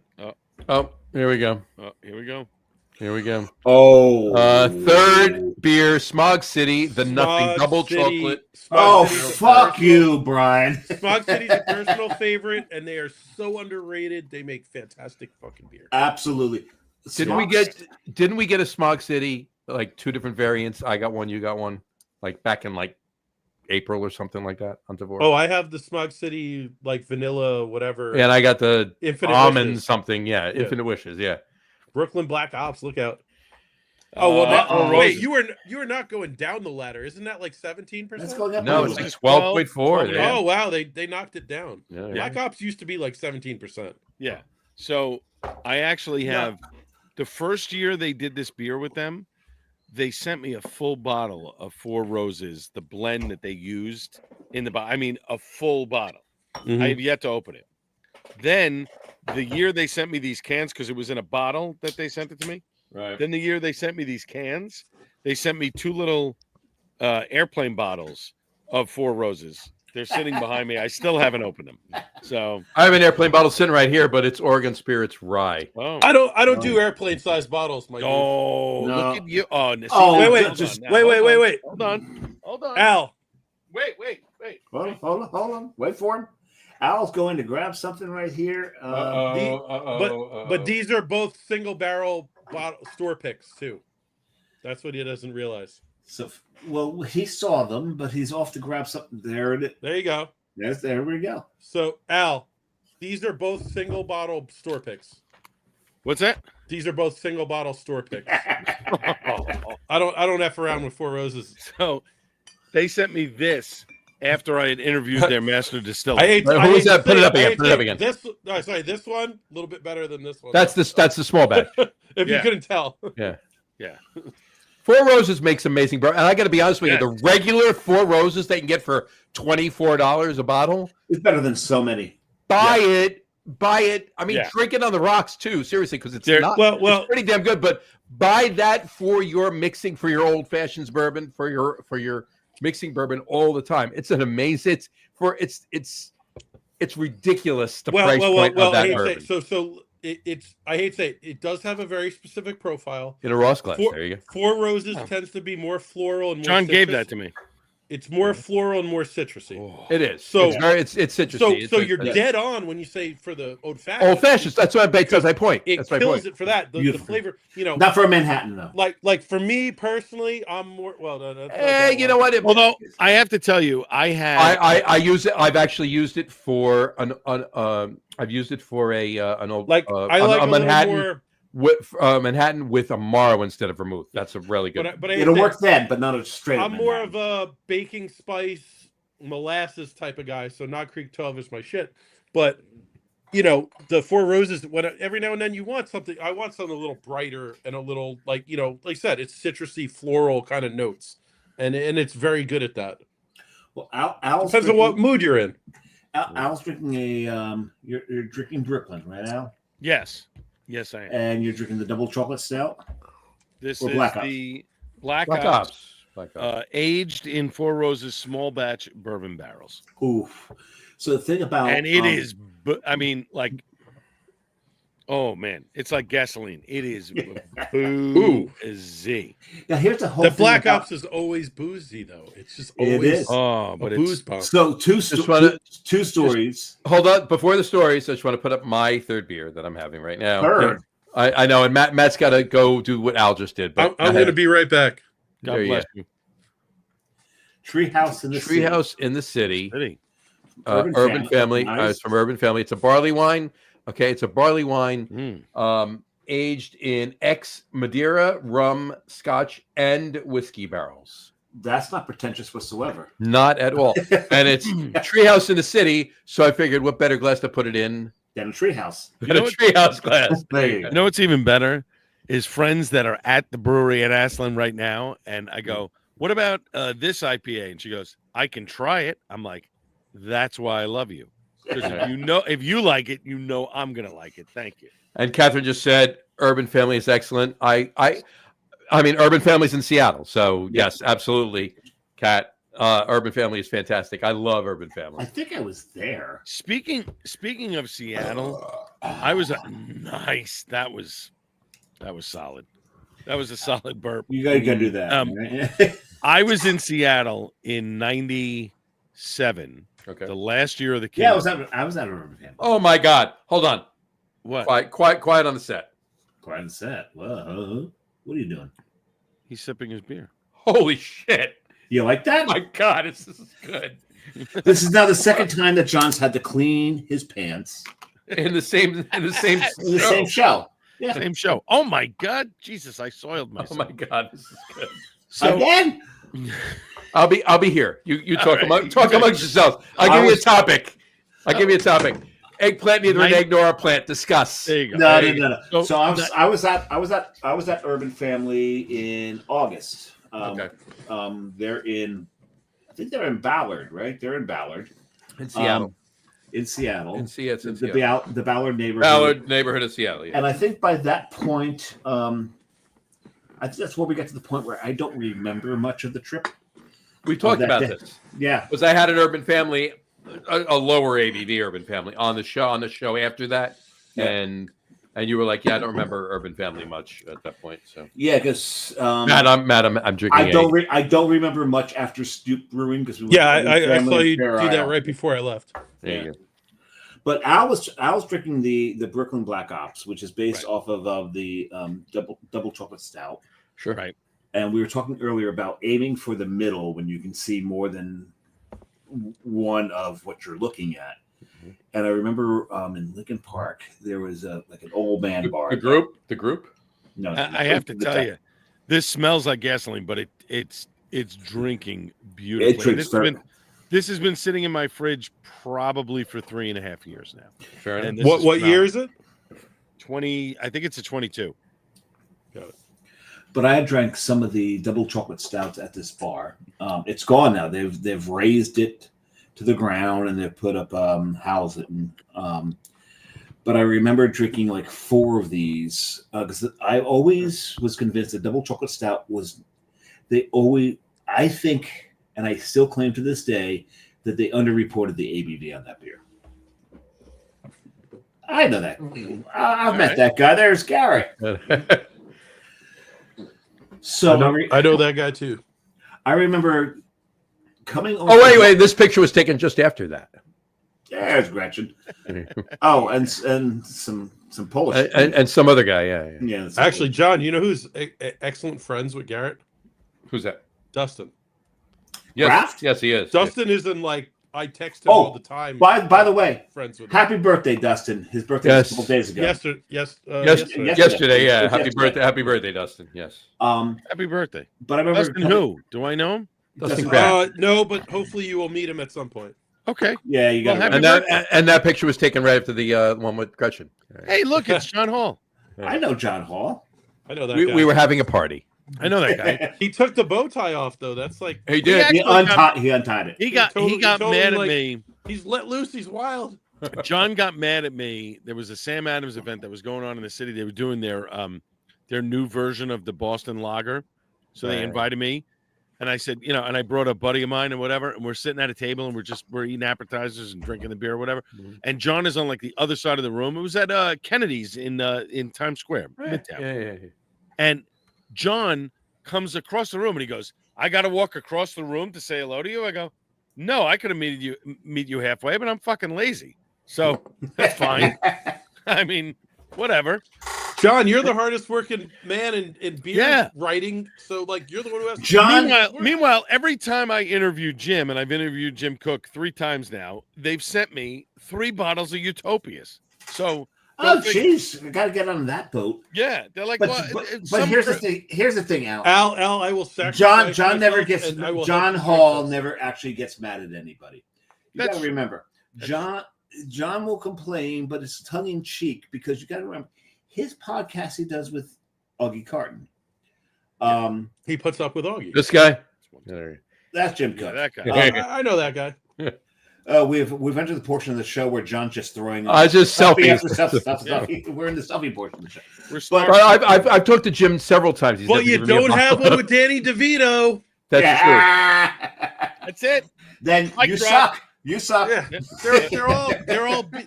Oh, here we go. Here we go. Here we go. Oh, Third beer, Smog City, the nothing Smog double City- chocolate. Oh, City's a fuck personal- you, Brian. Smog City's a personal favorite, and they are so underrated. They make fantastic fucking beer. Absolutely. Didn't we get a Smog City, like 2 different variants? I got one, you got one, like back in like April or something like that on Devore. Oh, I have the Smog City like vanilla, whatever. And I got the Infinite almond Wishes. something. Yeah, Infinite Wishes. Yeah. Brooklyn Black Ops. Look out. Oh well, Uh-oh. wait. You are not going down the ladder. Isn't that like 17%? Let's go get No, one. it's like 12.4. Yeah. Oh wow, they knocked it down. Yeah. Black Ops used to be like 17%. Yeah. So I actually have the first year they did this beer with them, they sent me a full bottle of Four Roses, the blend that they used in the bottle. I mean, a full bottle. Mhm. I have yet to open it. Then the year they sent me these cans, because it was in a bottle that they sent it to me. Right. Then the year they sent me these cans, they sent me 2 little airplane bottles of Four Roses. They're sitting behind me. I still haven't opened them. So I have an airplane bottle sitting right here, but it's Oregon Spirits Rye. oh, I don't do airplane sized bottles, my dude. oh, No. look at you! Oh, see, Oh, now, wait, hold just- on now. wait. Hold on. Al, Wait. Hold on. Wait for him. Al's going to grab something right here. but these are both single barrel bottle store picks too. That's what he doesn't realize. So, well, he saw them, but he's off to grab something. There it is. There you go. There we go. So Al, these are both single bottle store picks. What's that? These are both single bottle store picks. I don't F around with Four Roses. So they sent me this after I had interviewed their master distiller. I hate. Wait, I who hate was that? to Put it say up again, I hate put to it up say again. This, no, sorry, this one a little bit better than this one. That's the small batch. if Yeah. you couldn't tell. Yeah. Four Roses makes amazing, bro. And I got to be honest with you, Yes. the regular Four Roses they can get for $24 a bottle. It's better than so many. Buy it. I mean, Yeah. drink it on the rocks too. Seriously, because it's There- not. Well, it's pretty damn good. But buy that for your mixing, for your old fashions bourbon, for your mixing bourbon all the time. It's an amazing. It's ridiculous the price point of I that hate to bourbon say, so I hate to say it does have a very specific profile. in a Ross glass. Four, There you go. Four Roses tends to be more floral and more John gave citrus. that to me. It's more floral and more citrusy. It is. So- it's citrusy. So, It's so like- you're yeah. dead on when you say for the old fashioned. Old fashions. That's what that's my point. It That's my kills point. it for that. The Beautiful. flavor, Not for a Manhattan, though. like for me personally, I'm more well. That's not that You know what? Although I have to tell you, I had I use it. I've actually used it for I've used it for an old like I like a Manhattan little more. with Manhattan with Amaro instead of vermouth. That's a really good. But I It'll hate work that. then, but not a straight. I'm more of a baking spice molasses type of guy, so not Creek 12 is my shit. But the Four Roses, when every now and then you want something, I want something a little brighter and a little like I said, it's citrusy, floral kind of notes, and it's very good at that. Well, Al's Depends on what mood you're in. Al's drinking a. You're drinking Brooklyn, right, Al? yes, I am. And you're drinking the double chocolate stout. This or is Black Ops. the Black Black Ops, Ops. Black Ops. aged in Four Roses small batch bourbon barrels, Oof. So the thing about and it is. I mean, like, oh man, it's like gasoline. It is boozy. Now here's the whole. The thing Black about- Ops is always boozy though. It's just It always is. Oh, a but booze it's pump. So two stories. Hold on, before the stories, I just want to put up my third beer that I'm having right now. Third. I know, and Matt's got to go do what Al just did. But I'm going to be right back. God There you bless you. Treehouse in the city. Treehouse in the City. City. Urban Family. Nice. It's from Urban Family. It's a barley wine. Okay, it's a barley wine Mm. aged in ex-Madeira, rum, Scotch, and whiskey barrels. That's not pretentious whatsoever. Not at all. And it's Treehouse in the City, so I figured what better glass to put it in Then a treehouse. than a Treehouse glass. There you go. You know what's even better is friends that are at the brewery at Aslan right now, and I go, "What about this IPA?" And she goes, "I can try it." I'm like, "That's why I love you." 'Cause if you like it, I'm gonna like it. Thank you. And Catherine just said Urban Family is excellent. I mean, Urban Family's in Seattle, so yes, absolutely, Kat. Urban Family is fantastic. I love Urban Family. I think I was there. Speaking of Seattle, I was nice. That was solid. That was a solid burp. You gotta do that. Right? I was in Seattle in '97. Okay. The last year of the Yeah, kingdom. I was at Urban Family. Oh my God! Hold on. What? Quiet on the set. Quiet on set. Whoa. What are you doing? He's sipping his beer. Holy shit! You like that? My God, this is good. This is now the second time that John's had to clean his pants In the same in the same show. Yeah. Same show. Oh my God, Jesus! I soiled Oh myself. my God, this is good. So Again? I'll be here. You talk All right. amongst yourselves. I'll give you a topic. Eggplant, neither an egg nor a plant. Discuss. there you go. No. So I was at Urban Family in August. Okay. I think they're in Ballard, right? They're in Ballard. In Seattle. In Seattle. In Seattle. The Ballard neighborhood. Ballard neighborhood of Seattle. Yeah. And I think by that point, I think that's where we got to the point where I don't remember much of the trip. We talked that about day. this. Yeah. Because I had an Urban Family, a lower ABV Urban Family on the show after that, Yeah. and you were like, yeah, I don't remember Urban Family much at that point. So Yeah, because Matt, I'm drinking. I don't remember much after Stoop Brewing because we I saw you do that right before I left. There you go. But I was drinking the Brooklyn Black Ops, which is based off of the double chocolate stout. Sure. Right. And we were talking earlier about aiming for the middle when you can see more than one of what you're looking at. Mm-hmm. And I remember in Lincoln Park there was like an old man bar. The group. No, I have to tell you, this smells like gasoline, but it's drinking beautifully. This has been sitting in my fridge probably for 3.5 years now. Sure. And What year is it? 20. I think it's a 22. Got it. But I had drank some of the double chocolate stouts at this bar. It's gone now. They've raised it to the ground and they've put up housing. But I remember drinking like 4 of these because I always was convinced that double chocolate stout was. I think, and I still claim to this day that they underreported the ABV on that beer. I know that. I've met that guy. There's Garrett. So I know that guy too. I remember coming over. Oh wait! This picture was taken just after that. There's Gretchen. Oh, and some Polish and some other guy. Yeah. Actually, John, you know who's excellent friends with Garrett? Who's that? Dustin. Yes, Craft? yes, he is. Dustin isn't like I text him all the time. By the way, friends with happy birthday, Dustin. His birthday was a couple days ago. Yesterday, yeah. Happy birthday, Dustin. Yes. Happy birthday. But I remember Dustin who? Do I know him? Dustin Craft. No, but hopefully you will meet him at some point. Okay. Yeah, you got and that picture was taken right after the one with Gretchen. Hey, look, it's John Hall. I know John Hall. I know that. We were having a party. I know that guy. He took the bow tie off though. That's like he did. He untied it. He got mad at me. He's let loose. He's wild. John got mad at me. There was a Sam Adams event that was going on in the city. They were doing their new version of the Boston Lager, so they invited me, and I said, and I brought a buddy of mine and whatever, and we're sitting at a table and we're eating appetizers and drinking the beer or whatever, and John is on like the other side of the room. It was at Kennedy's in Times Square, Midtown, Yeah. and John comes across the room and he goes, "I got to walk across the room to say hello to you." I go, "No, I could have meet you halfway, but I'm fucking lazy, so that's fine." I mean, whatever. John, you're the hardest working man in beer writing, so like you're the one who has. John. Meanwhile, every time I interview Jim, and I've interviewed Jim Cook 3 times now, they've sent me 3 bottles of Utopias. So. Oh, jeez, I got to get on that boat. Yeah, they're like, but here's the thing. Here's the thing, Al. Al, I will sacrifice. John never gets. John Hall never actually gets mad at anybody. You got to remember, John will complain, but it's tongue in cheek because you got to remember his podcast he does with Augie Carton. He puts up with Augie. This guy. That's Jim Cook. Yeah, that guy. I know that guy. We've entered the portion of the show where John's just throwing. Just selfie selfies. after selfie. We're in the selfie portion of the show. We're But- smart. I've talked to Jim several times. He's Well, never you given me a don't have bottle. one with Danny DeVito. That's true. That's it. Then Mic you drop. suck. You suck. Yeah,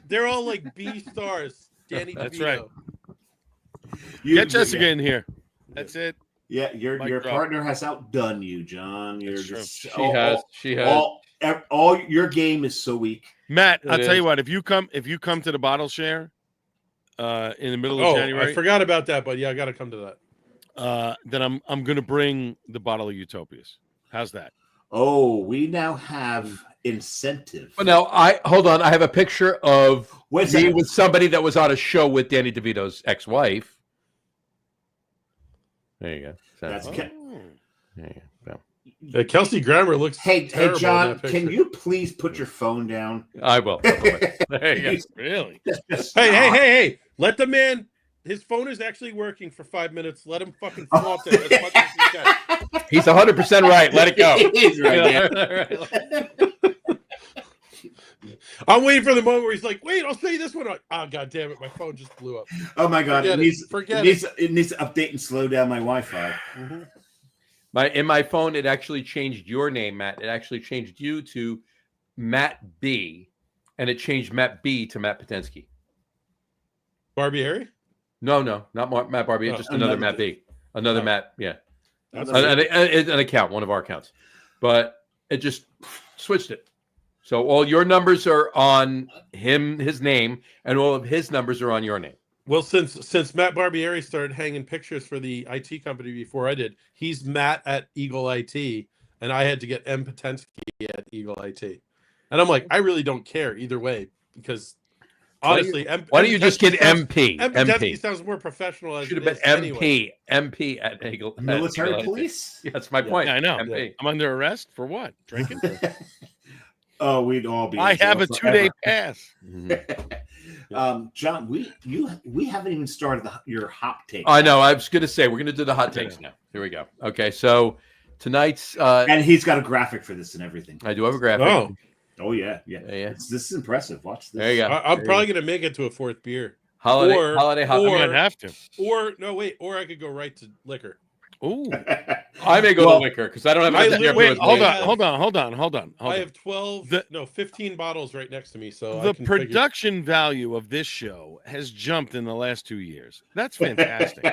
they're all like B stars. Danny That's DeVito. right. You- Get Jessica in here. That's it. Yeah, your Mic drop. partner has outdone you, John. You're That's true. just She has. all your game is so weak. Matt, I'll It tell is. you what. If you come to the bottle share, in the middle of Oh, January, I forgot about that, but yeah, I got to come to that. then I'm gonna bring the bottle of Utopias. How's that? Oh, we now have incentive. But now hold on. I have a picture of Wait a me second. with somebody that was on a show with Danny DeVito's ex-wife. There you go. That's Oh. okay. There you go. Kelsey Grammer looks Hey, terrible in John, that can picture. you please put your phone down? I will. There you go. Really? Just Hey, stop. hey! Let the man. His phone is actually working for 5 minutes. Let him fucking flaunt it as much as he can. He's 100% right. Let it go. He's right there. I'm waiting for the moment where he's like, "Wait, I'll say this one." Oh, god damn it! My phone just blew up. Oh my god! Forget It needs to update and slow down my Wi-Fi. In my phone, it actually changed your name, Matt. It actually changed you to Matt B, and it changed Matt B to Matt Potenski. Barbieri? No, not Matt Barbie. Oh, just another another Matt B. Another Oh. Matt. Yeah, That's an account, one of our accounts, but it just switched it. So all your numbers are on his name, and all of his numbers are on your name. Well, since Matt Barbieri started hanging pictures for the IT company before I did, he's Matt at Eagle IT, and I had to get M Potenski at Eagle IT. And I'm like, I really don't care either way because honestly, Why don't you just get MP? MP? M Potenski MP. sounds more professional. As Should have it been is MP. anyway. MP at Eagle. at Military Eagle IT. police? Yeah, that's my point. Yeah, I know. MP. I'm under arrest for what? Drinking? Oh, we'd all be. in I jail have a forever. 2-day pass. John, we haven't even started your hop take. I know. I was going to say we're going to do the hot takes now. Here we go. Okay, so tonight's And he's got a graphic for this and everything. I do have a graphic. Oh yeah. Yeah. This is impressive. Watch this. There you go. I'm probably gonna make it to a fourth beer. Holiday hot. You might have to. Or I could go right to liquor. Ooh. I may go to liquor because I don't have I enough beer. literally- to Wait, play. hold on. I have 15 bottles right next to me. So The I can figure- production value of this show has jumped in the last 2 years. That's fantastic.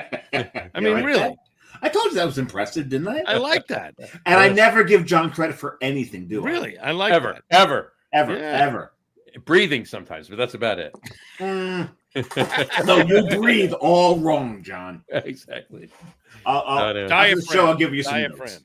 I mean, really. I told you that was impressive, didn't I? I like that. And I never give John credit for anything, do I? Really, I like ever, that. ever. Ever. Breathing sometimes, but that's about it. No, you breathe all wrong, John. Exactly. After the show, I'll give you some Diaphragm. notes.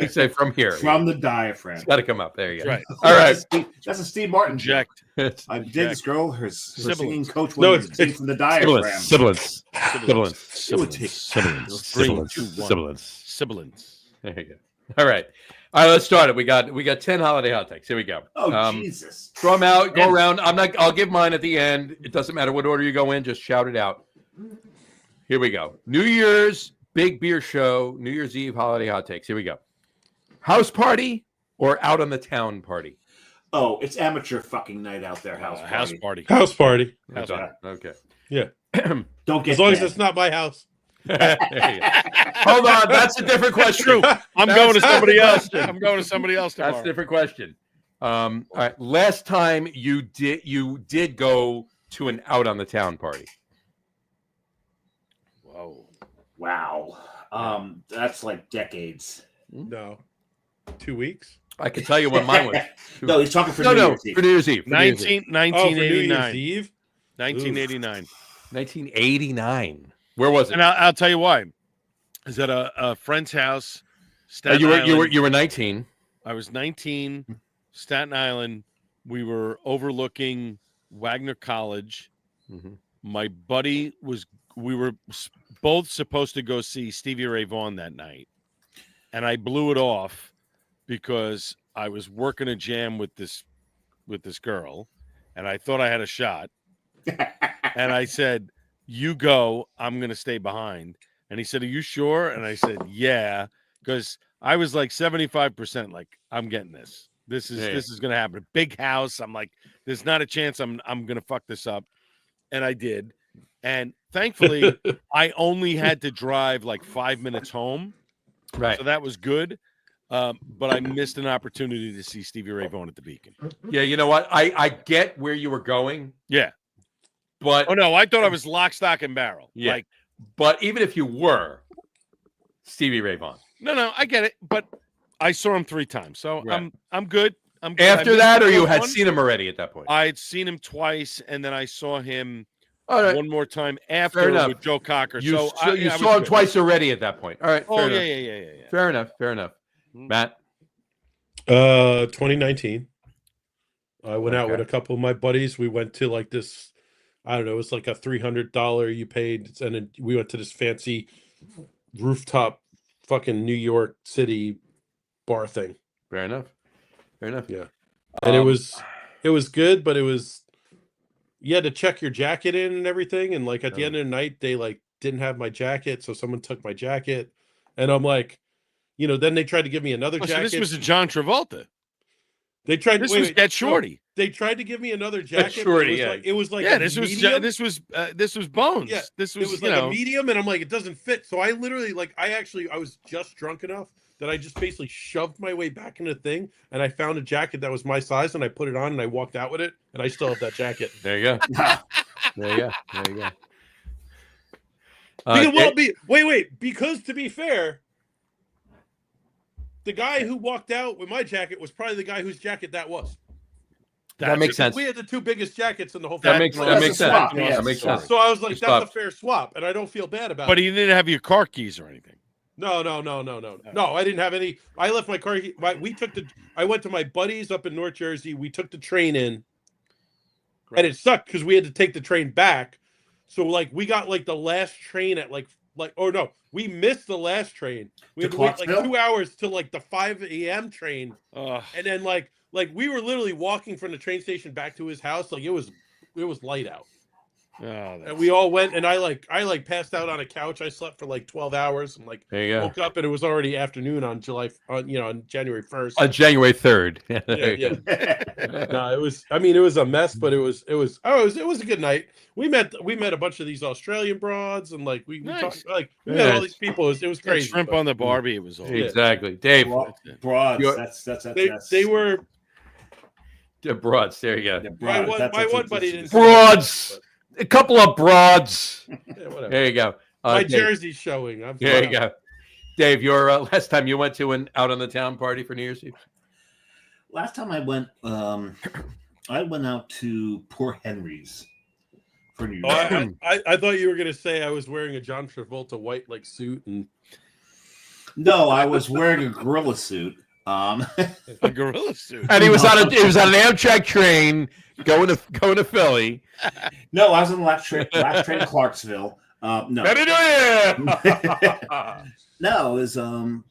You say from here. From the diaphragm. It's got to come up. There you go. Right. All right. That's a Steve Martin joke. Inject. I did this girl, her singing Sibilance. coach No, wanted to sing from the diaphragm. Sibilance. It would take Sibilance. Three, Sibilance. two, one. Sibilance. Sibilance. There you go. All right. Let's start it. We got 10 holiday hot takes. Here we go. Oh, Jesus. Throw them out, go around. I'll give mine at the end. It doesn't matter what order you go in, just shout it out. Here we go. New Year's big beer show, New Year's Eve holiday hot takes. Here we go. House party or out on the town party? Oh, it's amateur fucking night out there. House party. House party. House party. Okay. Yeah. Don't get As long as dead. it's not my house. There you go. Hold on, that's a different question. True. I'm That's going to a somebody different else. question. I'm going to somebody else tomorrow. That's a different question. All right. Last time you did go to an out on the town party. Whoa. Wow. That's like decades. No. 2 weeks? I can tell you what mine was. No, he's talking for No, New no, Year's Eve. for New Year's Eve. For New Year's Eve. 1989. Eve? 1989. 1989. Where was it? And I'll tell you why. Is at a friend's house. Staten Island. You were 19. I was 19, Staten Island. We were overlooking Wagner College. Mhm. My buddy we were both supposed to go see Stevie Ray Vaughan that night. And I blew it off because I was working a jam with this girl and I thought I had a shot. And I said, "You go, I'm going to stay behind." And he said, "Are you sure?" And I said, "Yeah," because I was like 75% like, I'm getting this. This Yeah. is gonna happen. Big house. I'm like, there's not a chance I'm gonna fuck this up. And I did. And thankfully, I only had to drive like 5 minutes home. Right. So that was good. But I missed an opportunity to see Stevie Ray Vaughan at the Beacon. Yeah, you know what? I get where you were going, Yeah. but Oh no, I thought I was lock, stock, and barrel. Yeah. Like, but even if you were Stevie Ray Vaughan, no, I get it. But I saw him 3 times. So Right. I'm good. I'm good. after I missed that, the or you first had one. seen him already at that point? I had seen him twice, and then I saw him All right. one more time after Fair enough. with Joe Cocker. You, so so you I was saw him good. twice already at that point. All right. Oh Fair yeah, enough. yeah. Fair enough. Fair enough. Mhm. Matt. 2019. I went out Okay. with a couple of my buddies. We went to like this, I don't know, it was like a $300 you paid, and then we went to this fancy rooftop fucking New York City bar thing. Fair enough. Fair enough. Yeah. And it was good, but it was, you had to check your jacket in and everything. And like at the end of the night, they like didn't have my jacket, so someone took my jacket, and I'm like, then they tried to give me another Oh, so jacket. this was a John Travolta. They tried. This wait, was wait, Get no, Shorty. They tried to give me another jacket. but Shorty, it was yeah. like, it was like Yeah, a this medium. was Bones. Yeah, This It was, was you like know, a medium, and I'm like, it doesn't fit. So I literally I was just drunk enough that I just basically shoved my way back in the thing, and I found a jacket that was my size, and I put it on, and I walked out with it, and I still have that jacket. There you go. There you go. There you go. Because to be fair, the guy who walked out with my jacket was probably the guy whose jacket that was. That makes sense. We had the 2 biggest jackets in the whole. That makes family. that's sense. a swap, Yeah, yeah, that makes sense. So I was like, You that's a swapped. fair swap, and I don't feel bad about but it. he didn't have your car keys or anything. No, I didn't have any. I left my car. I went to my buddies up in North Jersey. We took the train in, and it sucked because we had to take the train back. So like we got like the last train at we missed the last train. We had to wait like Clarksville? 2 hours till like the 5 a.m. train, Ugh. and then like we were literally walking from the train station back to his house. Like it was light out. Oh, And we all went, and I passed out on a couch. I slept for like 12 hours, and like There you go. woke up, and it was already afternoon on on January 1st. On January 3rd. Yeah. No, it was. I mean, it was a mess, but it was a good night. We met a bunch of these Australian broads, and like we Nice. talked, like we met all Nice. these people. It was crazy. Shrimp but on the Barbie. It was all. Exactly. Dave. Broads. You're- That's they were The broads. There you go. yeah, my broads. one buddy didn't. Broads. A couple of broads. Yeah, whatever. There you go. My Dave, jersey's showing. there you go. Dave, your last time you went to an out on the town party for New Year's Eve? Last time I went out to Poor Henry's for New Oh, Year's. I thought you were gonna say I was wearing a John Travolta white like suit and. No, I was wearing a gorilla suit. A gorilla suit. And he was on an Amtrak train going to Philly. No, I was in the last train Clarksville. No. Happy New Year! No, it was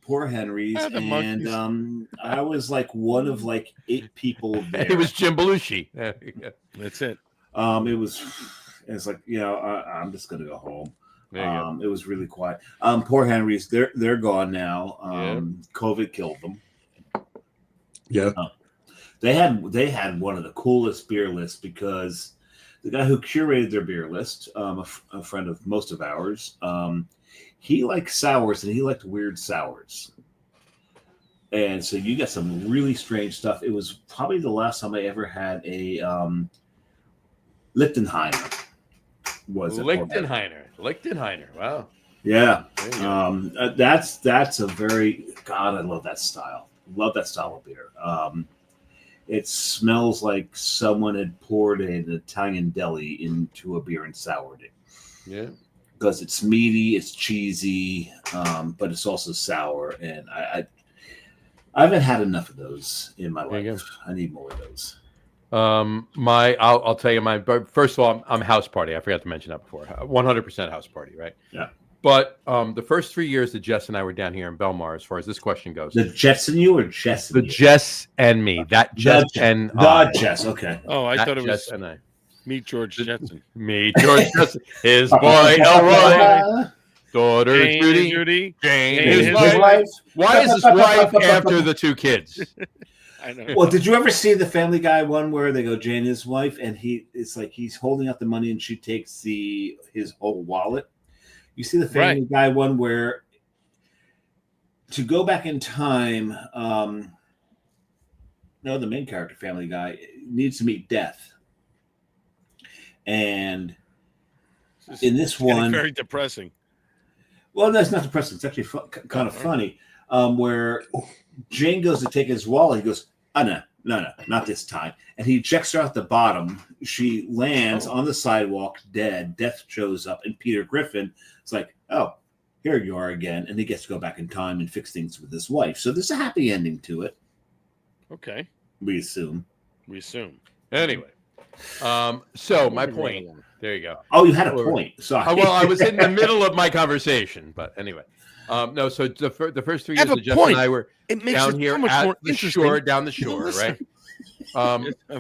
Poor Henry's, Ah, the monkeys. and I was like one of like 8 people there. He was Jim Belushi. There you go. That's it. It's like I'm just gonna go home. There you go. It was really quiet. Poor Henry's, they're gone now. COVID killed them. Yeah. They had one of the coolest beer lists because the guy who curated their beer list, a friend of most of ours, he liked sours and he liked weird sours. And so you got some really strange stuff. It was probably the last time I ever had a Lichtenheiner. Was it? Lichtenheiner. Wow. Yeah. There you go. That's a very God. I love that style. Love that style of beer. It smells like someone had poured an Italian deli into a beer and soured it. Yeah. Because it's meaty, it's cheesy, but it's also sour. And I haven't had enough of those in my There you life. I need more of those. I'll tell you mine. But first of all, I'm house party. I forgot to mention that before. 100% house party, right? Yeah. But the first 3 years that Jess and I were down here in Belmar, as far as this question goes, The Jets and you or Jess and the you? Jess and me, that Jess and The Jess, okay. Oh, I that thought it was Jess and I. Meet George Jetson. Me, George, Jess, his boy Elroy, daughter Jane Judy, and Judy. Jane, Jane, his his wife. wife. Why is his wife after the 2 kids? I know. Well, did you ever see the Family Guy one where they go Jay and his wife, and it's like he's holding out the money and she takes his whole wallet? You see the Family Guy one where to go back in time, the main character, Family Guy, needs to meet death. And in this one, very depressing. Well, that's not depressing. It's actually kind of funny. Where Jane goes to take his wallet, he goes, "Oh no, not this time!" And he checks her out the bottom. She lands on the sidewalk, dead. Death shows up, and Peter Griffin is like, "Oh, here you are again," and he gets to go back in time and fix things with his wife. So there's a happy ending to it. Okay, we assume. Anyway, so my point. There you go. Oh, you had a point. Sorry. Well, I was in the middle of my conversation, but anyway. No, so the first 3 years that Jeff and I were down here at the shore, down the shore, right?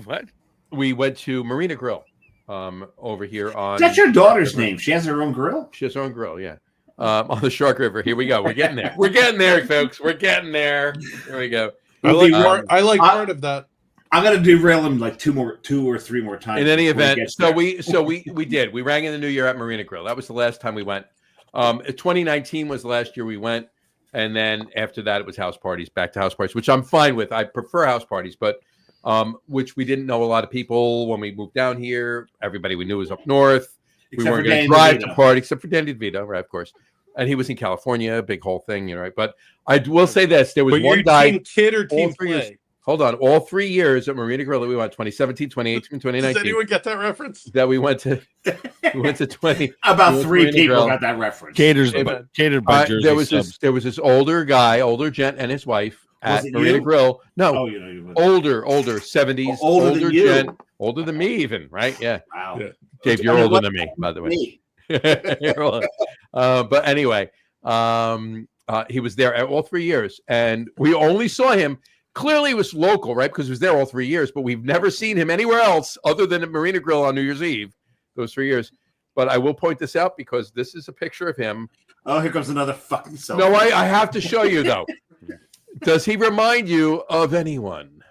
What? We went to Marina Grill over here on... That's your daughter's name. She has her own grill? She has her own grill, yeah. On the Shark River. Here we go. We're getting there. We're getting there, folks. We're getting there. There we go. I like part of that. I'm gonna derail him like two or three more times. In any event, we did. We rang in the new year at Marina Grill. That was the last time we went. 2019 was the last year we went, and then after that it was house parties, back to house parties, which I'm fine with. I prefer house parties, but which we didn't know a lot of people when we moved down here. Everybody we knew was up north. We weren't going to drive to party except for Danny DeVito, right? Of course. And he was in California, big whole thing, right? But I will say this: there was one guy. Team kid or team play? Hold on. All 3 years at Marina Grill that we went, 2017, 2018, 2019. Does anyone get that reference? That we went to 20. About 3 people got that reference. Catered by Jersey there was this older gent and his wife at Marina Grill. No, older, 70s, older gent, older than me even, right? Yeah. Wow. Yeah. Dave, you're older than me, by the way. But anyway, he was there at all 3 years, and we only saw him. Clearly, he was local, right? Because he was there all 3 years, but we've never seen him anywhere else other than at Marina Grill on New Year's Eve, those 3 years. But I will point this out because this is a picture of him. Oh, here comes another fucking selfie. No, I have to show you, though. Does he remind you of anyone?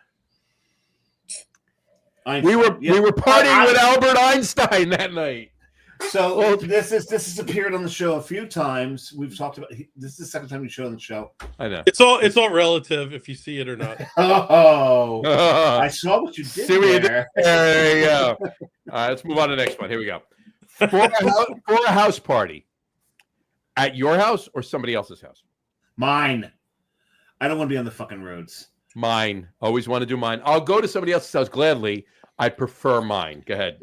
Einstein. We were partying with Albert Einstein that night. So this has appeared on the show a few times. We've talked about this is the second time we showed on the show. I know it's all relative if you see it or not. I saw what you did there. There you go. All right, let's move on to the next one. Here we go. For a house party, at your house or somebody else's house? Mine. I don't want to be on the fucking roads. Mine. Always want to do mine. I'll go to somebody else's house gladly. I prefer mine. Go ahead.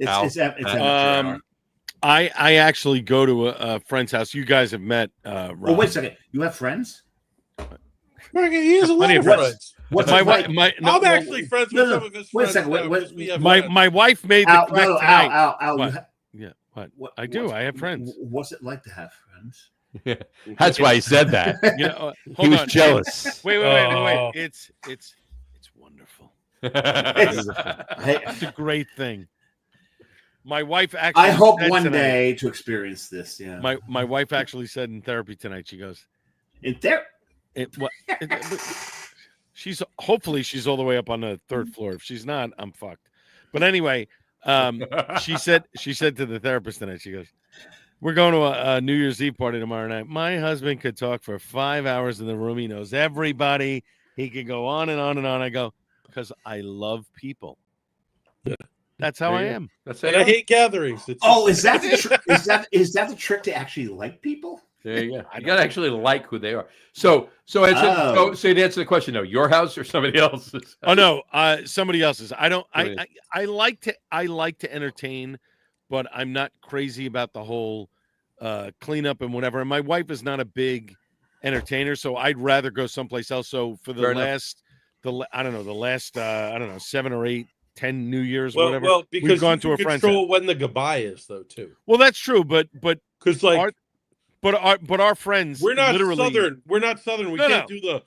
I actually go to a friend's house. You guys have met. Rob. Oh, wait a second. You have friends? He has a lot of friends. What's I'm actually friends with some of his friends. Wait a second. My wife made the crack tonight. Al. What? I do. I have friends. What's it like to have friends? Yeah. That's why he said that. He was jealous. Wait. It's wonderful. It's a great thing. My wife actually. I hope one day to experience this. Yeah. My wife actually said in therapy tonight. She goes, "In there." She's hopefully all the way up on the 3rd floor. If she's not, I'm fucked. But anyway, she said to the therapist tonight. She goes, "We're going to a New Year's Eve party tomorrow night. My husband could talk for 5 hours in the room. He knows everybody. He could go on and on and on." I go, "Because I love people." Yeah. That's how I am. And I hate gatherings. Is that the trick to actually like people? There you go. You got to actually like who they are. So to answer the question, no, your house or somebody else's? Oh no, somebody else's. I don't. I like to entertain, but I'm not crazy about the whole cleanup and whatever. And my wife is not a big entertainer, so I'd rather go someplace else. So for the last 7 or 8. 10 New Years, whatever. Well, because we've gone to a friend's control when the goodbye is, though, too. Well, that's true, but because like, our friends, we're not literally Southern. We're not Southern. We can't do the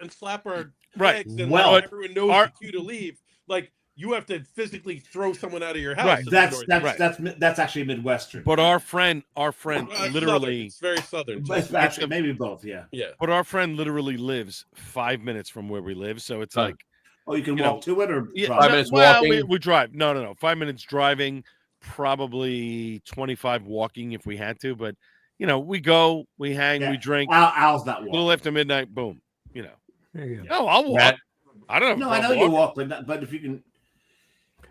and slap our legs and everyone knows the cue to leave. Like you have to physically throw someone out of your house. Right. That's actually Midwestern. But our friend, literally, it's very Southern. Actually, maybe both. Yeah. But our friend literally lives 5 minutes from where we live, so it's like. Oh, you can You walk know, to it or Yeah, drive? 5 minutes well, walking? we drive. No. 5 minutes driving, probably 25 walking if we had to. But we go, we hang, Yeah. we drink. Al's not A little walking. after midnight, boom. There you go. No, I'll walk. Matt, I don't have a No, I know problem you walking. walk, but if you can,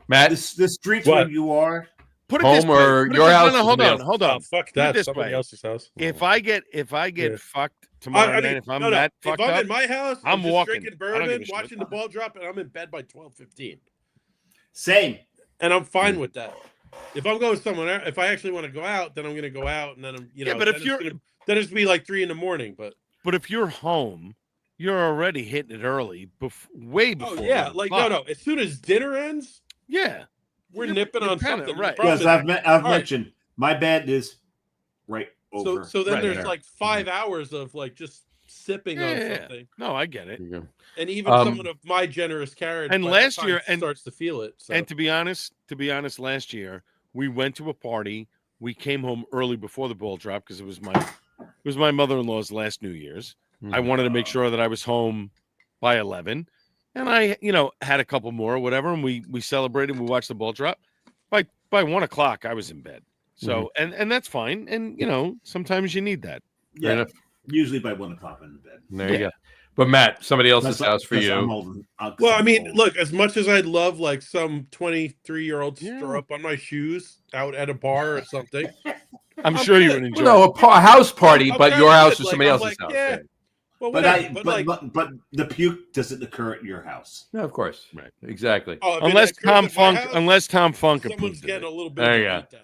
Matt, the streets What? where you are. Put it this home way. or Put it your this- house? No, or hold somebody on, else's? hold on. Oh, fuck Put it that. this Somebody way. else's house. If I get Yeah. fucked tomorrow night, if I'm that If fucked I'm up, in my house, I'm I'm just walking. drinking I don't give bourbon, a shit. watching the ball drop, and I'm in bed by 12:15. Same. And I'm fine with that. If I'm going somewhere, if I actually want to go out, then I'm going to go out, and then I'm, Yeah, but if then it's be like 3 a.m. But if you're home, you're already hitting it early, way before. oh yeah, 1 like o'clock. no. As soon as dinner ends, yeah, we're You're- nipping you're on kinda something. right. Yes, Problem is- I've All right. mentioned my bed is right over. So then Right there's there. like 5 hours of like just sipping on Yeah. something, No, I get it. There you go. and even someone of my generous carriage, And by that last time year- and- starts to feel it. So. And to be honest, last year we went to a party. We came home early before the ball drop because it was my mother-in-law's last New Year's. I Mhm. wanted to make sure that I was home by 11, and I had a couple more or whatever, and we celebrated. We watched the ball drop. By 1 o'clock, I was in bed. So and that's fine. And sometimes you need that. Fair Yeah, enough. usually by 1 o'clock I'm in bed. There you go. But Matt, somebody else's house for Because you. I'm old. Well, I I'm mean, old. look, as much as I'd love like some 23-year-old to Yeah. stir up on my shoes out at a bar or something. I'm I'm sure you good. would enjoy. No, a house party, I'm but kinda your house good. or Like, somebody I'm else's like, house. yeah. Yeah. Well, but, whatever. but the puke doesn't occur at your house. No, of course. Right. Exactly. Oh, if it Unless occurs Tom at my Funk, house, unless Tom Funk someone's approved getting it. a little bit There of you a go. beat down.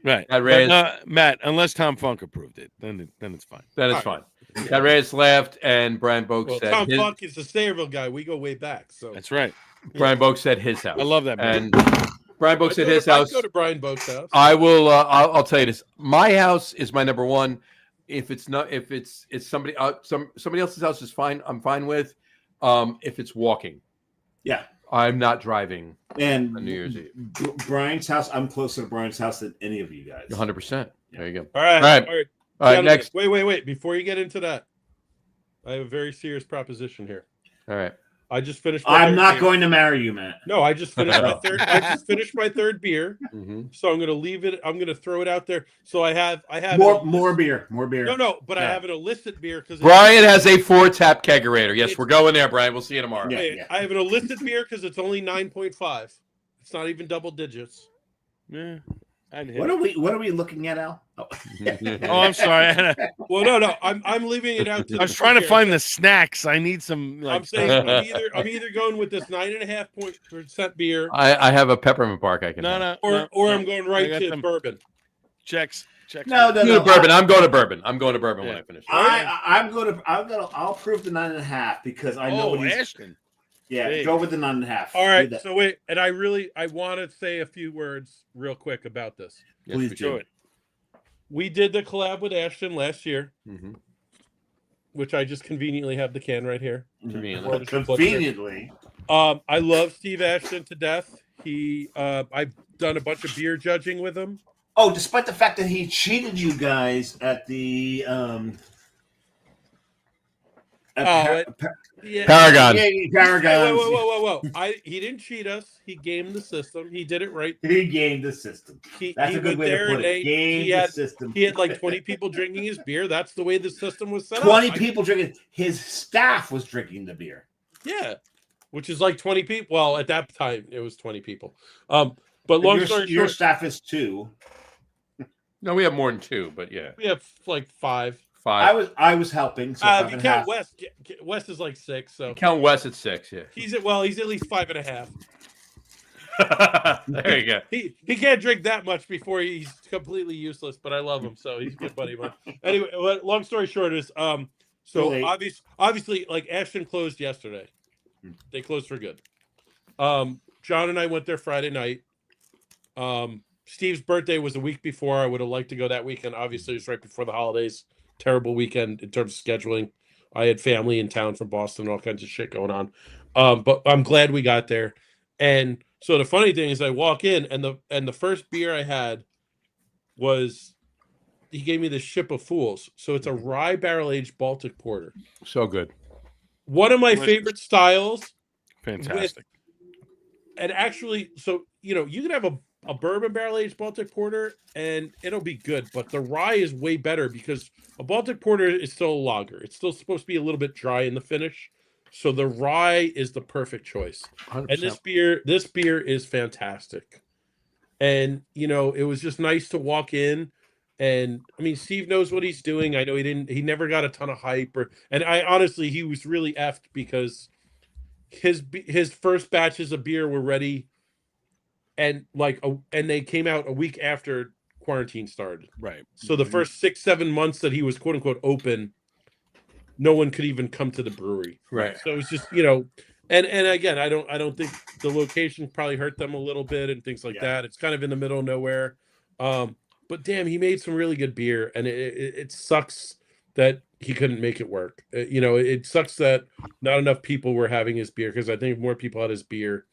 Right, That raised- Matt. Unless Tom Funk approved it, then it's fine. Then it's All fine. Got Reyes left, and Brian Boak Well, said Tom his, Funk is the Sayreville guy. We go way back. So That's right. Brian Boak said his house. I love that man. And Brian Boak said his house. I'd go to Brian Boak's house. I will. I'll tell you this. My house is my number one. If it's not, if it's somebody somebody else's house is fine. I'm fine with. If it's walking, Yeah. I'm not driving And on New Year's Eve. Brian's house, I'm closer to Brian's house than any of you guys. 100%. There you go. All right. All right. All right. All right. Gentlemen, Next. Wait. Before you get into that, I have a very serious proposition here. All right. I just finished. My I'm third not beer. going to marry you, Matt. No, I just finished my third. I just finished my third beer, Mm-hmm. so I'm going to leave it. I'm going to throw it out there. So I have More beer. No, but I Yeah. have an illicit beer because Brian has a 4-tap kegerator. Yes, we're going there, Brian. We'll see you tomorrow. Yeah. I have an illicit beer because it's only 9.5. It's not even double digits. Yeah, I'd hit What it. are we looking at, Al? Oh. Oh, I'm sorry. Well, no, I'm leaving it out. I was trying to find the snacks. I need some. I'm saying I'm either going with this 9.5% beer, I have a peppermint bark I can have. or I'm going right I got to them. bourbon. checks. No, You go to bourbon. I'm going to bourbon. I'm going to bourbon when Yeah. I finish. I'll prove the 9.5 because I know what he's. Ashton. Yeah, Big. go with the 9.5. All right, Do that. so wait, and I want to say a few words real quick about this. Yes, Please we do. should. Do it. We did the collab with Ashton last year, Mhm. which I just conveniently have the can right here. Conveniently. Conveniently. I love Steve Ashton to death. I've done a bunch of beer judging with him. Oh, despite the fact that he cheated you guys at the Yeah. Paragon. Paragon. Whoa. He didn't cheat us. He gamed the system. He did it right. He gamed the system. That's a good went way there to put and it. Gamed he the had system. 20 people drinking his beer. That's the way the system was set 20 up. people drinking. His staff was drinking the beer. Yeah, which is like 20 people. Well, at that time it was 20 people. But long story Your short, staff is 2. No, we have more than 2, but yeah, we have like 5. 5. I was helping. So If you count West, West is like 6. So Count Wes at 6. Yeah. he's at least 5.5. There you go. He can't drink that much before he's completely useless. But I love him, so he's a good buddy of mine. Anyway, long story short is so Really? obviously like Ashton closed yesterday. They closed for good. John and I went there Friday night. Steve's birthday was a week before. I would have liked to go that weekend. Obviously, it was right before the holidays. Terrible weekend in terms of scheduling. I had family in town from Boston, all kinds of shit going on. But I'm glad we got there. And so the funny thing is, I walk in, and the first beer I had was he gave me the Ship of Fools. So it's a rye barrel aged Baltic porter. So good. One of my Delicious. favorite styles. Fantastic. And actually, so you can have a bourbon barrel aged Baltic Porter and it'll be good, but the rye is way better because a Baltic Porter is still a lager. It's still supposed to be a little bit dry in the finish, so the rye is the perfect choice. 100%. And this beer is fantastic. And it was just nice to walk in, and I mean, Steve knows what he's doing. I know he never got a ton of hype, and I honestly he was really effed because his first batches of beer were ready, and and they came out a week after quarantine started. Right. So the first 6-7 months that he was quote unquote open, no one could even come to the brewery. Right. So it was just and again, I don't think the location probably hurt them a little bit and things like that. It's kind of in the middle of nowhere. But damn, he made some really good beer, and it sucks that he couldn't make it work. It sucks that not enough people were having his beer, because I think if more people had his beer,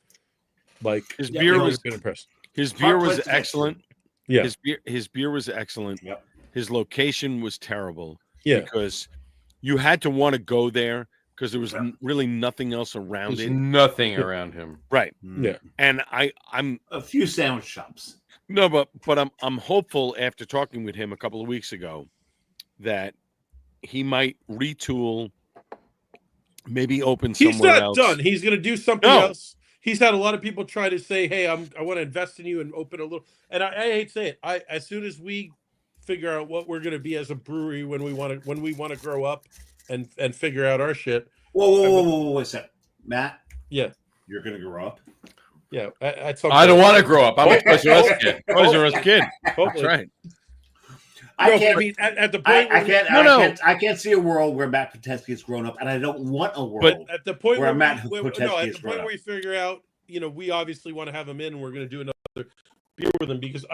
his beer was been impressed. His beer was excellent. Yeah, his beer was excellent. Yep. His location was terrible. Yeah, because you had to want to go there because there was really nothing else around There's it. nothing around him. Right. yeah. And I'm a few sandwich shops. No, but I'm hopeful after talking with him a couple of weeks ago that he might retool, maybe open somewhere else. He's not done. He's going to do something else. He's had a lot of people try to say, "Hey, I want to invest in you and open a little." And I hate to say it. As soon as we figure out what we're going to be as a brewery when we want to grow up and figure out our shit. Whoa, wait a second, Matt. Yeah, you're going to grow up. Yeah, at some I don't want to grow up. I'm a Toys R Us kid. Toys R Us kid. That's right. I can't. I mean, at the point I can't see a world where Matt Potenski has grown up, and I don't want a world. But at the point where we figure out, we obviously want to have him in, and we're going to do another beer with him because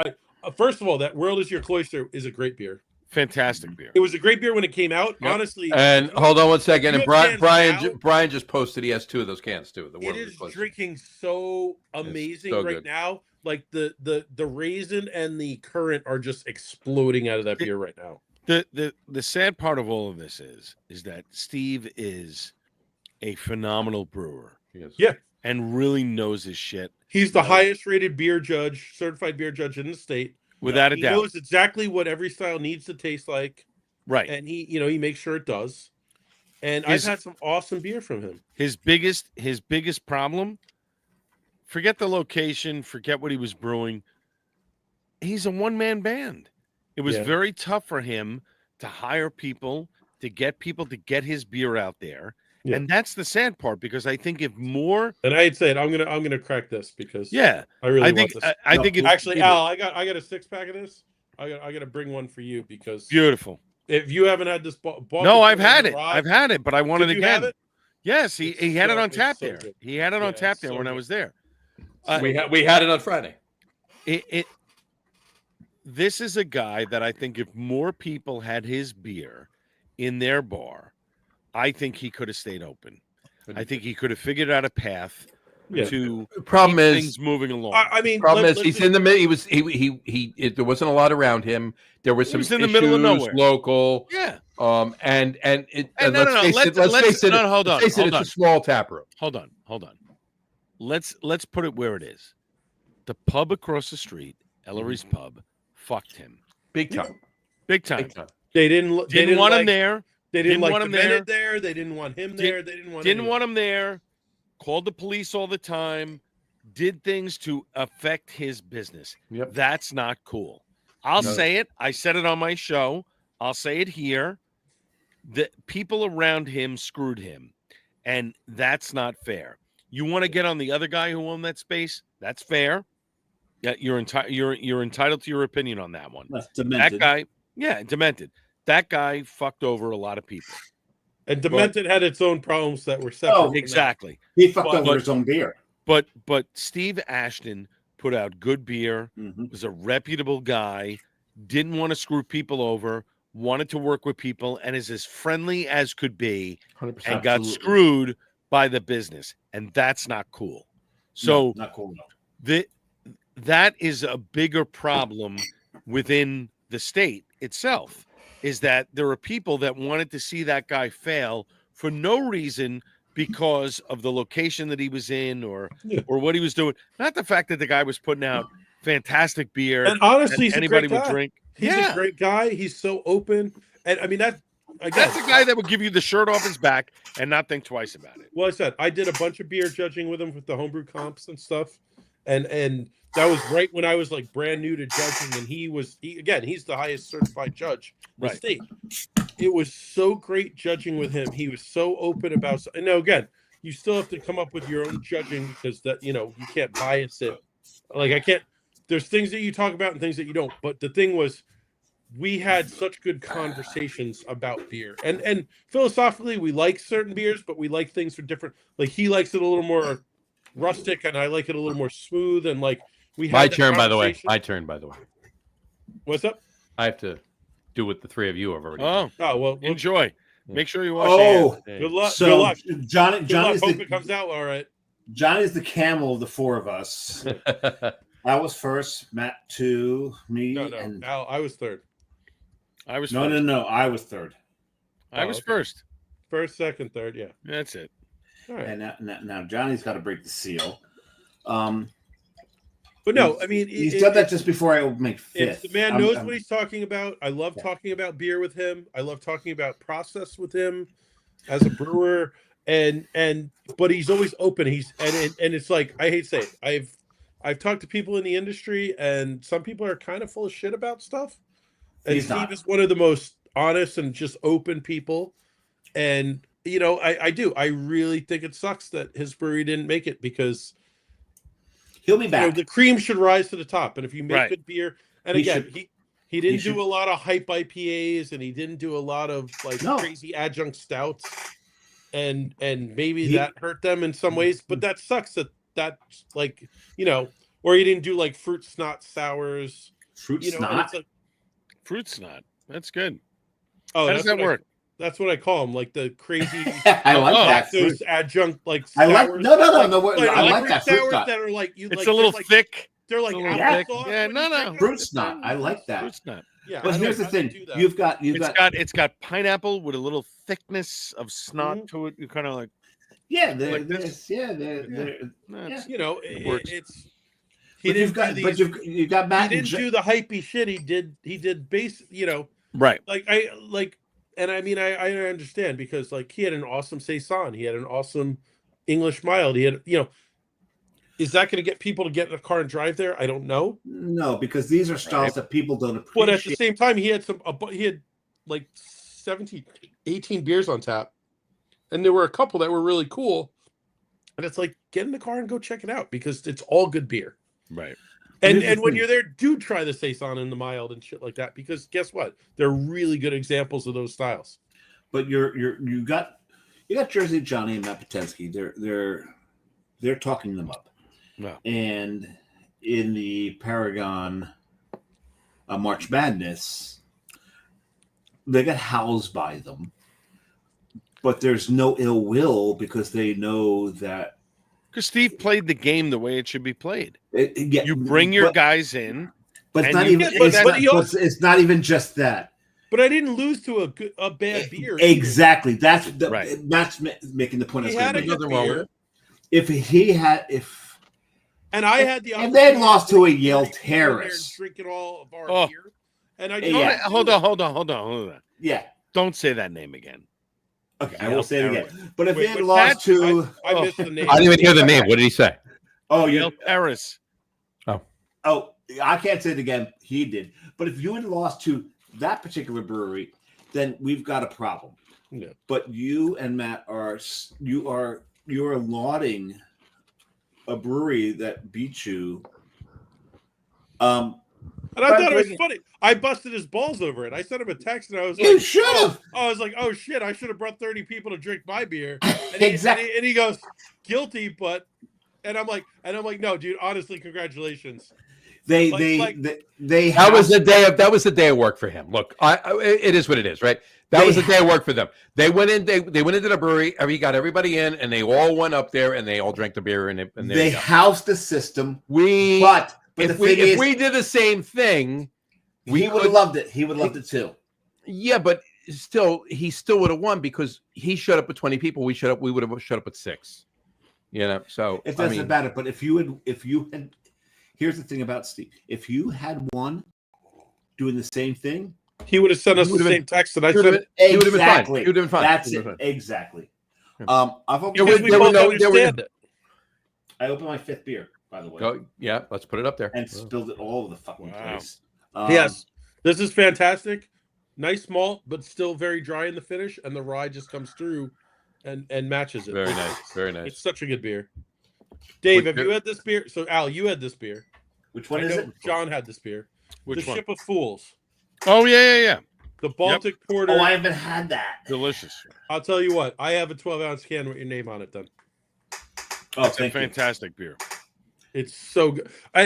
first of all, that World Is Your Cloister is a great beer. Fantastic beer. It was a great beer when it came out, honestly. And hold on one second. And Brian just posted he has 2 of those cans too. It is drinking so amazing right now. Like the raisin and the currant are just exploding out of that beer right now. The sad part of all of this is that Steve is a phenomenal brewer. Yes. Yeah. And really knows his shit. He's the highest rated certified beer judge in the state. Without a doubt. He knows exactly what every style needs to taste like. Right. And he makes sure it does. And I've had some awesome beer from him. His biggest problem, forget the location, forget what he was brewing. He's a one-man band. It was very tough for him to hire people, to get his beer out there. Yeah. And that's the sad part, because I think if more, and I'd say it, I'm gonna crack this because I think want this. I think actually, Al, I got a 6-pack of this. I got to bring one for you because beautiful. If you haven't had this, no, I've had it, but I want it again. It? Yes, he had it on tap there. Good. He had it on tap there when I was there. We had it on Friday. This is a guy that I think if more people had his beer in their bar, I think he could have stayed open. I think he could have figured out a path to keep things moving along. I mean, he's in the middle. There wasn't a lot around him. There was some issues, in the middle of nowhere, local. Yeah. Let's face it. Hold on. It's a small tap room. Hold on. Let's put it where it is. The pub across the street, Ellery's Pub, fucked him big time. They didn't want him there. They didn't want him there. They didn't want him there. They didn't want him there. Called the police all the time. Did things to affect his business. Yep. That's not cool. I'll say it. I said it on my show. I'll say it here. The people around him screwed him, and that's not fair. You want to get on the other guy who owned that space? That's fair. Yeah, you're entitled to your opinion on that one. That's demented. That guy, demented. That guy fucked over a lot of people. And Demented had its own problems that were separate. Oh, exactly. He fucked over his own beer. But Steve Ashton put out good beer, was a reputable guy, didn't want to screw people over, wanted to work with people, and is as friendly as could be, 100%. and got screwed by the business. And that's not cool. So not cool enough. That is a bigger problem within the state itself, is that there are people that wanted to see that guy fail for no reason because of the location that he was in or Yeah. what he was doing. Not the fact that the guy was putting out fantastic beer And honestly, he's anybody a great would guy. drink. He's a great guy. He's so open. And I mean, that's the guy that would give you the shirt off his back and not think twice about it. Well, I said I did a bunch of beer judging with him with the homebrew comps and stuff. And that was right when I was like brand new to judging. And he's the highest certified judge in the state. It was so great judging with him. He was so open about, and now again, you still have to come up with your own judging because that, you can't bias it. Like I can't, there's things that you talk about and things that you don't. But the thing was, we had such good conversations about beer. And philosophically, we like certain beers, but we like things for different. Like he likes it a little more rustic, and I like it a little more smooth. And like we had My turn, by the way. My turn, by the way. What's up? I have to do what the three of you have already. Oh well, enjoy. Make sure you wash your hands. Good luck. So good luck. Johnny's hope it comes out all right. Johnny's the camel of the four of us. I was first, Matt 2, me, and Al, I was third. I was no, first. no. I was third. I was first. First, second, third. Yeah, that's it. All right. And now Johnny's got to break the seal. But no, I mean he's done that just before I make fifth. The man knows what he's talking about. I love talking about beer with him. I love talking about process with him as a brewer. But he's always open. And it's like I hate to say it. I've talked to people in the industry, and some people are kind of full of shit about stuff. And Steve is one of the most honest and just open people. And I really think it sucks that his brewery didn't make it because he'll be back. The cream should rise to the top. And if you make good beer, and he didn't do a lot of hype IPAs, and he didn't do a lot of crazy adjunct stouts, and maybe that hurt them in some ways. But that sucks or he didn't do like fruit snot sours. Fruit snot. Fruit snot. That's good. Oh, how does that work? That's what I call them, like the crazy. I like that. Those adjunct like. I like sours. no. I like that fruit sours snot. that are like It's a little thick. They're like applesauce. Yeah, no. Fruit snot. I like that. Fruit snot. Yeah, but here's the thing: it's got pineapple with a little thickness of snot to it. You kind of like. Yeah, it's. You've got Matt. He didn't do the hypey shit. He did base. Right. And I mean, I understand because like he had an awesome saison, he had an awesome English mild. He had, is that going to get people to get in a car and drive there? I don't know. No, because these are styles that people don't appreciate. But at the same time, he had like 17, 18 beers on tap, and there were a couple that were really cool. And it's like, get in the car and go check it out because it's all good beer. Right. And when you're there, do try the saison and the mild and shit like that because guess what? They're really good examples of those styles. But you got Jersey Johnny and Matt Potenski. They're talking them up. No. And in the Paragon March Madness, they got housed by them. But there's no ill will because they know that. Because Steve played the game the way it should be played. You bring your guys in, but it's not even. It's not even just that. But I didn't lose to a bad beer. Exactly. That's right. Matt's making the point. He had a good beer. And I had the. And they lost to a Yale Terrace. Drinking all of our beer. And hold on. Yeah. Don't say that name again. Okay, I will say it again. But if they had lost to, I missed the name. I didn't even hear the name. What did he say? Oh, Yale Terrace. Oh, I can't say it again. He did. But if you had lost to that particular brewery, then we've got a problem. Yeah. But you and Matt are lauding a brewery that beat you. And I thought it was funny. I busted his balls over it. I sent him a text, and I was like, "You should have." I was like, "Oh shit! I should have brought 30 people to drink my beer." And Exactly. And he goes, "Guilty," but, and I'm like, no, dude. Honestly, congratulations. That was the day of work for him. Look, it is what it is, right? That was the day of work for them. They went in. They went into the brewery. He got everybody in, and they all went up there, and they all drank the beer, and they housed the system. But if we did the same thing, he would have loved it. He would have loved it too. Yeah, but he still would have won because he showed up with 20 people. We would have showed up with 6. So it doesn't matter. But if you had, here's the thing about Steve: if you had one doing the same thing, he would have sent us the same text that I said. He would have been fine. He would have been fine. That's it. Exactly. I've opened, we both understand it. I opened my 5th beer, by the way. Yeah, let's put it up there. And spilled it all over the fucking place. Yes, this is fantastic. Nice malt, but still very dry in the finish, and the rye just comes through and matches it. Very nice. Very nice. It's such a good beer. Dave, have you had this beer? So, Al, you had this beer. Which one is it? John had this beer. Which one? Ship of Fools. Oh, yeah. The Baltic Porter. Oh, I haven't had that. Delicious. I'll tell you what. I have a 12-ounce can with your name on it, then. Oh, it's a fantastic beer. It's so good. But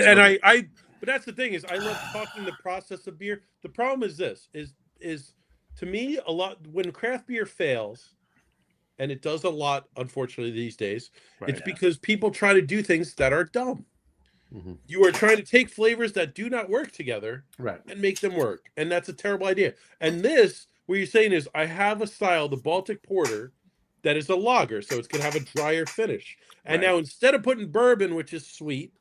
that's the thing is I love talking the process of beer. The problem is this is to me a lot when craft beer fails, and it does a lot, unfortunately, these days, it's because people try to do things that are dumb. Mm-hmm. You are trying to take flavors that do not work together and make them work. And that's a terrible idea. And this, what you're saying is I have a style, the Baltic Porter, that is a lager, so it's going to have a drier finish. And now instead of putting bourbon, which is sweet,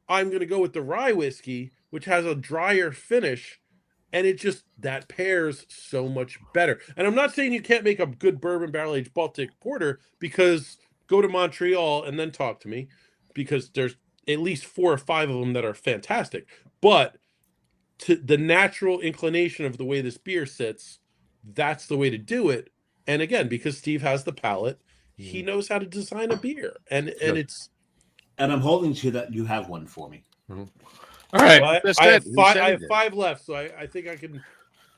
I'm going to go with the rye whiskey, which has a drier finish, and it just, that pairs so much better. And I'm not saying you can't make a good bourbon barrel-aged Baltic Porter, because go to Montreal and then talk to me, because there's at least 4 or 5 of them that are fantastic. But to the natural inclination of the way this beer sits, that's the way to do it. And again, because Steve has the palate, he knows how to design a beer, and it's. And I'm holding to that. You have one for me. Mm-hmm. All right, well, I have 5 left, so I think I can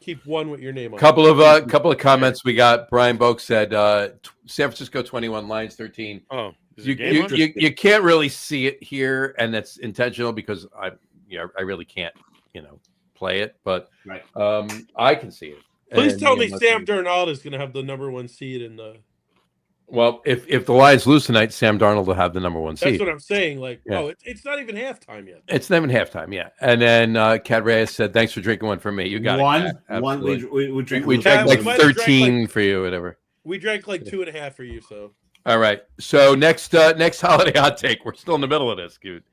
keep one with your name on. Couple of comments we got. Brian Boak said San Francisco 21, Lions 13. Oh, you can't really see it here, and that's intentional because I really can't play it, but I can see it. Please tell me Sam Darnold is going to have the number 1 seed in the. Well, if the Lions lose tonight, Sam Darnold will have the number 1 seed. That's what I'm saying. It's not even halftime yet. It's not even halftime yet. And then Cat Reyes said, "Thanks for drinking one for me. You got one. We drank like 13 for you, whatever. We drank like 2.5 for you. So all right. So next holiday hot take. We're still in the middle of this, dude.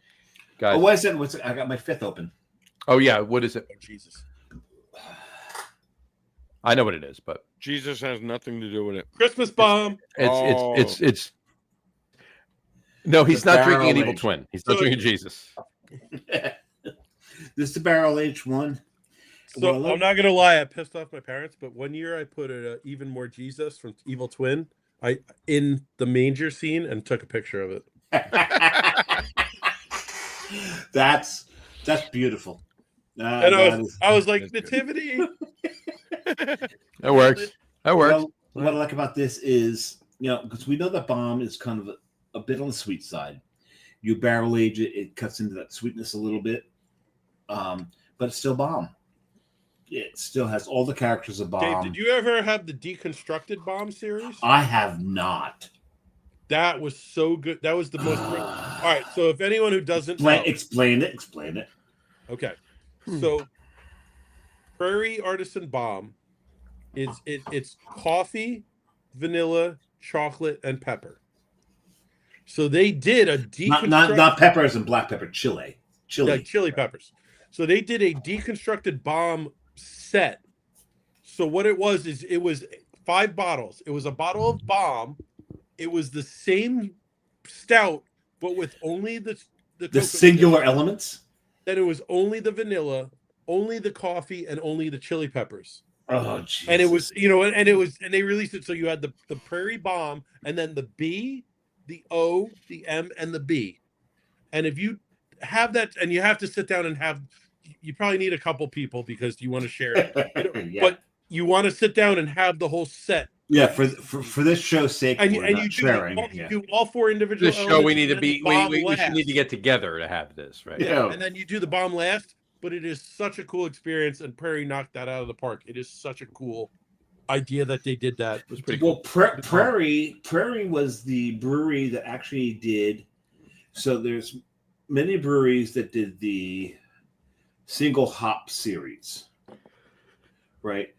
Guys. Oh, what is it? I got my 5th open. Oh yeah, what is it? Oh, Jesus. I know what it is, but Jesus has nothing to do with it. Christmas bomb. It's no, he's not drinking an evil twin. He's not drinking Jesus. This is the barrel aged one. So I'm not gonna lie, I pissed off my parents, but one year I put an even more Jesus from Evil Twin in the manger scene and took a picture of it. That's beautiful. And I was like, Nativity. That works. Well, what I like about this is, because we know that bomb is kind of a bit on the sweet side. You barrel age it, it cuts into that sweetness a little bit, but it's still bomb. It still has all the characters of bomb. Dave, did you ever have the Deconstructed Bomb series? I have not. That was so good. That was the most. All right, so if anyone who doesn't know, explain it. Okay, so Prairie Artisan Bomb it's coffee, vanilla, chocolate, and pepper. So they did a deconstructed not peppers and black pepper, chili, chili peppers. So they did a deconstructed bomb set. So what it was is it was 5 bottles. It was a bottle of bomb. It was the same stout, but with only the singular elements. Then it was only the vanilla, only the coffee, and only the chili peppers. Oh, Jesus. And it was, and they released it. So you had the Prairie Bomb, and then the B, the O, the M, and the B. And if you have that, and you have to sit down and you probably need a couple people because you want to share it. Yeah. But you want to sit down and have the whole set. Yeah, for this show's sake, and you do all 4 individual. This show we need to be. We should need to get together to have this, right? Yeah, and then you do the bomb last. But it is such a cool experience, and Prairie knocked that out of the park. It is such a cool idea that they did that. It was pretty cool. Prairie was the brewery that actually did. So there's many breweries that did the single hop series, right?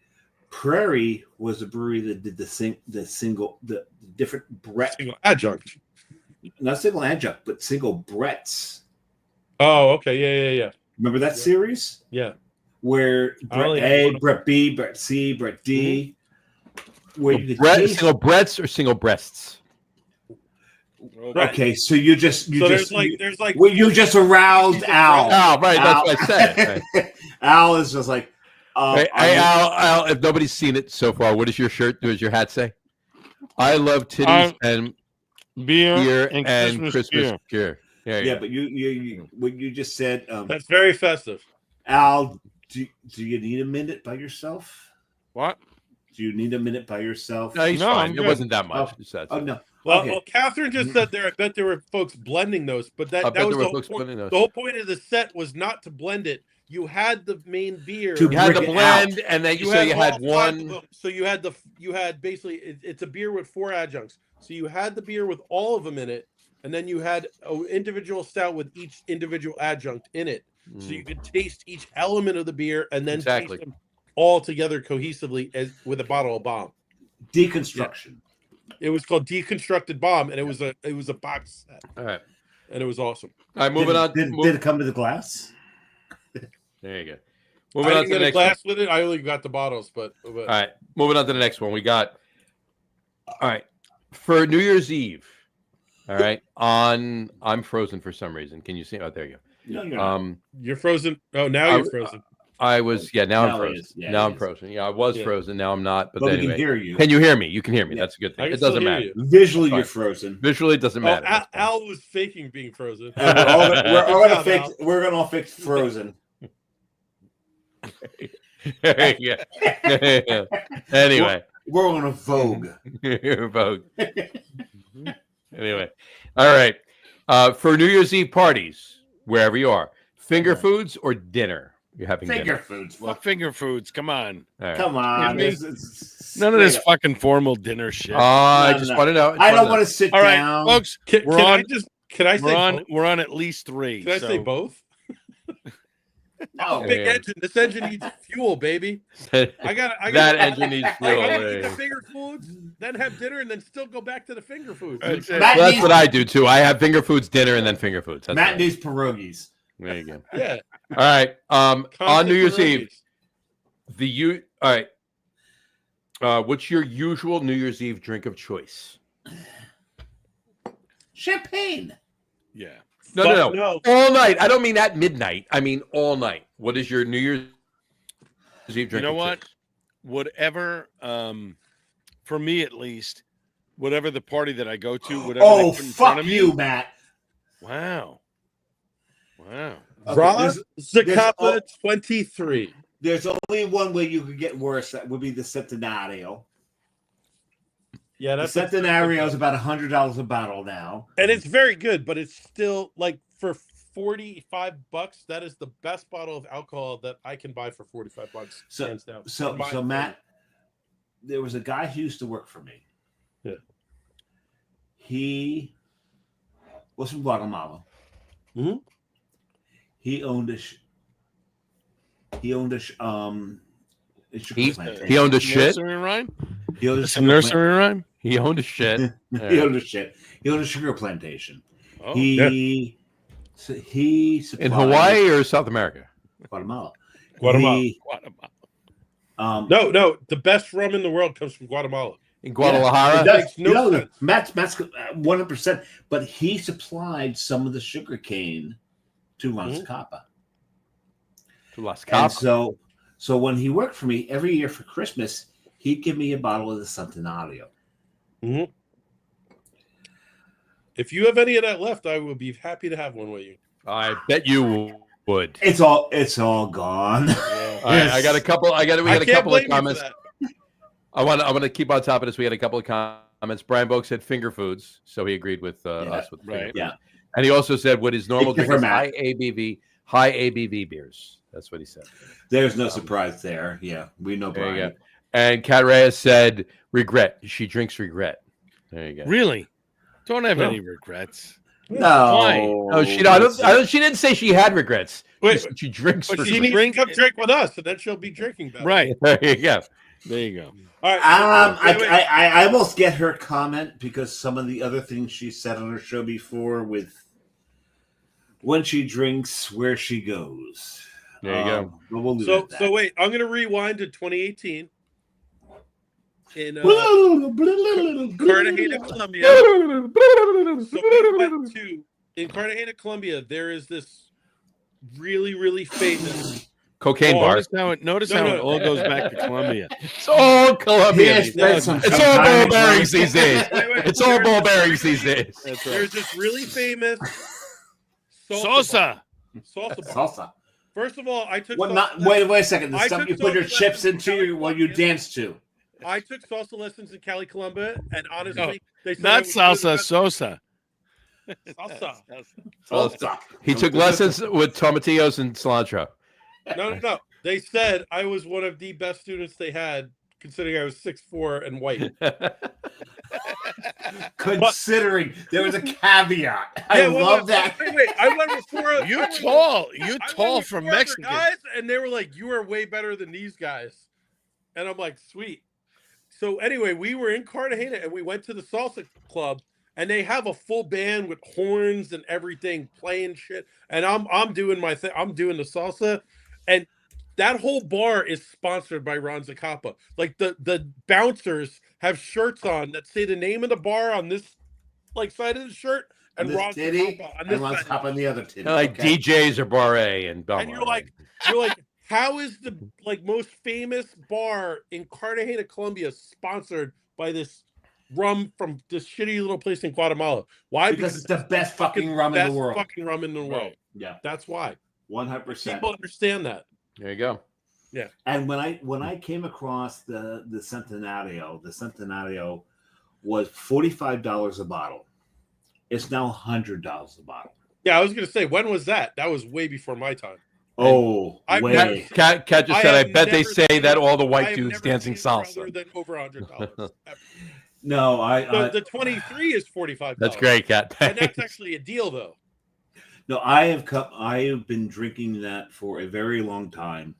Prairie was a brewery that did the different Brett, Single adjunct. not single adjunct, but single Bretts. Oh, okay. Yeah. Remember that series? Yeah. Where I Brett only had A, one. Brett B, Brett C, Brett D. Where you could Brett, taste. single breasts or single breasts? Okay, so you just there's like well, you just aroused Al. Oh, right. Al. That's what I said. Right. Al is just like, Hey, Al, if nobody's seen it so far, what does your hat say? I love titties and beer and Christmas beer. yeah, but you what you just said. that's very festive. Al, do you need a minute by yourself? What? Do you need a minute by yourself? No, he's No, fine. I'm It good. wasn't that much. Oh no. Well, Okay. well, Catherine just said there. I bet there were folks blending those, but that was the whole point. The whole point of the set was not to blend it. You had the main beer. To You had the Bring it blend, and then you had all five of one. them. So you had basically it's a beer with 4 adjuncts. So you had the beer with all of them in it, and then you had an individual stout with each individual adjunct in it. So you could taste each element of the beer and then taste them all together cohesively with a bottle of bomb. Deconstruction. It was called Deconstructed Bomb, and it was a box set. All right. And it was awesome. All right, moving on. Did it come to the glass? There you go. I Moving on didn't to the get a next glass one. with it. I only got the bottles, but All right, moving on to the next one. We got. All right, for New Year's Eve. All right, I'm frozen for some reason. Can you see? Oh, there you go. No, you're not. you're frozen. Oh, now you're frozen. I was now I'm Now it frozen. is. Yeah, now it I'm is. frozen. Yeah, I was frozen. Now I'm not. But But we anyway, can hear you. can you hear me? You can hear me. Yeah. That's a good I thing. can It still doesn't hear matter. you. Visually, Fine. you're frozen. Visually, it doesn't matter. That's fine. Al was faking being frozen. And we're all gonna Al. fix. We're gonna all fix frozen. Yeah. Anyway, We're on a Vogue. Vogue. Anyway, all right. For New Year's Eve parties, wherever you are, finger foods or dinner? You're having Finger dinner. foods. Well, finger foods. Come on. All right. Come on. Me? None of this fucking formal dinner shit. I No, just no. want to know. I don't want to sit All right, down. folks. Can We're I on. just can I say both? We're on at least 3. Can I so- say both? No. Big engine. This engine needs fuel, baby. I got that engine needs I fuel. gotta eat the Well, finger foods, then have dinner, and then still go back to the finger foods. That's it. Matt that's needs- what I do too. I have finger foods dinner and then finger foods. That's Matt right. needs pierogies. There you go. Yeah. All right. On Constant New Year's pierogies. Eve, all right. What's your usual New Year's Eve drink of choice? Champagne. Yeah. No. All night. I don't mean at midnight. I mean all night. What is your New Year's Eve drink? You know of what? choice? Whatever, for me at least, whatever the party that I go to, whatever Oh, they put in front fuck of me. you, Matt. Wow. Okay, Ross there's- Zacapa 23. There's only one way you could get worse. That would be the Centenario. Yeah, The that's Centenario is about $100 a bottle now. and it's very good, but it's still like for $45. That is the best bottle of alcohol that I can buy for $45. So- hands down. So, In my so Matt, there was a guy who used to work for me. Yeah. He was from Guatemala. Mhm. He owned a sugar He plantation. owned a shit. Nursery rhyme? He owned a Some sugar nursery rhyme? He owned a shit. He owned a shit. He owned a sugar plantation. Oh, He supplied In Hawaii or South America? Guatemala. Guatemala. He, Guatemala. No, the best rum in the world comes from Guatemala. In Guadalajara? It does. Makes no sense. Matt's 100%. But he supplied some of the sugar cane to Ron Zacapa. To Las And Capas. so when he worked for me every year for Christmas, he'd give me a bottle of the Centenario. If you have any of that left, I would be happy to have one with you. I bet you would. It's all gone. All right, I got a couple. We got a can't couple of blame you for comments. that. I want to keep on top of this. We had a couple of comments. Brian Boak said finger foods, so he agreed with us with finger right. foods. Yeah. And he also said what his normal Thank drink you is for high ABV beers. That's what he said. There's no surprise there. Yeah, we know There you Brian. go. And Kat Reyes said regret. She drinks regret. There you go. Really? Don't have No. any regrets. No, Why? No, she. I don't. She didn't say she had regrets. Wait, She drinks. but she regrets. needs to come drink with us, and then she'll be drinking better. Right. There you go. There you go. All right. I almost get her comment because some of the other things she said on her show before with when she drinks, where she goes. There you go. But we'll leave it at that. So wait, I'm gonna rewind to 2018 in Cartagena, Colombia. So we went to in Cartagena, Colombia. There is this really, really famous Cocaine bar. Notice how it all goes back to Colombia. It's all Colombian. Yes, It's all ball bearings these days. It's all ball bearings these days. That's right. There's this really famous Salsa. Salsa. First of all, I took. What? Wait a second. The I stuff took you put your salsa chips lessons in into while you California. dance to. I took salsa lessons in Cali, Colombia, and honestly, they said Not it was salsa, good. Sosa. Salsa. Salsa. He took lessons with tomatillos and cilantro. No. They said I was one of the best students they had, considering I was 6'4" and white. Considering there was a caveat. I love that. Wait, I went with four. You I went tall. You with tall four for other Mexican. guys, and they were like, "You are way better than these guys," and I'm like, "Sweet." So anyway, we were in Cartagena, and we went to the salsa club, and they have a full band with horns and everything playing shit, and I'm doing my thing. I'm doing the salsa, and that whole bar is sponsored by Ron Zacapa. Like the bouncers have shirts on that say the name of the bar on this like side of the shirt, and this Ron titty, Zacapa on and this Ron's side. top on the other titty. Like Okay. DJs or bar A and Belmar. And you're like, how is the like most famous bar in Cartagena, Colombia, sponsored by this rum from this shitty little place in Guatemala? Why? Because it's the best fucking rum in best the world. fucking rum in the world. Yeah, That's why 100%. people understand that. There you go. And when I came across the Centenario was $45 a bottle. It's now $100 a bottle. Yeah, I was gonna say, when was that? That was way before my time. Oh, I've way. never- Cat just said, I have bet they never say seen- that all the I white have dudes never dancing seen other salsa. than over $100. No, The 23 is $45. That's great, Cat. And that's actually a deal, though. No, I have been drinking that for a very long time.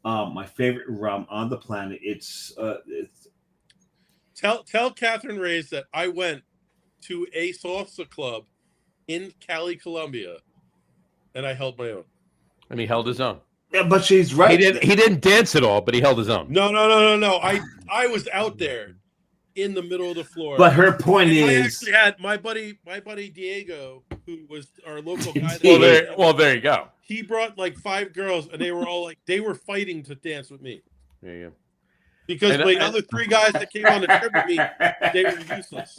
My favorite rum on the planet. It's Tell Catherine Reyes that I went to a salsa club in Cali, Colombia, and I held my own. And he held his own. yeah, but she's right. He didn't dance at all, but he held his own. No. I was out there in the middle of the floor. But her point And I is, actually had my buddy Diego, who was our local guy. There you go. He brought like 5 girls, and they were all like, they were fighting to dance with me There you go. because And- the other 3 guys that came on the trip with me, they were useless.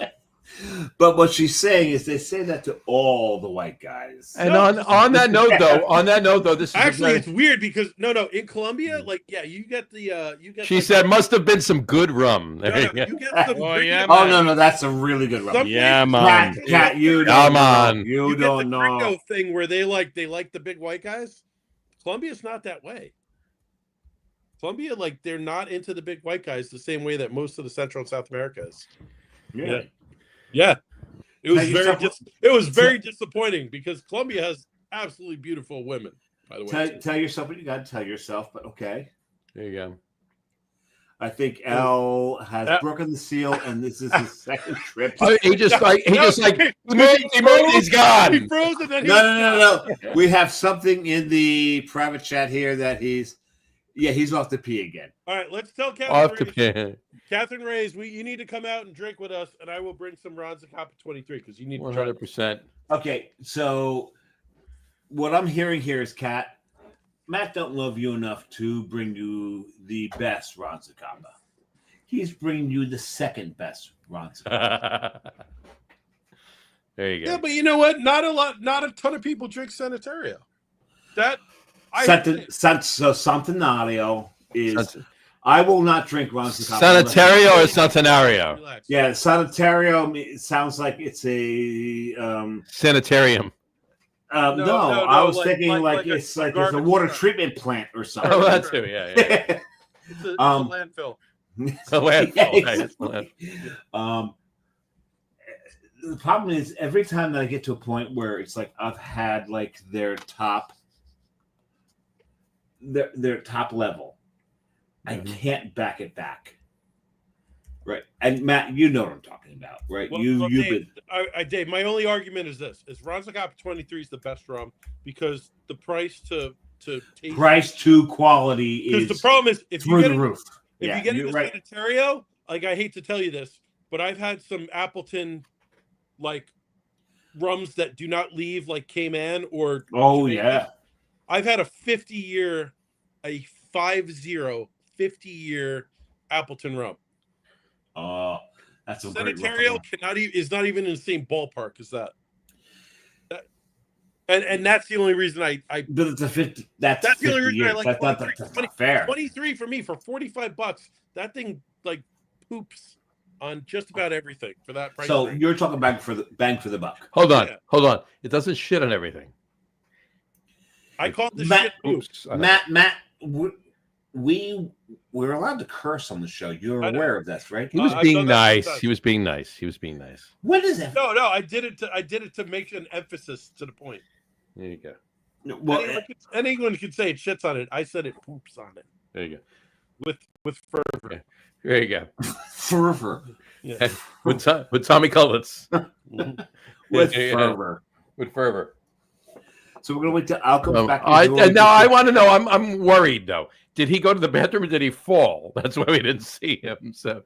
but what she's saying is they say that to all the white guys. And No. on that note, though, this is Actually, it's weird because no, in Colombia, like you get the she like, said must have been some good rum. no, There you go. you get some. Oh, yeah, Oh man. no, that's a really good rum. Some Yeah, places- man. Cat, you Come don't know. on. You You get the don't know. gringo thing where they like the big white guys. Colombia's not that way. Colombia, like they're not into the big white guys the same way that most of the Central and South America is. Yeah. Yeah. It was Tell very yourself- it was very disappointing because Colombia has absolutely beautiful women, by the way. Tell yourself what you got to tell yourself, but okay. There you go. I think Al has Yeah. broken the seal, and this is his second trip. Oh, he just He he's gone. He froze and then No. We have something in the private chat here that he's off the pee again. All right, let's tell Off Catherine the Reyes. pin. Catherine Reyes, you need to come out and drink with us, and I will bring some Ron Zacapa 23 because you need to try it. 100%. Okay, so what I'm hearing here is, Kat, Matt don't love you enough to bring you the best Ron Zacapa. He's bringing you the second best Ron Zacapa. There you go. Yeah, but you know what? Not a ton of people drink Sanitario. Centenario is. I will not drink Ron Zacapa. Sanitario or Centenario? Relax. Yeah, Sanitario sounds like it's a. Sanitarium. No, I was thinking like it's like there's a water treatment plant or something. Oh, that too. Yeah. It's a landfill. A landfill. Yeah, Right, it's a exactly. landfill. The problem is every time that I get to a point where it's like I've had like their top level, I can't back it back. Right. And Matt, you know what I'm talking about, right? Well, You've Dave, my only argument is this: is Ronzagop 23 is the best rum because the price to taste, price to quality is the problem is if through you get the roof. if you get into Sanitario, like I hate to tell you this, but I've had some Appleton like rums that do not leave like Cayman or Jamaica. I've had a 50-year Appleton rum. Oh, that's a Sanitario is not even in the same ballpark as that. And that's the only reason I but it's a 50. That's the only reason I like. That's not fair. 23 for me for $45. That thing like poops on just about everything for that price. So you're talking bang for the buck. Hold on. It doesn't shit on everything. I called this Matt, shit poops. Matt, we're allowed to curse on the show. You're aware of this, right? He was being nice. He was being nice. What is that? No, I did it to make an emphasis to the point. There you go. Well, anyone could say it shits on it. I said it poops on it. There you go. With fervor. Yeah. There you go. Fervor. Yeah. with Tommy Cullitz. With fervor. With fervor. So we're gonna wait till I'll come back. I want to know. I'm worried though. Did he go to the bathroom or did he fall? That's why we didn't see him. So,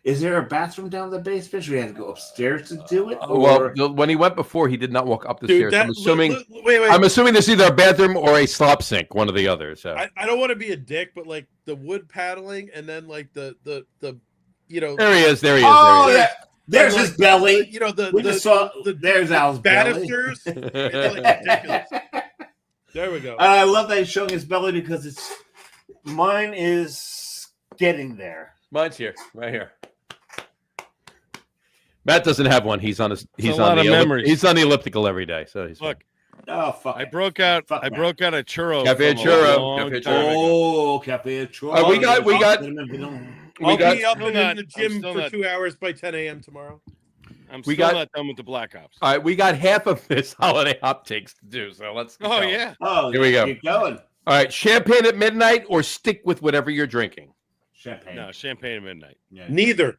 is there a bathroom down the basement? Should we have to go upstairs to do it? Well, when he went before, he did not walk up the stairs. I'm assuming. Wait. I'm assuming there's either a bathroom or a slop sink, one or the other. So I don't want to be a dick, but like the wood paddling and then like the there he is. Oh, yeah. There's his belly. You know there's Al's banisters. It's like ridiculous. There we go. And I love that he's showing his belly because mine is getting there. Mine's here, right here. Matt doesn't have one. He's on the elliptical every day. So he's look. Oh fuck! I broke out a churro. Cafe churro. Oh, cafe churro. We got. I'll be up in the gym for 2 hours by 10 a.m. tomorrow. I'm still not done with the Black Ops. All right, we got half of this holiday hop takes to do, so let's go. Oh, yeah. Oh, here we go. Keep going. All right, champagne at midnight or stick with whatever you're drinking? Champagne. No, champagne at midnight. Yeah. Neither.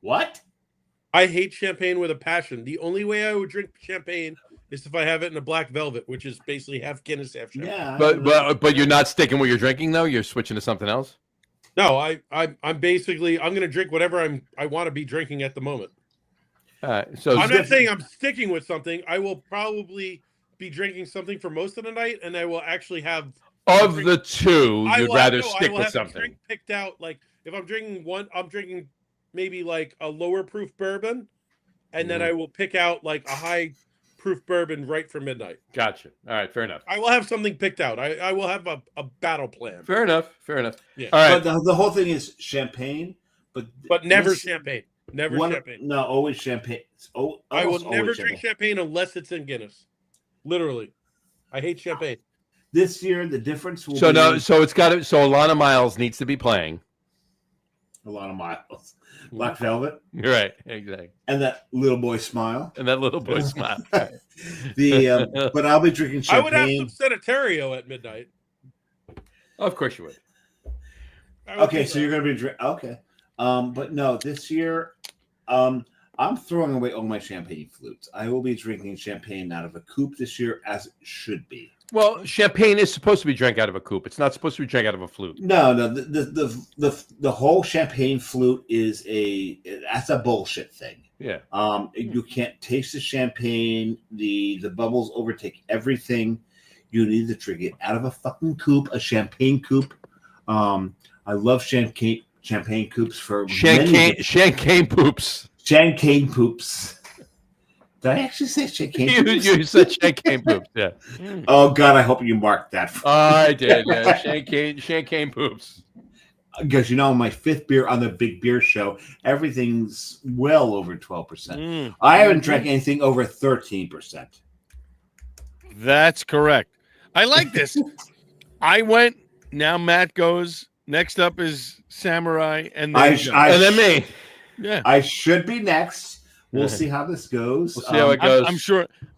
What? I hate champagne with a passion. The only way I would drink champagne is if I have it in a black velvet, which is basically half Guinness, half champagne. Yeah. But you're not sticking what you're drinking, though? You're switching to something else? No, I'm going to drink whatever I want to be drinking at the moment. So I'm not saying I'm sticking with something. I will probably be drinking something for most of the night, and I will actually have the two. You'd rather stick with something. Drink picked out. Like if I'm drinking one, I'm drinking maybe like a lower proof bourbon, and then I will pick out like a high proof bourbon right for midnight. Gotcha. All right, fair enough. I will have something picked out. I will have a battle plan. Fair enough. Yeah. All right. But the whole thing is champagne, but never champagne. Never champagne. No, always champagne. I will never drink champagne unless it's in Guinness. Literally, I hate champagne. This year, the difference will be So Alana Miles needs to be playing. Alana Miles, Black Velvet. Right, exactly. And that little boy smile. But I'll be drinking champagne. I would have some Sanitario at midnight. Of course you would. Okay, so you're going to be okay. But no, this year, I'm throwing away all my champagne flutes. I will be drinking champagne out of a coupe this year, as it should be. Well, champagne is supposed to be drank out of a coupe. It's not supposed to be drank out of a flute. No. The whole champagne flute that's a bullshit thing. Yeah. You can't taste the champagne. The bubbles overtake everything. You need to drink it out of a fucking coupe, a champagne coupe. I love champagne coupes for champagne poops. Champagne poops. Did I actually say champagne poops? You said champagne poops, yeah. Oh God, I hope you marked that. I did, yeah. Champagne poops. Because my fifth beer on the Big Beer Show, everything's well over 12%. I haven't drank anything over 13%. That's correct. I like this. I went. Now Matt goes. Next up is Samurai, and then and then me. Yeah, I should be next, We'll see how this goes. We'll see how it goes.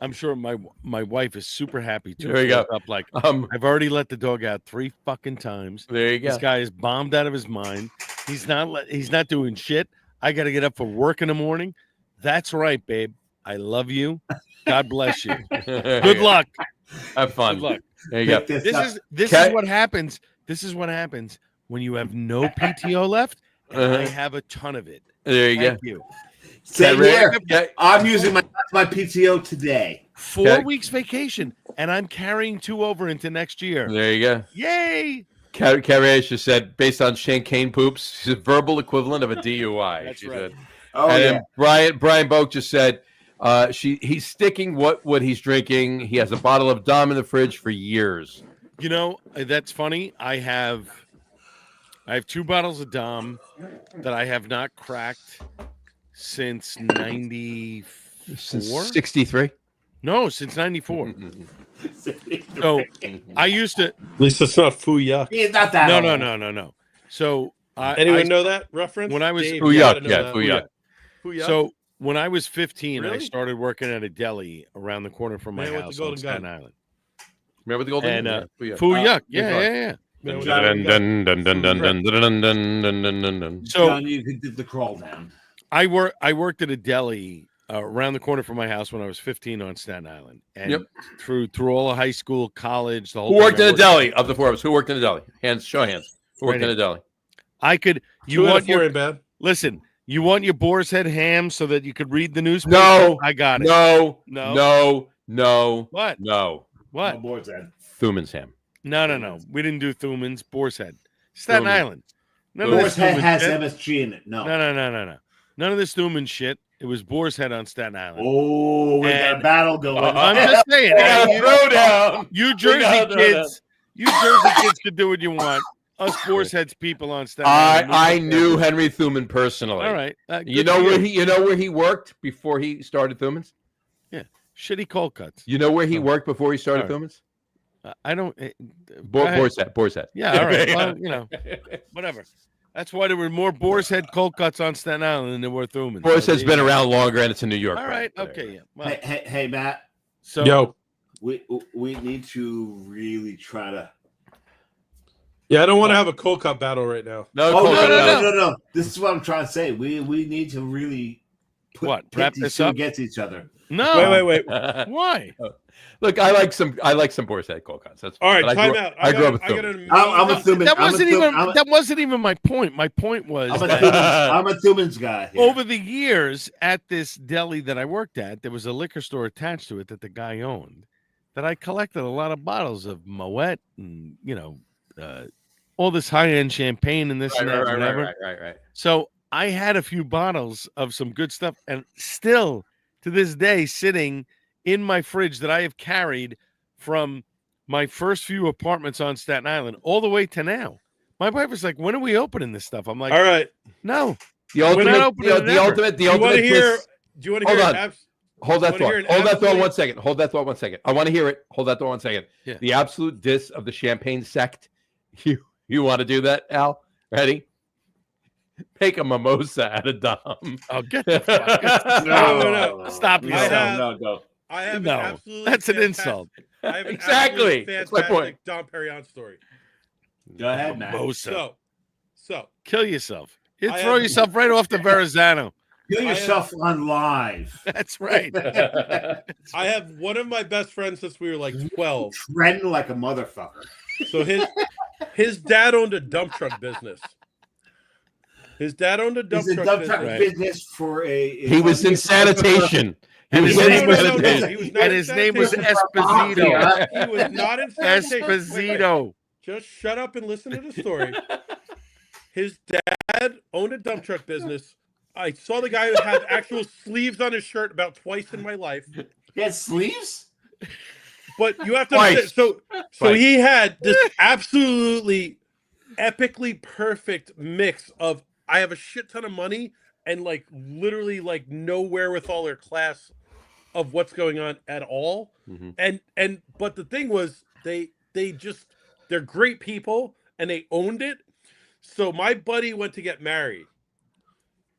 I'm sure my wife is super happy too. There you go. Up like I've already let the dog out 3 fucking times. There you go. This guy is bombed out of his mind. He's not doing shit. I got to get up for work in the morning. That's right, babe. I love you. God bless you. Good luck. Have fun. Good luck. There you go. This is what happens. This is what happens when you have no PTO left. And I have a ton of it. There you Thank go. you. Same here. Yeah. I'm using my PTO today. 4 weeks vacation, and I'm carrying 2 over into next year. There you go. Yay! Carrie just said, based on champagne poops, she's a verbal equivalent of a DUI. That's she right. said. Oh, And yeah. then Brian Boak just said, he's sticking what he's drinking. He has a bottle of Dom in the fridge for years. You know, that's funny. I have 2 bottles of Dom that I have not cracked since 94. 63. No, since 94. So I used to. At least it's not foo yuck. He's not that old. No. So Anyone know that reference? when I was- Dave, Foo you yuck, gotta know yeah, that. foo yuck. Foo yuck. So when I was 15, I Really? started working at a deli around the corner from my Man with the house golden on Staten gun. Island. Remember the golden? And Foo yuck. Foo yuck, yeah. yeah. Man with the Dun, golden gun. dun, dun, dun, dun, dun, dun, dun, dun, dun, dun, dun. So John, you could do the crawl down. I worked at a deli around the corner from my house when I was 15 on Staten Island, and Yep. through all of high school, college, the whole. Who thing, worked I in a deli of the 4 of us? Who worked in a deli? Show hands. Who worked Right in a deli? I could. You 2 out of want 4 your ain't bad. listen. You want your boar's head ham so that you could read the newspaper? No, I got it. No. What? No. My What? board's end. Thuman's ham. No. We didn't do Thuman's boar's head. Staten Thuman. Island. None of Boar's this head Thuman has shit. MSG in it. No. No. None of this Thuman shit. It was boar's head on Staten Island. Oh, we got a And- battle going. I'm just saying. We got hey, a throwdown. You Jersey gotta throw kids, you Jersey kids can do what you want. Us boar's heads people on Staten Island. I knew Henry Thuman personally. All right. You good know for where he worked before he started Thuman's? shitty cold cuts. You know where he Oh. worked before he started All Thuman's? I don't. go ahead. Boar's head. Yeah. All right. Well, whatever. That's why there were more boar's head cold cuts on Staten Island than there were Thuman's. Boar's So head's there been you go. around longer, and it's in New York. All right. Okay. Yeah. Well, Hey, Matt. so Yo. We need to really try to. Yeah, I don't want to have a cold cup battle right now. No, Oh Cold Cup, no! This is what I'm trying to say. We need to really What, pit wrap these this two up? against each other. no. Wait. Why? Look, I like some Boar's Head cold cuts. That's All right, but time out. I grew up with I got Thuman. an I'm a Thuman. That wasn't even my point. My point was I'm a Thuman's guy. Here. over the years at this deli that I worked at, there was a liquor store attached to it that the guy owned. That I collected a lot of bottles of Moet and all this high end champagne and this and that, whatever. Right. So I had a few bottles of some good stuff, and still to this day, sitting in my fridge that I have carried from my first few apartments on Staten Island all the way to now. My wife was like, "When are we opening this stuff?" I'm like, All right. "No, The We're ultimate, not opening it the ever. ultimate, the Do you want ultimate. to hear? kiss- Do you want to Hold hear? on. Hold that wanna thought. hear an Hold that thought absolute- 1 second. Hold that thought 1 second. I want to hear it. Hold that thought 1 second. Yeah. The absolute diss of the champagne sect. You want to do that, Al? Ready? Make a mimosa out of Dom. I'll get the fuck. No. Stop yourself. No. I have No, an absolutely that's an fantastic- insult. I have an Exactly. absolutely That's my point. fantastic Dom Perignon story. Go ahead, Matt. Mimosa. So Kill yourself. You I throw have- yourself right off the Verrazano. Kill yourself on live. That's right. I have one of my best friends since we were like 12. Trending like a motherfucker. So his dad owned a dump truck business. His dad owned a dump He's a truck dump business. truck Right. business for a. He was in sanitation. He And was his in name was- sanitation. He was not And in his name was sanitation. Esposito. He was not in sanitation. Esposito. Just shut up and listen to the story. His dad owned a dump truck business. I saw the guy have actual sleeves on his shirt about twice in my life. He had sleeves? But you have to Twice. understand, so Twice. he had this absolutely epically perfect mix of I have a shit ton of money and like literally like no wherewithal or class of what's going on at all. Mhm. And but the thing was they're great people and they owned it. So my buddy went to get married.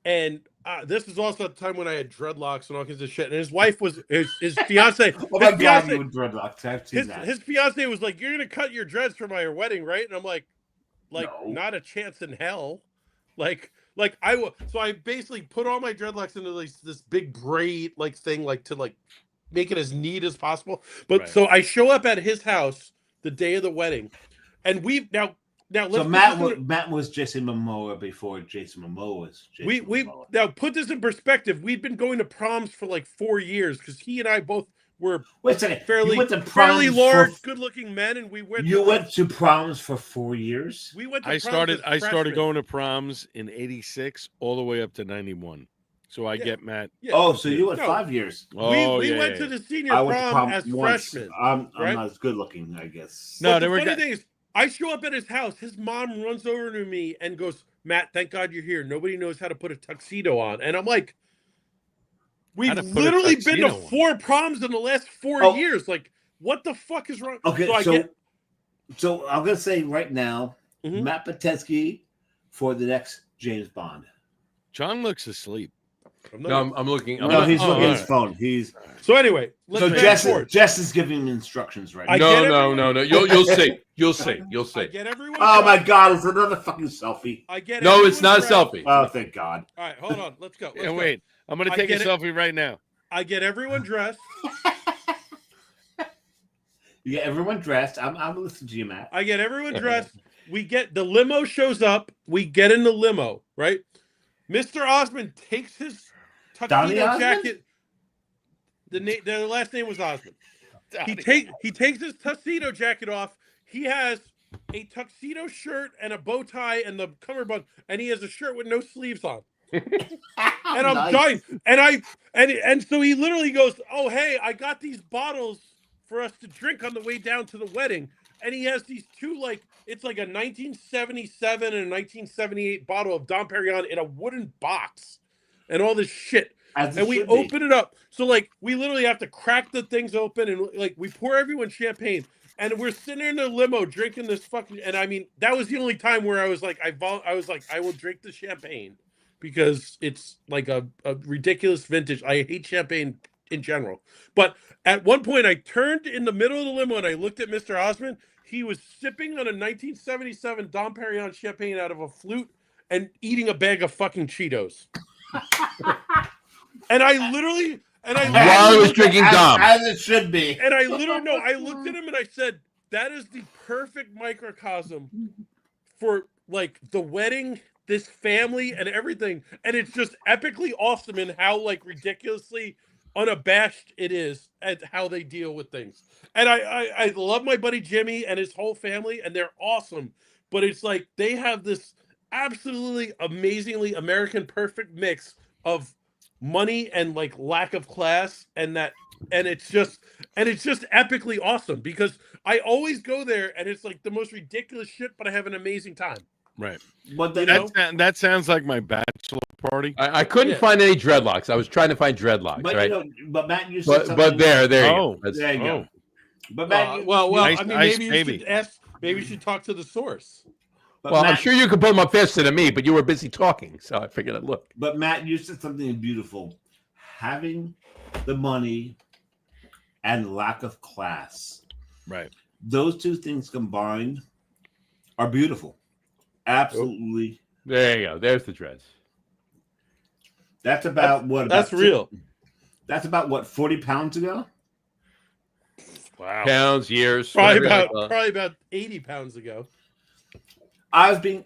And this is also the time when I had dreadlocks and all kinds of shit. And his wife was his fiance. Oh my his God, fiance, you would dreadlocks. I've seen that. his fiance was like, "You're gonna cut your dreads for my wedding, right?" And I'm like, No. not a chance in hell. Like so I basically put all my dreadlocks into this big braid like thing, like to like make it as neat as possible. But Right. so I show up at his house the day of the wedding, and we've now let's So put Matt, this Matt was Jason Momoa before Jason Momoa was Jason we Momoa. now put this in perspective. We'd been going to proms for like 4 years because he and I both were Wait a second. fairly You went to fairly proms large, good-looking men, and we went. You went to proms for 4 years? We went to I proms as started freshmen. going to proms in '86 all the way up to '91. So I Yeah. get Matt. Yeah. Oh, so you went No. 5 years. Oh, we yeah, went yeah, to yeah. the senior I went to prom prom as once. freshmen. I'm right? not as good looking, I guess. No, But they the were funny ga- thing is, I show up at his house. His mom runs over to me and goes, "Matt, thank God you're here. Nobody knows how to put a tuxedo on." And I'm like, "We've How to put a literally been to tuxedo on. 4 proms in the last 4 Oh. years. Like, what the fuck is wrong?" Okay, So so I'm gonna say right now, Mhm. Matt Potenski for the next James Bond. John looks asleep. I'm No, not- I'm looking. I'm No, not- he's oh, looking at all his right. phone. He's So anyway, let's so fast forward. Jess is giving him instructions right I now. get no, everyone- no, no, no. You'll see. You'll see. You'll I see. get everyone. Oh my dressed. God! It's another fucking selfie. I get. No, it's everyone not a dressed. selfie. Oh, thank God! All right, hold on. Let's go. Let's And go. wait, I'm gonna I take a get it. selfie right now. I get everyone dressed. You get everyone dressed. I'm listening to you, Matt. I get everyone dressed. We get the limo shows up. We get in the limo, right? Mr. Osmond takes his Donnie tuxedo Osmond? jacket. The last name was Osmond. He takes his tuxedo jacket off. He has a tuxedo shirt and a bow tie and the cummerbund, and he has a shirt with no sleeves on. And I'm Nice. dying. And so he literally goes, "Oh, hey, I got these bottles for us to drink on the way down to the wedding." And he has these two, like, it's like a 1977 and a 1978 bottle of Dom Perignon in a wooden box and all this shit. As it And we should be. open it up. So, like, we literally have to crack the things open and, like, we pour everyone champagne. And we're sitting in a limo drinking this fucking. And I mean, that was the only time where I was like, I will drink the champagne because it's like a ridiculous vintage. I hate champagne in general. But at one point, I turned in the middle of the limo and I looked at Mr. Osmond. He was sipping on a 1977 Dom Perignon champagne out of a flute and eating a bag of fucking Cheetos. And I literally. And I While I was drinking Dom. as it should be. And I literally, no, I looked at him and I said, that is the perfect microcosm for like the wedding, this family, and everything. And it's just epically awesome in how like ridiculously unabashed it is at how they deal with things. And I love my buddy Jimmy and his whole family, and they're awesome. But it's like they have this absolutely amazingly American perfect mix of money and like lack of class, and it's just epically awesome because I always go there and it's like the most ridiculous shit, but I have an amazing time. Right. But then, That sounds like my bachelor party. I couldn't Yeah. find any dreadlocks. I was trying to find dreadlocks, but, right? but Matt, you said something. But there you Oh. go. That's- There you go. Oh. But Matt, Well, Nice- I mean, nice maybe you baby. should ask. Maybe you should talk to the source. but well, I'm Matt, sure you could put them up faster than me, but you were busy talking, so I figured I'd look. But Matt, you said something beautiful. Having the money and lack of class. Right. Those two things combined are beautiful. Absolutely. There you go. There's the dreads. That's about what? That's about real. That's about what? 40 pounds ago. Wow. Pounds, years. Probably whatever you about like. probably about 80 pounds ago. I was being.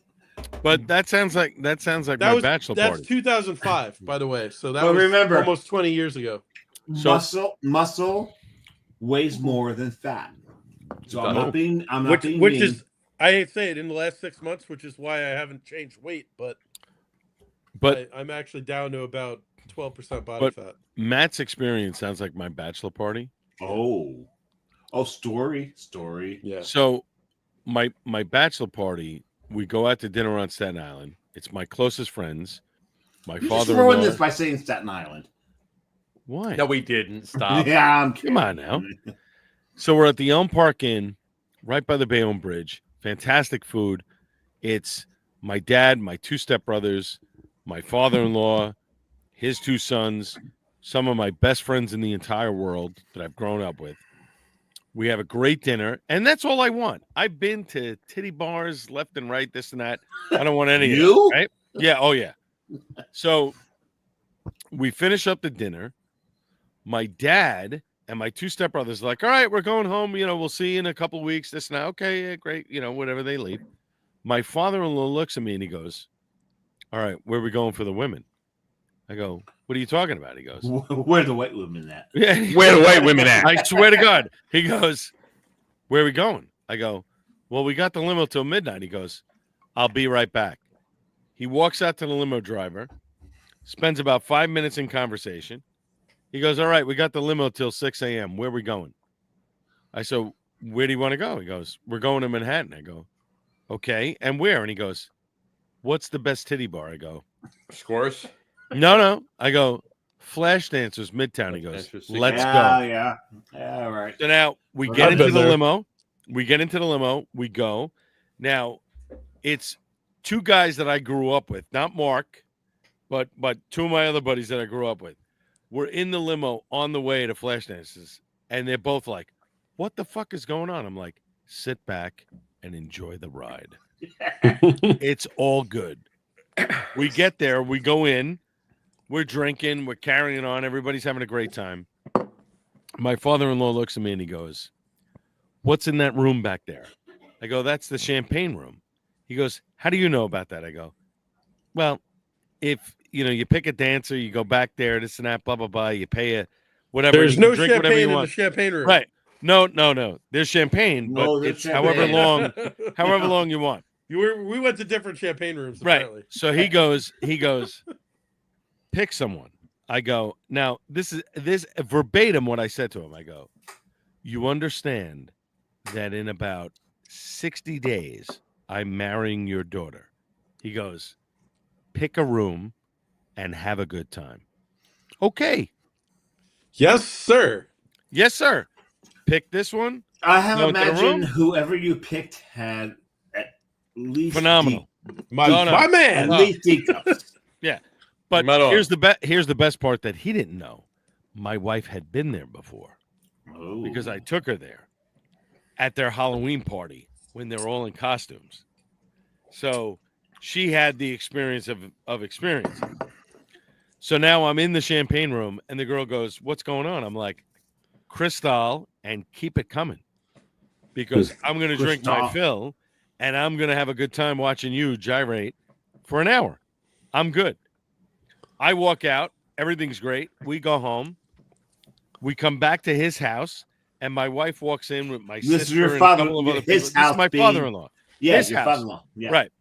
But that sounds like That my was bachelor that's party. 2005, by the way. So that Well, was remember- almost 20 years ago. So- Muscle weighs more than fat. So I'm not being. I'm not Which being which mean. is I hate to say it in the last 6 months, which is why I haven't changed weight, but I'm actually down to about 12% body But- fat. Matt's experience sounds like my bachelor party. Oh, story. Yeah. So my bachelor party, we go out to dinner on Staten Island. It's my closest friends. My You just father-in-law. ruined this by saying Staten Island. Why? No, we didn't. Stop. Yeah, I'm kidding. Come on now. So we're at the Elm Park Inn, right by the Bayonne Bridge. Fantastic food. It's my dad, my two stepbrothers, my father-in-law, his 2 sons, some of my best friends in the entire world that I've grown up with. We have a great dinner, and that's all I want. I've been to titty bars left and right, this and that. I don't want any of that, right? Yeah, oh yeah. So we finish up the dinner. My dad and my 2 stepbrothers are like, all right, we're going home. We'll see you in a couple of weeks. This and that. Okay, yeah, great. Whatever, they leave. My father-in-law looks at me and he goes, all right, where are we going for the women? I go, what are you talking about? He goes, where are the white women at? yeah, Where the white women at? I swear to God. He goes, where are we going? I go, well, we got the limo till midnight. He goes, I'll be right back. He walks out to the limo driver, spends about 5 minutes in conversation. He goes, all right, we got the limo till 6 a.m. Where are we going? I said, where do you want to go? He goes, we're going to Manhattan. I go, okay. And where? And he goes, what's the best titty bar? I go, Scores. no. I go, Flash Dancers, Midtown. He goes, let's go. Yeah. All right. So now we I've get into been the there. limo. We go. Now, it's 2 guys that I grew up with, not Mark, but 2 of my other buddies that I grew up with. We're in the limo on the way to Flash Dances, and they're both like, what the fuck is going on? I'm like, sit back and enjoy the ride. It's all good. We get there. We go in. We're drinking. We're carrying on. Everybody's having a great time. My father-in-law looks at me and he goes, what's in that room back there? I go, that's the champagne room. He goes, how do you know about that? I go, well, if you pick a dancer, you go back there, this and that, blah, blah, blah. You pay a whatever. There's you can no drink whatever champagne you in want. the champagne room. Right. No. There's champagne, but No, there's it's champagne. however long you want. We went to different champagne rooms, Right. apparently. So he goes, pick someone. I go, now this is verbatim what I said to him. I go, you understand that in about 60 days, I'm marrying your daughter. He goes, pick a room and have a good time. Okay. Yes, sir. Yes, sir. Pick this one. I have Go into the imagined room? whoever you picked had at least Phenomenal. My No. my At man. least D cups. But Right on. here's the best part that he didn't know. My wife had been there before because I took her there at their Halloween party when they were all in costumes. So she had the experience of experiencing. So now I'm in the champagne room and the girl goes, what's going on? I'm like, Cristal and keep it coming because I'm going to drink my Cristal. fill and I'm going to have a good time watching you gyrate for an hour. I'm good. I walk out. Everything's great. We go home. We come back to his house and my wife walks in with my This is sister your and father- a couple of other his people. This house is my being- father-in-law. Yeah, His your house. father-in-law. Yeah. Right.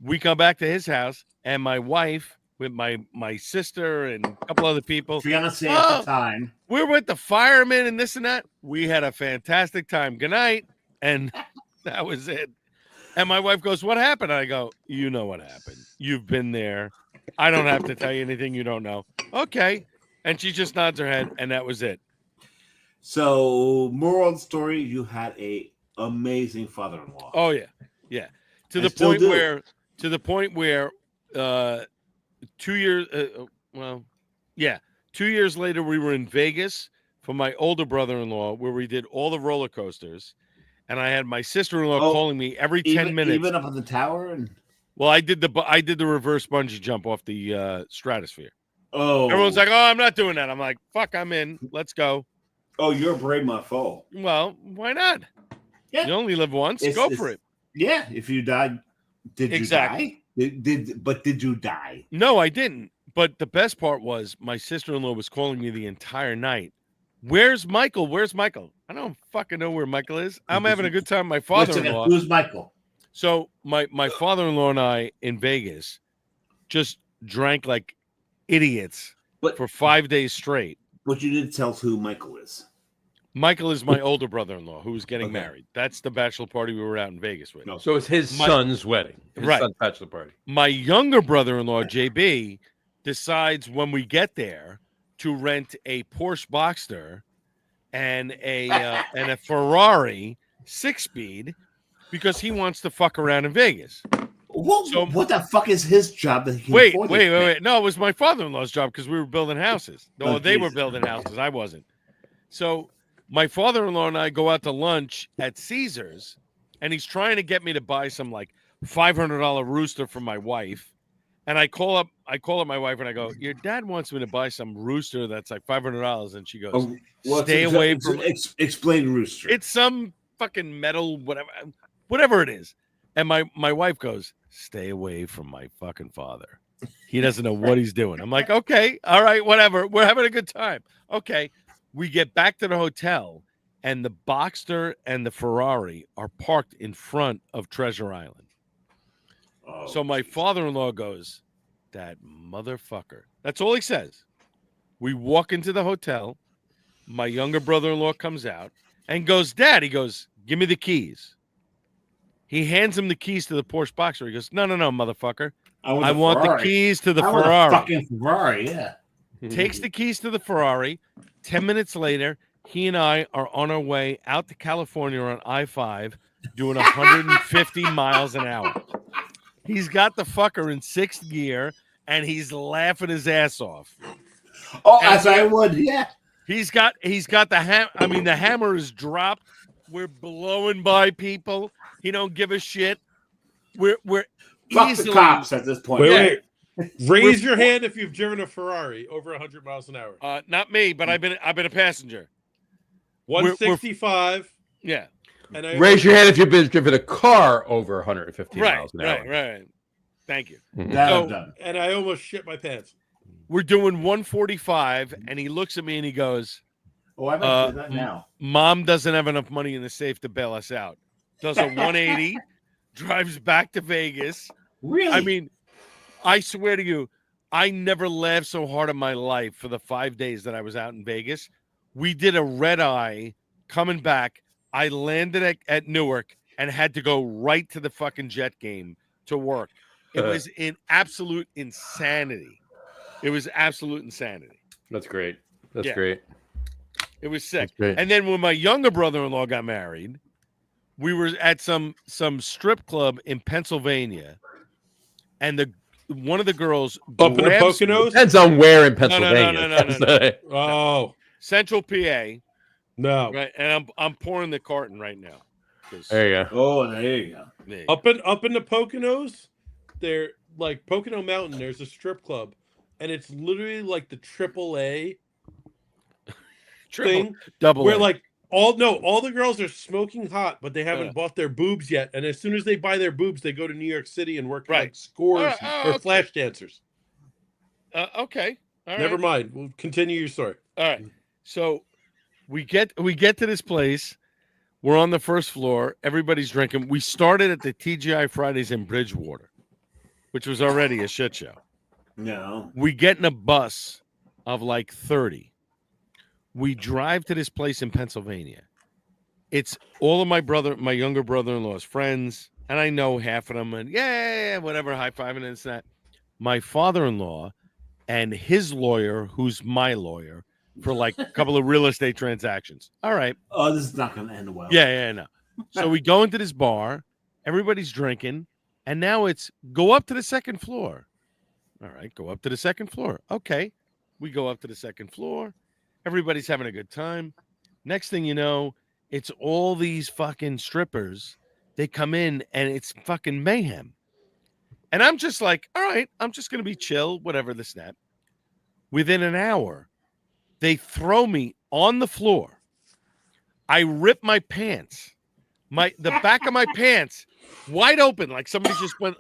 We come back to his house, and my wife with my sister and a couple other people. Fiance at Oh. the time. We're with the firemen and this and that. We had a fantastic time. Good night. And that was it. And my wife goes, what happened? I go, you know what happened. You've been there. I don't have to tell you anything you don't know. Okay. And she just nods her head, and that was it. So, moral of the story: you had a amazing father-in-law. Oh yeah, yeah. To I the still point do. where 2 years. 2 years later, we were in Vegas for my older brother-in-law, where we did all the roller coasters, and I had my sister-in-law Oh, calling me every 10 minutes. even up on the tower. And Well, I did the reverse bungee jump off the stratosphere. oh, Everyone's like, "Oh, I'm not doing that." I'm like, "Fuck, I'm in. Let's go." oh, you're a brave motherfucker. Well, why not? Yeah. You only live once. Go for it. Yeah, if you died, did Exactly. you die? Did you die? No, I didn't. But the best part was my sister-in-law was calling me the entire night. Where's Michael? Where's Michael? I don't fucking know where Michael is. I'm having a good time. My Wait a second, father-in-law. who's Michael? So my father-in-law and I in Vegas just drank like idiots But for 5 days straight. but you didn't tell us who Michael is. Michael is my older brother-in-law who was getting Okay. married. That's the bachelor party we were out in Vegas with. No. So it's his My- son's wedding. His Right. son's bachelor party. My younger brother-in-law, JB, decides when we get there to rent a Porsche Boxster and a Ferrari 6-speed because he wants to fuck around in Vegas. What the fuck is his job that he can Wait. afford this thing? No, it was my father-in-law's job because we were building houses. No, Oh, they were Jesus. building houses. I wasn't. So my father-in-law and I go out to lunch at Caesars, and he's trying to get me to buy some like $500 rooster for my wife. And I call up my wife and I go, "Your dad wants me to buy some rooster that's like $500," and she goes, "Stay away from." Explain rooster. It's some fucking metal, whatever it is. And my wife goes, "Stay away from my fucking father. He doesn't know what he's doing." I'm like, "Okay, all right, whatever. We're having a good time." Okay, we get back to the hotel, and the Boxster and the Ferrari are parked in front of Treasure Island. So my father-in-law goes, "That motherfucker." That's all he says. We walk into the hotel. My younger brother-in-law comes out and goes, "Dad," he goes, "give me the keys." He hands him the keys to the Porsche Boxster. He goes, No, motherfucker. I want the keys to the Ferrari. Fucking Ferrari, yeah. Takes the keys to the Ferrari. 10 minutes later, he and I are on our way out to California on I-5 doing 150 miles an hour. He's got the fucker in sixth gear, and he's laughing his ass off. Oh, as I would, yeah. He's got the hammer. I mean, the hammer is dropped. We're blowing by people. He don't give a shit. We're Fuck easily the cops at this point. Wait. Raise your hand if you've driven a Ferrari over 100 miles an hour. Not me, but I've been a passenger. 165. Yeah. And I Raise your hand if you've been driven a car over 150 miles an hour. Right. Thank you. That So- I've done. And I almost shit my pants. We're doing 145, and he looks at me and he goes, Oh, I might do that now. "Mom doesn't have enough money in the safe to bail us out." Does a 180, drives back to Vegas. Really? I mean, I swear to you, I never laughed so hard in my life for the 5 days that I was out in Vegas. We did a red eye coming back. I landed at Newark and had to go right to the fucking jet game to work. It was in absolute insanity. It was absolute insanity. That's great. That's Yeah. great. It was sick. That's great. And then when my younger brother-in-law got married, we were at some strip club in Pennsylvania, and one of the girls Up in the grabs me- Poconos? Depends on where in Pennsylvania. No. Oh, Central PA, no. right? And I'm pouring the carton right now. 'Cause- There you go. Oh, there you go. there you Up in the Poconos, they're like Pocono Mountain, there's a strip club, and it's literally like the AAA Triple, thing double where A. like all the girls are smoking hot, but they haven't Yeah. bought their boobs yet. And as soon as they buy their boobs, they go to New York City and work Right. like scores or okay. flash dancers. Okay. All right. Never mind. We'll continue your story. All right. So we get to this place. We're on the first floor. Everybody's drinking. We started at the TGI Fridays in Bridgewater, which was already a shit show. No. We get in a bus of like 30. We drive to this place in Pennsylvania. It's all of my younger brother-in-law's friends, and I know half of them, and yeah, whatever, high-fiving and this and that. My father-in-law and his lawyer, who's my lawyer, for like a couple of real estate transactions. All right. Oh, this is not going to end well. Yeah, no. So we go into this bar, everybody's drinking, and now it's go up to the second floor. All right, go up to the second floor. Okay. We go up to the second floor. Everybody's having a good time. Next thing you know, it's all these fucking strippers. They come in and it's fucking mayhem. And I'm just like, all right, I'm just going to be chill, whatever the snap. Within an hour, they throw me on the floor. I rip my pants, the back of my pants wide open, like somebody just went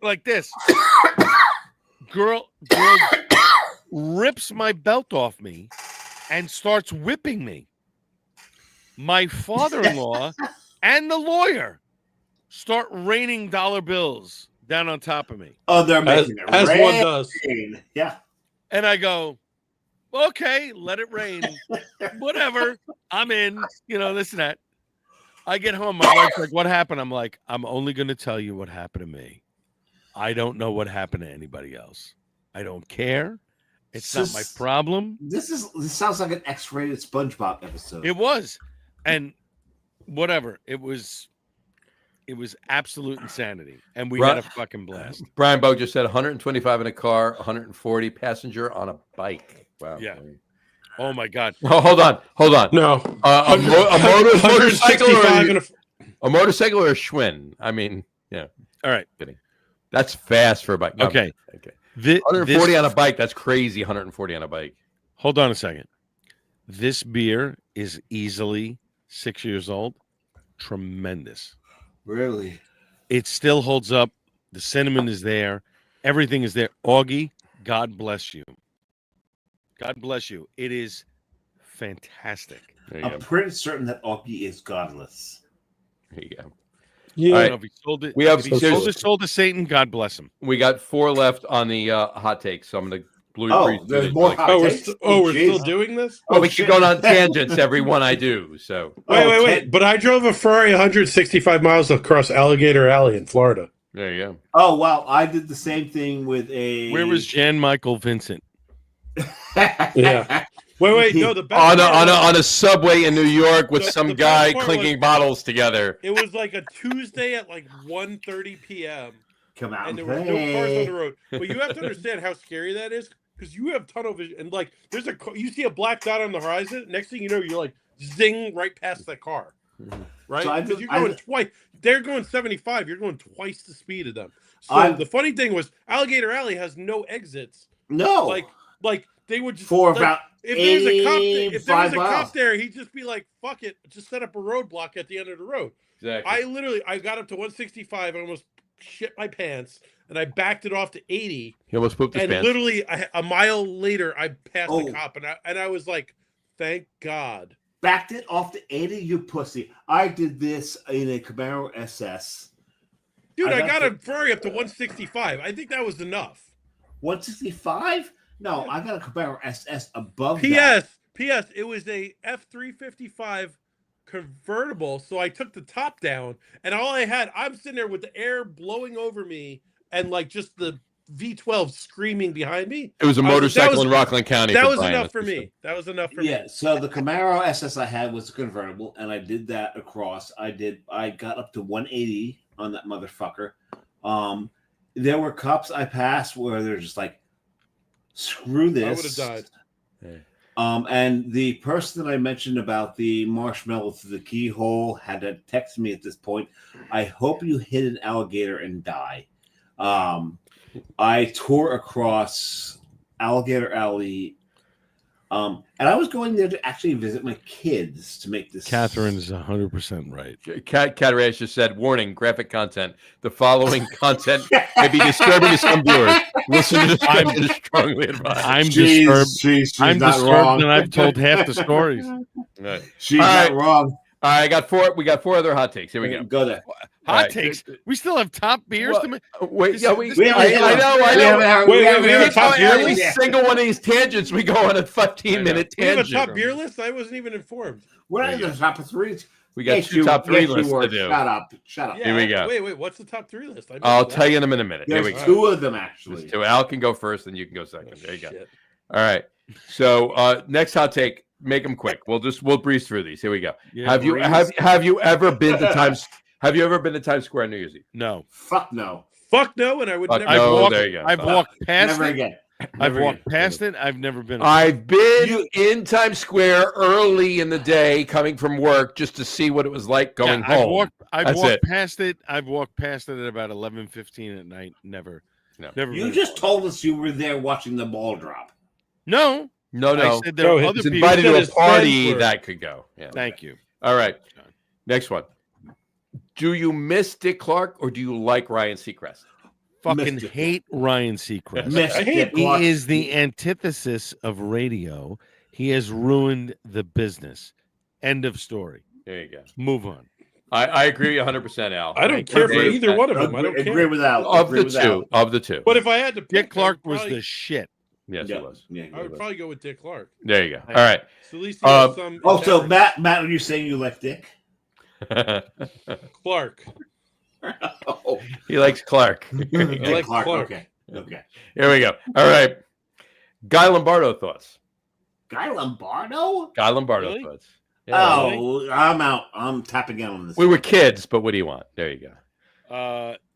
like this. Girl rips my belt off me and starts whipping me. My father-in-law and the lawyer start raining dollar bills down on top of me. Oh, they're making it As rain. one does. Yeah. And I go, okay, let it rain. Whatever. I'm in, this and that. I get home. My wife's like, what happened? I'm like, I'm only going to tell you what happened to me. I don't know what happened to anybody else. I don't care. It's not my problem. This sounds like an X-rated SpongeBob episode. It was. And whatever. It was. It was absolute insanity, and we Right. had a fucking blast. Brian Bogue just said 125 in a car, 140 passenger on a bike. Wow. Yeah. Oh my God. Oh, hold on. No, A motorcycle or 165 and a motorcycle or a Schwinn? I mean, yeah. All right. Kidding. That's fast for a bike. No, Okay. Okay. This, 140 on a bike. That's crazy. 140 on a bike. Hold on a second. This beer is easily 6 years old. Tremendous. Really? It still holds up. The cinnamon is there. Everything is there. Augie, God bless you. God bless you. It is fantastic. There you I'm go. pretty certain that Augie is godless. There you go. yeah, All I right. don't know if he sold it. We have- if he sold his soul to Satan. God bless him. We got 4 left on the hot takes, so I'm going to breeze through There's this more really hot quick. we're, takes? st- we're still jeez. doing this? Well, Oh, we keep shit. going on tangents every one I do. So Wait. But I drove a Ferrari 165 miles across Alligator Alley in Florida. there you go. Oh, wow. I did the same thing with a. Where was Jan Michael Vincent? Yeah. Wait. No, the best On part was- a subway in New York with The- some the best guy part clinking was- bottles together. It was like a Tuesday at like 1:30 p.m. Come out and and there were no cars on play. the road. But you have to understand how scary that is because you have tunnel vision and like there's you see a black dot on the horizon. Next thing you know, you're like zing right past that car, right? So I Because did- you're I going did- twice. They're going 75. You're going twice the speed of them. So I- the funny thing was, Alligator Alley has no exits. No. Like they would just For like, about if there was a cop, if there was 85 a miles. cop there, he'd just be like, "Fuck it, just set up a roadblock at the end of the road." Exactly. I got up to 165. I almost shit my pants, and I backed it off to 80. He almost pooped his And pants. literally, a mile later, I passed Oh. the cop, and I was like, "Thank God." Backed it off to 80, you pussy. I did this in a Camaro SS. Dude, I I got got a Ferrari up to 165. I think that was enough. 165? No, I got a Camaro SS above that. P.S. It was a F355 convertible, so I took the top down, and all I had, I'm sitting there with the air blowing over me, and like just the V12 screaming behind me. It was a I was- motorcycle that in Rockland County. That for was Brian, enough that's for what he me. That was enough for me. Yeah, so the Camaro SS I had was a convertible, and I did that across. I got up to 180 on that motherfucker. There were cops I passed where they're just like, screw this. I would have died. And the person that I mentioned about the marshmallow through the keyhole had to text me at this point. I hope you hit an alligator and die. I tore across Alligator Alley. And I was going there to actually visit my kids to make this. Catherine's 100% right. Catarash just said, warning, graphic content. The following content may be disturbing to some viewers. Listen to this content is strongly advised. I'm She's disturbed. she's I'm not disturbed, wrong. and I've told half the stories. Right. She's All not right. wrong. All right, we got 4 other hot takes. Here we go. Go there. Hot All right. takes. We still have top beers Well, to make. Wait, This- yeah, this- I know. Wait, we We have a keep top going, beer every list? single one of these tangents, we go on a 15-minute We have a tangent. top beer list. I wasn't even informed. We're not in the top of three. We got Yes, 2 top 3 yes, you lists were. to do. Shut up. Shut up. Yeah, Here we go. Wait. What's the top 3 list? I missed I'll that. tell you in a minute. Here There's we go. two of them There's actually. 2. Al can go first, and you can go second. Oh, There you go. shit. All right. So next hot take. Make them quick. We'll breeze through these. Here we go. Yeah, Have you ever been to Times? Have you ever been to Times Square, New Year's Eve? No. Fuck no. Fuck no, and I would Fuck never. I've no, walked, there you go. I've walked past Never it. again. I've Never walked again. past it. I've never been. I've been in Times Square early in the day, coming from work, just to see what it was like going Yeah, home. I've That's walked it. past it. I've walked past it at about 11:15 at night. Never. No. Never. You been. just told us you were there watching the ball drop. No. No, I said there were No, other He's people. invited said to a his party friends were- that could go. Yeah. Thank you. All right. Next one. Do you miss Dick Clark or do you like Ryan Seacrest? Fucking Missed it. hate Ryan Seacrest. Missed I hate it. He Clark. is the antithesis of radio. He has ruined the business. End of story. There you go. Move on. I agree 100%, Al. I don't care for Agree. either one of them. I don't Agree care. with Al. Of Agree the with two. Al. Of the two. But if I had to pick, Dick Clark I would was probably- the shit. Yes, Yeah. it was. Yeah, I would probably go with Dick Clark. There you go. All right. So at least he has some. Also, integrity. Matt, are you saying you like Dick? Clark. Oh, He likes Clark. yeah, like Clark. Okay. Okay. Here we go. All right. Guy Lombardo thoughts. Guy Lombardo? Guy Lombardo Really? thoughts. Oh, I'm out. I'm tapping out on this. We were kids, but what do you want? There you go.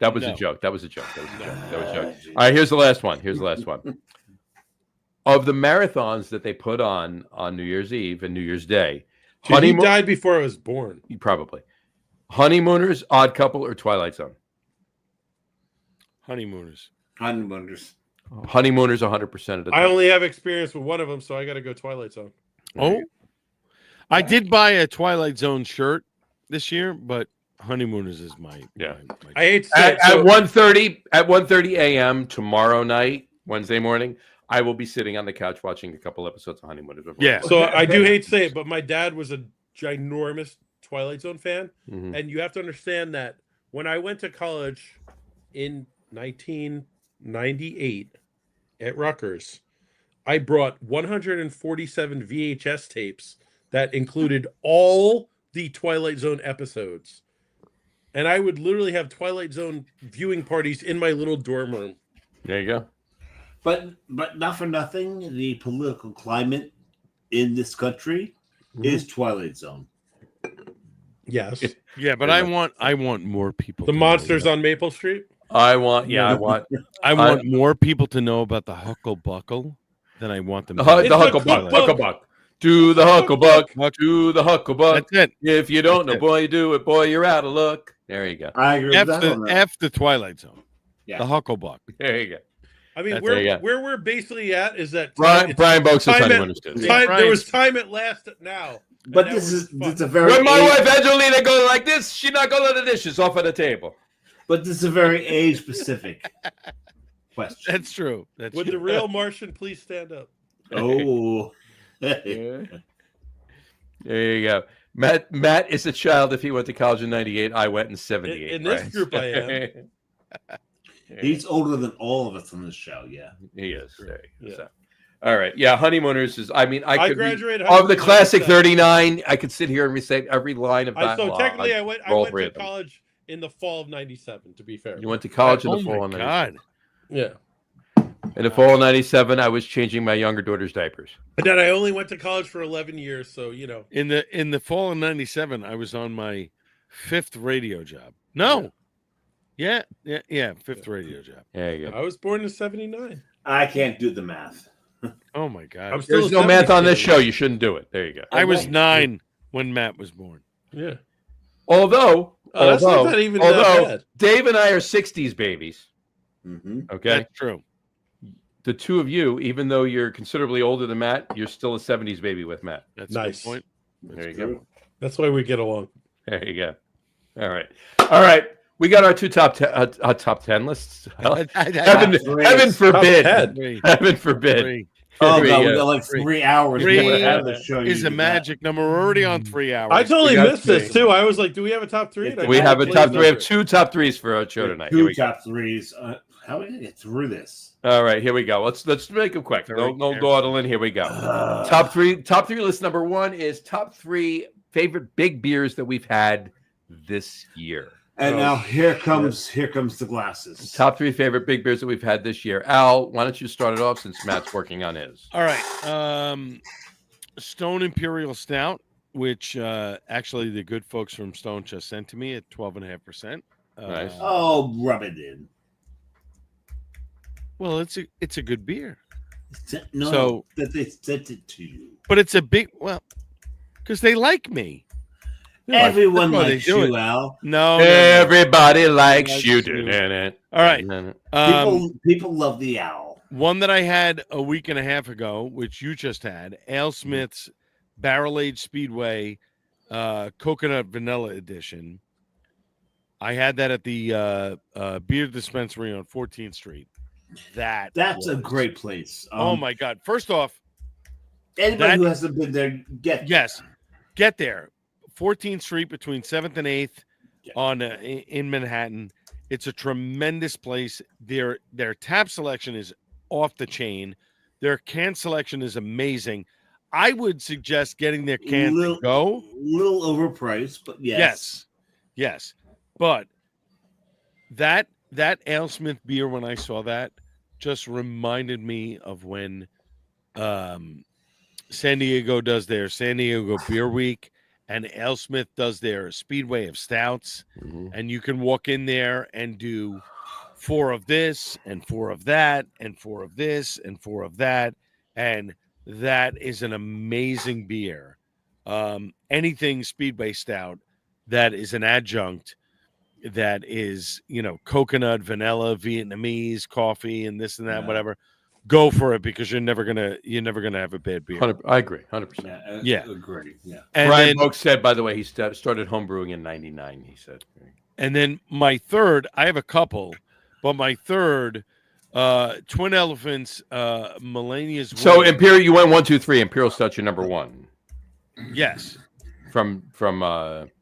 That was no. a joke. That was a joke. That was a joke. That was a joke. Jeez. All right, here's the last one. Here's the last one. Of the marathons that they put on New Year's Eve and New Year's Day, Dude, he died before I was born. Probably. Honeymooners, Odd Couple, or Twilight Zone? Honeymooners. Honeymooners. Honeymooners 100% of the time. I only have experience with one of them, so I got to go Twilight Zone. Oh, I did buy a Twilight Zone shirt this year, but Honeymooners is my. Yeah. I hate to say At, it, so- at 1:30 a.m. tomorrow night, Wednesday morning, I will be sitting on the couch watching a couple episodes of Honeymooners. before Yeah. So I do hate to say it, but my dad was a ginormous Twilight Zone fan. Mhm. And you have to understand that when I went to college in 1998 at Rutgers, I brought 147 VHS tapes that included all the Twilight Zone episodes. And I would literally have Twilight Zone viewing parties in my little dorm room. There you go. But not for nothing, the political climate in this country is Twilight Zone. Yes. Yeah, but I want more people. The to monsters know on Maple Street. I want more people to know about the Hucklebuckle than I want them. the to know It's a Hucklebuck. cookbook. Hucklebuck. Do the Hucklebuck. Do the Hucklebuck. That's it. If you don't know, That's it. boy, you do it. Boy, you're out of luck. There you go. I agree with that on that. F the Twilight Zone. Yeah. The Hucklebuck. There you go. I mean, That's where there you go. where we're basically at is that Brian Boakes is time at- Honeymooners too. time, Yeah. there was time at last now. But And this that is was it's a very When my age- wife Angelina goes like this, she not gonna let the dishes off of the table. but this is a very age specific question. That's true. That's Would true. the real Martian please stand up? Oh. Yeah. There you go. Matt is a child. If he went to college in '98, I went in '78. In this right? group, I am. He's older than all of us on this show, yeah. He is. There you go. Yeah. So, all right. Yeah, Honeymooners is. I mean, I could graduated of the classic 1997. 39. I could sit here and recite every line of that. So technically, I went all to three of them. college in the fall of '97. To be fair, You went to college in Oh the fall of my '97. God. yeah. In the fall of '97, I was changing my younger daughter's diapers. But then I only went to college for 11 years, so you know. In the fall of '97, I was on my 5th radio job. No. Yeah. Fifth radio job. There you go. I was born in '79. I can't do the math. Oh my God. I'm still There's a no math 70s on this kid. show. You shouldn't do it. There you go. I was 9 when Matt was born. Yeah. Although That's not even that bad. Dave and I are '60s babies. Mm-hmm. Okay. That's true. The two of you, even though you're considerably older than Matt, you're still a '70s baby with Matt. That's Nice. a good point. There you go. That's why we get along. There you go. All right. We got our two top 10 lists. Heaven forbid. Ted. Three. Heaven forbid. Three Oh, Three, God, we uh, got like 3 hours. Three more ahead of the show. is You a do that. magic number. We're already on 3 hours. I totally We got missed this three. too. I was like, "Do we have a top 3?" And I We got have a please top 3. We have number. 2 top 3s for our show tonight. Here Two we go. top threes. How are we gonna get through this? All right, here we go. Let's make them quick. Very No careful. dawdling. Here we go. Top three list number 1 is top 3 favorite big beers that we've had this year. And now here comes the glasses. Top 3 favorite big beers that we've had this year. Al, why don't you start it off since Matt's working on his? All right. Stone Imperial Stout, which actually the good folks from Stone just sent to me at 12.5%. Nice. Oh, rub it in. Well, it's a good beer, No, So- that they sent it to you. but it's a big because they like me. Everyone that's why they likes do you, it. Al. No. Everybody likes Likes you. you. Dun-dun-dun. All right. People love the owl. One that I had a week and a half ago, which you just had, AleSmith's Barrel Aged Speedway Coconut Vanilla Edition. I had that at the beer dispensary on 14th Street. That's was- a great place. Oh my God! First off, Anybody that- who hasn't been there, get there. 14th Street between 7th and 8th on in Manhattan. It's a tremendous place. Their tap selection is off the chain. Their can selection is amazing. I would suggest getting their can to go. Little overpriced, but yes. Yes. But that AleSmith beer, when I saw that, just reminded me of when San Diego does their San Diego Beer Week, and AleSmith does their Speedway of stouts, and you can walk in there and do 4 of this and 4 of that and 4 of this and 4 of that, and that is an amazing beer. Anything Speedway stout that is an adjunct, that is, coconut, vanilla, Vietnamese, coffee, and this and that, whatever. Go for it, because you're never gonna have a bad beer. I agree, 100%. Yeah, agree. Yeah. And Brian then, Boak said, by the way, he started homebrewing in '99. He said. and then my third, I have a couple, but my third, Twin Elephants, Melania's. So Wings. Imperial, you went 1, 2, 3. Imperial Stout's your number 1. Yes. From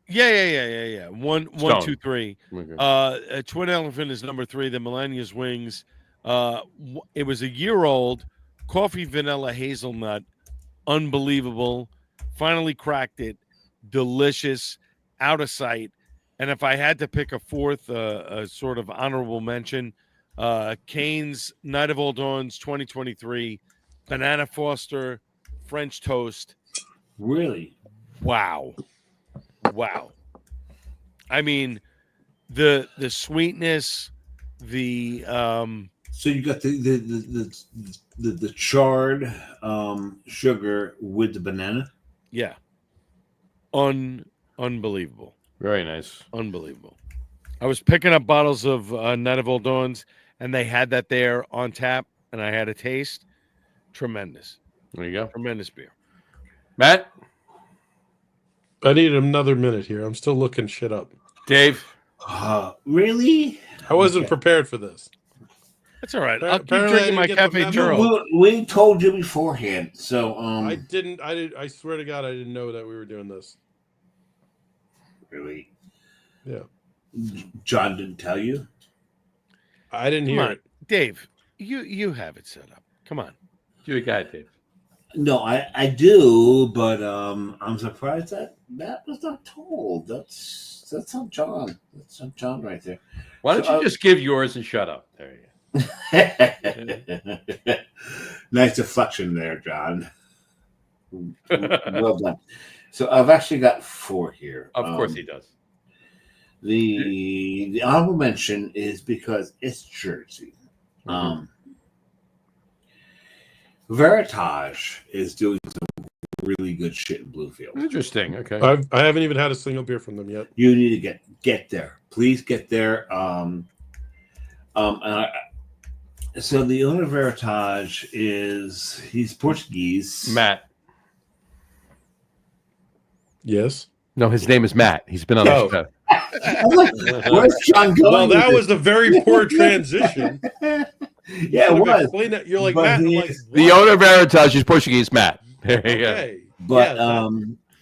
Yeah. One, Stone. 2, 3. Okay. Twin Elephant is number 3. The Melania's Wings. It was a year old. Coffee, vanilla, hazelnut. Unbelievable. Finally cracked it. Delicious. Out of sight. And if I had to pick a fourth, a sort of honorable mention, Cane's Night of All Dawns 2023, Banana Foster, French Toast. Really? Wow. I mean, the sweetness, the So you got the charred sugar with the banana. yeah, unbelievable, Very nice. unbelievable. I was picking up bottles of Night of All Dawns, and they had that there on tap, and I had a taste. Tremendous, There you go. tremendous beer. Matt, I need another minute here. I'm still looking shit up. Dave. Really? I wasn't prepared for this. That's all right. Appar- I'll keep apparently I drinking my didn't get the cafe memo. churro. We told you beforehand. So I didn't. I swear to God, I didn't know that we were doing this. really, Yeah, John didn't tell you. I didn't Come hear on, it. Dave. You have it set up. Come on. You a guy, Dave. No, I do, but I'm surprised that was not told. That's on John. That's on John right there. Why don't you just give yours and shut up? There you go. Nice deflection there, John. Well done. So I've actually got 4 here. Of course he does. The honorable mention is because it's Jersey. Veritage is doing some really good shit in Bluefield. Interesting. Okay. I haven't even had a single beer from them yet. You need to get there. Please get there. So the owner of Veritage he's Portuguese. Matt. Yes. No, his name is Matt. He's been on the show. I'm like, where's John going? Well, that with was a very poor transition. Yeah, it was. Explain that. You're like, But Matt. I'm he like, is- The owner of Veritage is Portuguese, Matt. There you go. okay. But Yeah,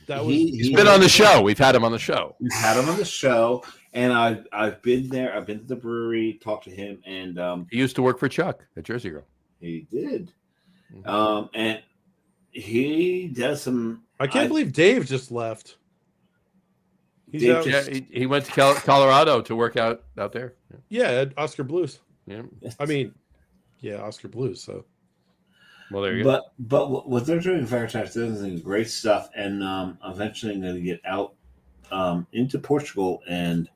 that was. He's been on the show. We've had him on the show. We've had him on the show, and I've been there. I've been to the brewery, talked to him, and He used to work for Chuck at Jersey Girl. he did. And he does some. I can't believe Dave just left. He's Dave out. just- Yeah, he went to Colorado to work out there. Yeah, at Oscar Blues. Yeah. I mean, yeah, Oscar Blues. So Well, there you go. But what they're doing, Veritas, they're doing great stuff, and eventually I'm going to get out into Portugal and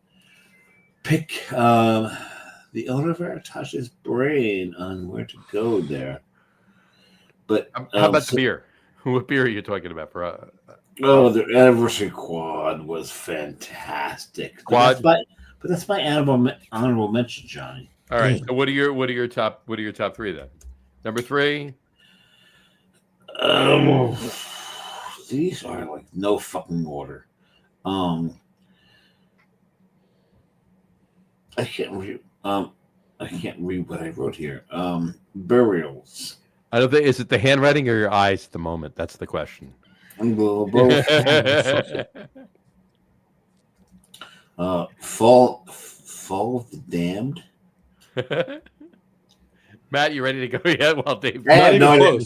pick the owner of Veritas's brain on where to go there. But How about the beer? What beer are you talking about? For the anniversary quad was fantastic. Quad? but that's my honorable mention, Johnny. all right. So what are your top 3 then? Number 3. These are like no fucking order. I can't read. I can't read what I wrote here. Burials. I don't think, is it the handwriting or your eyes at the moment? That's the question. Both. Fall of the Damned. Matt, you ready to go yet? While Dave, I have not no even idea.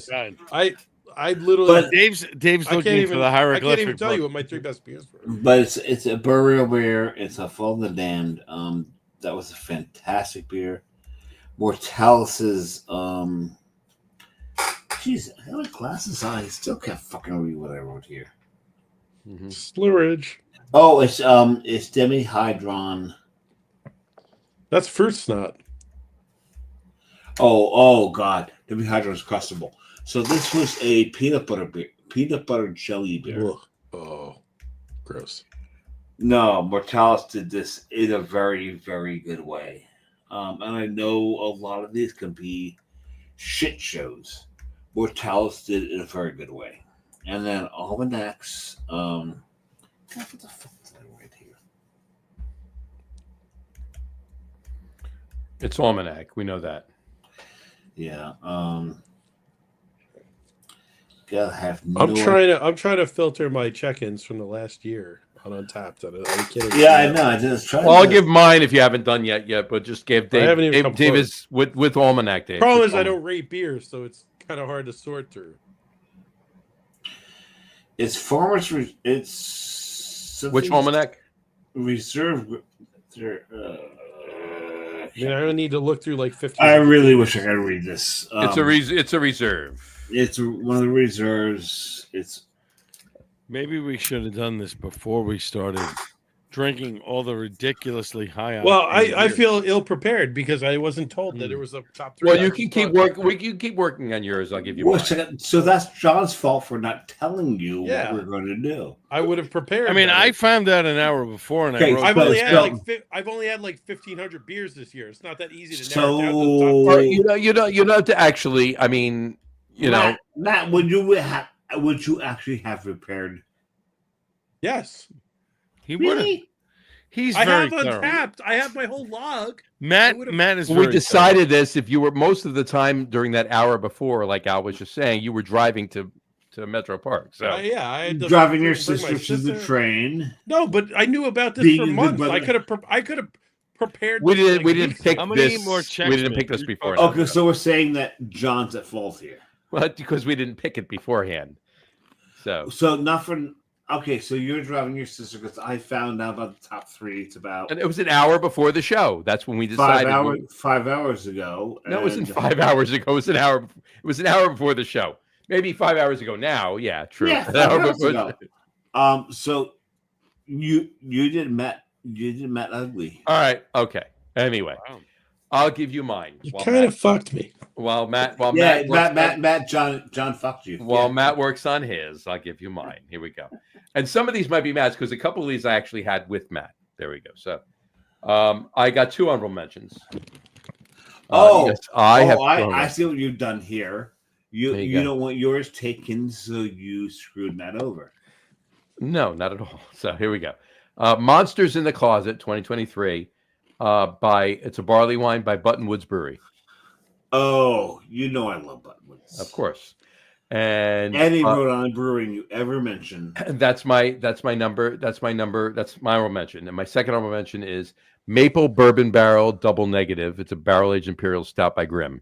close. I literally. But- Dave's I looking can't even. for the I hieroglyphic. can't even tell book. you what my 3 best beers were. But it's a burial beer. It's a Fall of the Damned. That was a fantastic beer. Mortalis's. Jeez, I got my glasses on. I still can't fucking read what I wrote here. Mhm. Slurridge. Oh, it's demihydron. That's fruit snot. Oh God, demihydron is crushable. So this was a peanut butter jelly beer. Ugh. Oh, gross. No, Mortalis did this in a very, very good way. And I know a lot of these can be shit shows. Mortalis did it in a very good way. And then Almanacs, what the fuck did I write here? It's Almanac. We know that. Yeah. Gotta have I'm trying to filter my check-ins from the last year on Untapped. I can't. Yeah, I know. I just tried. Well, I'll give mine if you haven't done yet, but just give I Dave. haven't even come Dave close. is with Almanac. Dave. Problem with is, I Almanac. don't rate beers, so it's kind of hard to sort through. It's farmers. It's Which Almanac? Reserve. I mean, I don't need to look through like 50. I really wish I could read this. It's a reserve. It's one of the reserves. It's Maybe we should have done this before we started drinking all the ridiculously high. Well, octane I beer. feel ill prepared because I wasn't told that it was a top 3. Well, you can keep working. You keep working on yours. I'll give you mine. so that's John's fault for not telling you Yeah. what we're going to do. I would have prepared. I mean, better. I found out an hour before, and Okay, I wrote. I've But only it's had still- I've only had like 1,500 beers this year. It's not that easy to So- narrow it down to the top 3. Or, you know to actually. I mean, Matt, would you actually have prepared? Yes, He would have. He's I very have thorough. Untapped. I have my whole log. Matt I would've- Matt is. we very decided this. If you were most of the time during that hour before, like Al was just saying, you were driving to Metro Park. So Yeah, I had to Driving your bring my sister to the train. No, but I knew about this Being for a good months. brother. I could have prepared. we this, didn't. like, We didn't weeks pick ago. I'm gonna this. eat more Chex We didn't Mix. pick this before. Okay, so we're saying that John's at fault here. Well, because we didn't pick it beforehand. So not for. Okay, so you're driving your sister because I found out about the top 3. It's about And it was an hour before the show. That's when we decided. 5 hours ago. No, it wasn't and- 5 hours ago. It was an hour. It was an hour before the show. Maybe 5 hours ago now. Yeah, true. Yeah, An 5 hour hours before- ago. So you did Matt ugly. All right. Okay. Anyway, Wow. I'll give you mine. You While kind Matt- of fucked me. While Matt John fucked you. While Yeah. Matt works on his, I'll give you mine. Here we go. And some of these might be Matt's because a couple of these I actually had with Matt. There we go. So I got 2 honorable mentions. Yes, I see what you've done here. There you You go. don't want yours taken, so you screwed Matt over. No, not at all. So here we go. Monsters in the Closet 2023 it's a barley wine by Buttonwoods Brewery. Oh, you know I love Buttonwoods. Of course. And Any Rhode Island brewing you ever mention. that's my number. That's my honorable mention. And my second honorable mention is Maple Bourbon Barrel Double Negative. It's a barrel-aged imperial stout by Grimm.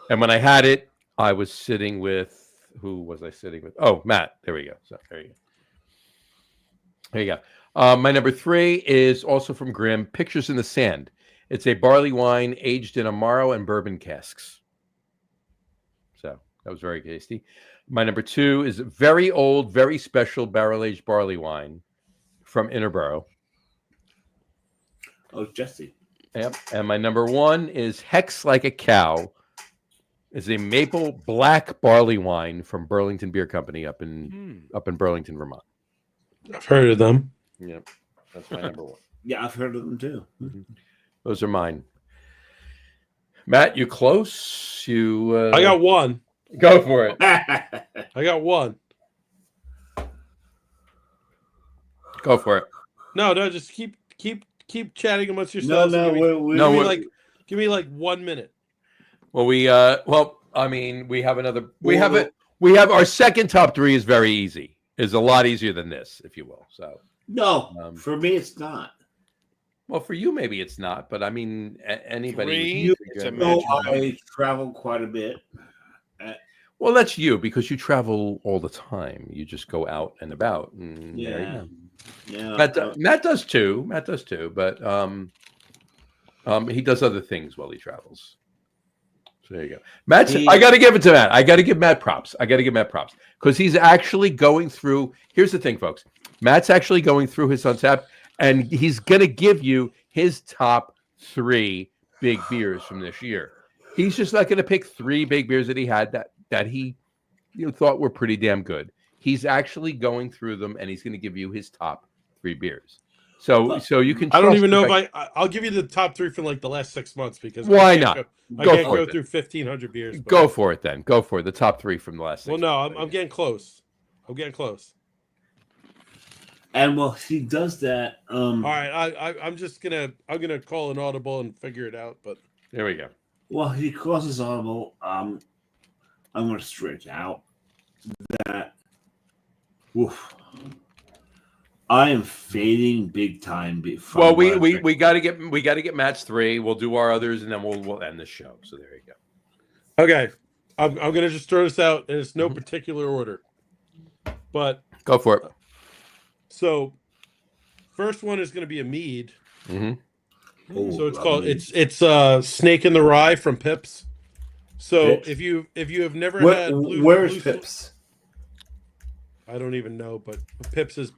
And when I had it, I was sitting with who was I sitting with? Oh, Matt. There we go. So there you go. There you go. My number 3 is also from Grimm, Pictures in the Sand. It's a barley wine aged in Amaro and bourbon casks. So that was very tasty. My number 2 is a very old, very special barrel-aged barley wine from Interborough. Oh, Jesse. Yep. And my number 1 is Hex Like a Cow. It's a maple black barley wine from Burlington Beer Company up in Burlington, Vermont. I've heard of them. Yep. That's my number 1. Yeah, I've heard of them too. Those are mine. Matt, you close? You I got one. go for it. I got one. Go for it. No, just keep chatting amongst no, yourselves. no, and give me like 1 minute. Well, I mean, we have another. We have our second top 3 is very easy. Is a lot easier than this, if you will. So, no, for me it's not. well, for you maybe it's not, but I mean, anybody. 3, would- it's No, Imagine I travel quite a bit. Well, that's you because you travel all the time. You just go out and about. And there you Yeah, go. yeah. Matt does too. Matt does too, but he does other things while he travels. So there you go. Matt's. I got to give it to Matt. I got to give Matt props. Because he's actually going through. Here's the thing, folks. Matt's actually going through his Untapped, and he's going to give you his top 3 big beers from this year. He's just not going to pick 3 big beers that he had that he thought were pretty damn good. He's actually going through them, and he's going to give you his top 3 beers. So you can. I don't even know if I'll give you the top 3 from like the last 6 months because why not? I can't go through 1,500 beers. But... Go for it then. Go for it. The top 3 from the last. Well, no, I'm getting close. And well, he does that. All right, I'm gonna call an audible and figure it out. But there we go. Well, he calls his audible. I'm going to stretch out that. Oof. I am fading big time. Well, we got to get Matt's 3. We'll do our others, and then we'll end the show. So there you go. Okay, I'm gonna just throw this out, and it's no particular order, but go for it. So, first one is gonna be a mead. Mm-hmm. Oh, so it's called it's Snake in the Rye from Pips. So Pips? if you have never had where's Pips? I don't even know, but Pips is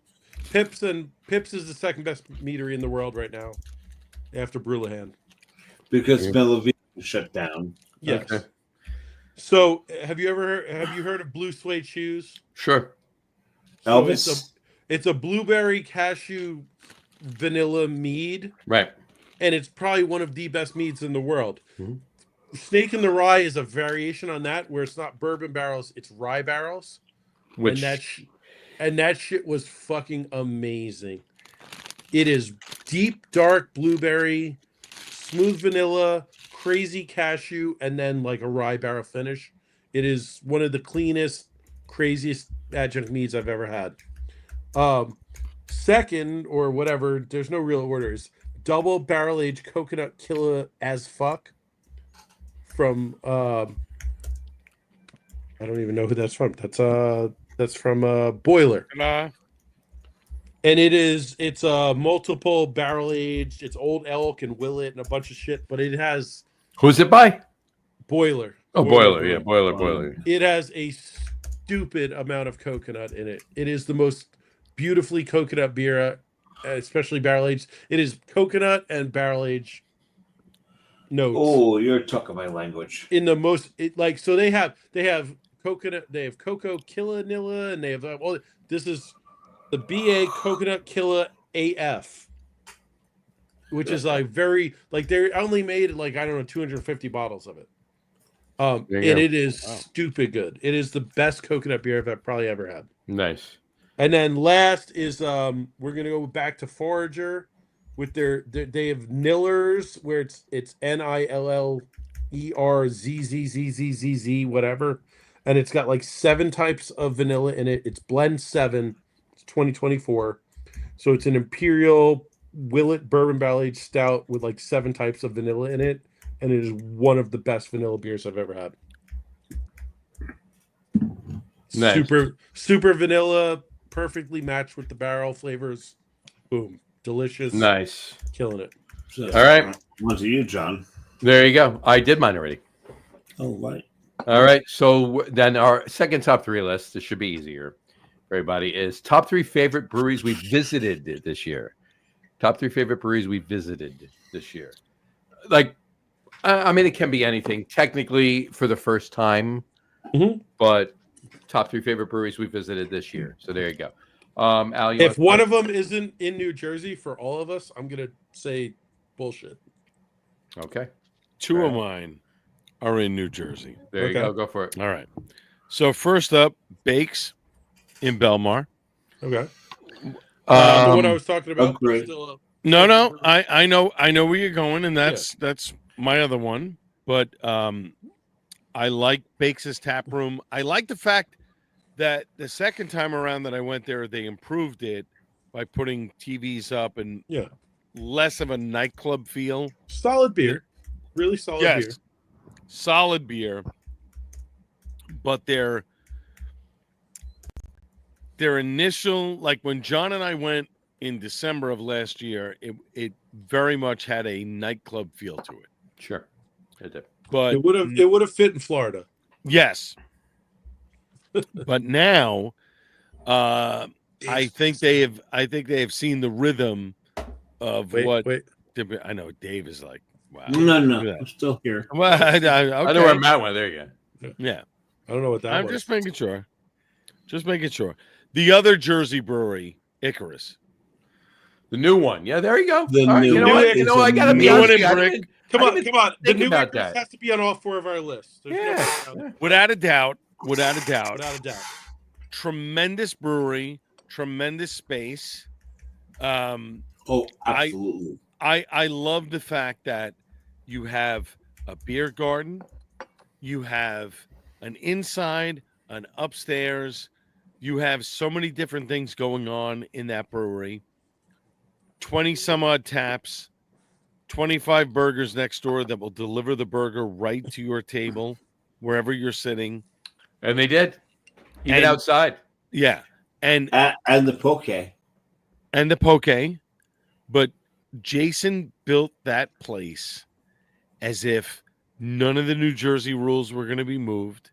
the second best meadery in the world right now, after Brulahan. Because Bellevue shut down. Yes. Okay. So have you heard of Blue Suede Shoes? Sure. So Elvis. It's a blueberry cashew vanilla mead. Right. And it's probably one of the best meads in the world. Mm-hmm. Snake in the Rye is a variation on that, where it's not bourbon barrels, it's rye barrels. And that shit was fucking amazing. It is deep, dark blueberry, smooth vanilla, crazy cashew, and then like a rye barrel finish. It is one of the cleanest, craziest adjunct meads I've ever had. Second, or whatever, there's no real orders. Double barrel aged coconut killer as fuck from I don't even know who that's from. That's from Boiler. Ta-da. And it's multiple barrel aged. It's Old Elk and Willet and a bunch of shit, but it has Who's it by? Boiler. Oh, Boiler. Yeah, Boiler. It has a stupid amount of coconut in it. It is the most beautifully coconut beer, especially barrel aged. It is coconut and barrel aged notes. Oh, you're talking my language. In the most, so they have coconut, they have cocoa killanilla, and they have this is the BA Coconut Killa AF, which is like very they only made 250 bottles of it. And it is stupid good. It is the best coconut beer I've probably ever had. Nice. And then last is we're gonna go back to Forager with their they have Nillers, where it's NILLERZZZZZZ whatever, and it's got 7 types of vanilla in it. It's blend 7. It's 2024, so it's an Imperial Willet bourbon barrel aged stout with 7 types of vanilla in it, and it is one of the best vanilla beers I've ever had. Nice. Super vanilla, perfectly matched with the barrel flavors. Boom, delicious. Nice. Killing it. So, All right. On to you, John. There you go. I did mine already. Oh, right. All right. So then our second top 3 list, this should be easier for everybody, is top 3 favorite breweries we visited this year. Top 3 favorite breweries we visited this year. I mean, it can be anything technically for the first time, but top 3 favorite breweries we visited this year. So there you go. Al, if one of them isn't in New Jersey for all of us, I'm going to say bullshit. Okay. 2 of mine are in New Jersey. There you go. Go for it. All right. So first up, Bakes in Belmar. Okay. The one I was talking about. Great. No. I know where you're going, and that's my other one. But I like Bakes' Tap Room. I like the fact that the second time around that I went there, they improved it by putting TVs up and less of a nightclub feel. Solid beer. Really solid beer. Solid beer. But their initial, when John and I went in December of last year, it very much had a nightclub feel to it. Sure. It did. but It would have fit in Florida. yes. But now, I think they have seen the rhythm of what. Wait. I know Dave is like, wow. No, look at I'm still here. that. Well, I know where okay. Matt went. There you go. Yeah, I don't know what that I'm was. just making sure. Just making sure. The other Jersey brewery, Icarus. The new one. Yeah, there you go. The All right, new you know one what? is I gotta be new honest one with you. in I brick. didn't- Come I on, didn't come on. The think new about Icarus that. has to be on all 4 of our lists. There's no Yeah. doubt about it. Without a doubt. Without a Without a doubt. tremendous brewery, tremendous space. Oh, absolutely. I love the fact that you have a beer garden, you have an inside, an upstairs, you have so many different things going on in that brewery. 20 some odd taps, 25 burgers next door that will deliver the burger right to your table wherever you're sitting. And they did. Even And- outside. Yeah. And And the poke. the poke, but Jason built that place as if none of the New Jersey rules were going to be moved.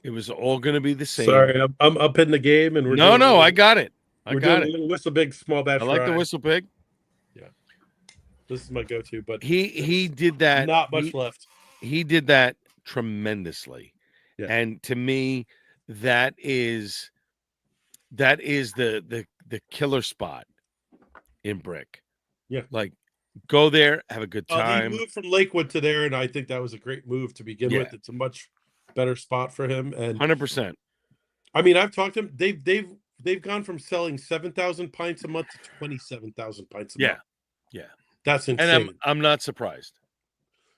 It was all going to be the same. Sorry, I'm up in the game, and we're No, I got it. We're doing a little whistle big small batch. I like the fry. whistle pig. This is my go-to, but He did that. not much left. He did that tremendously, Yeah. and to me, that is the killer spot in Brick. Yeah. Like go there, have a good They time. moved from Lakewood to there, and I think that was a great move to begin Yeah. with. It's a much better spot for him, and 100%. I mean, I've talked to him. They've gone from selling 7,000 pints a month to 27,000 pints a month. Yeah. That's insane. And I'm not surprised.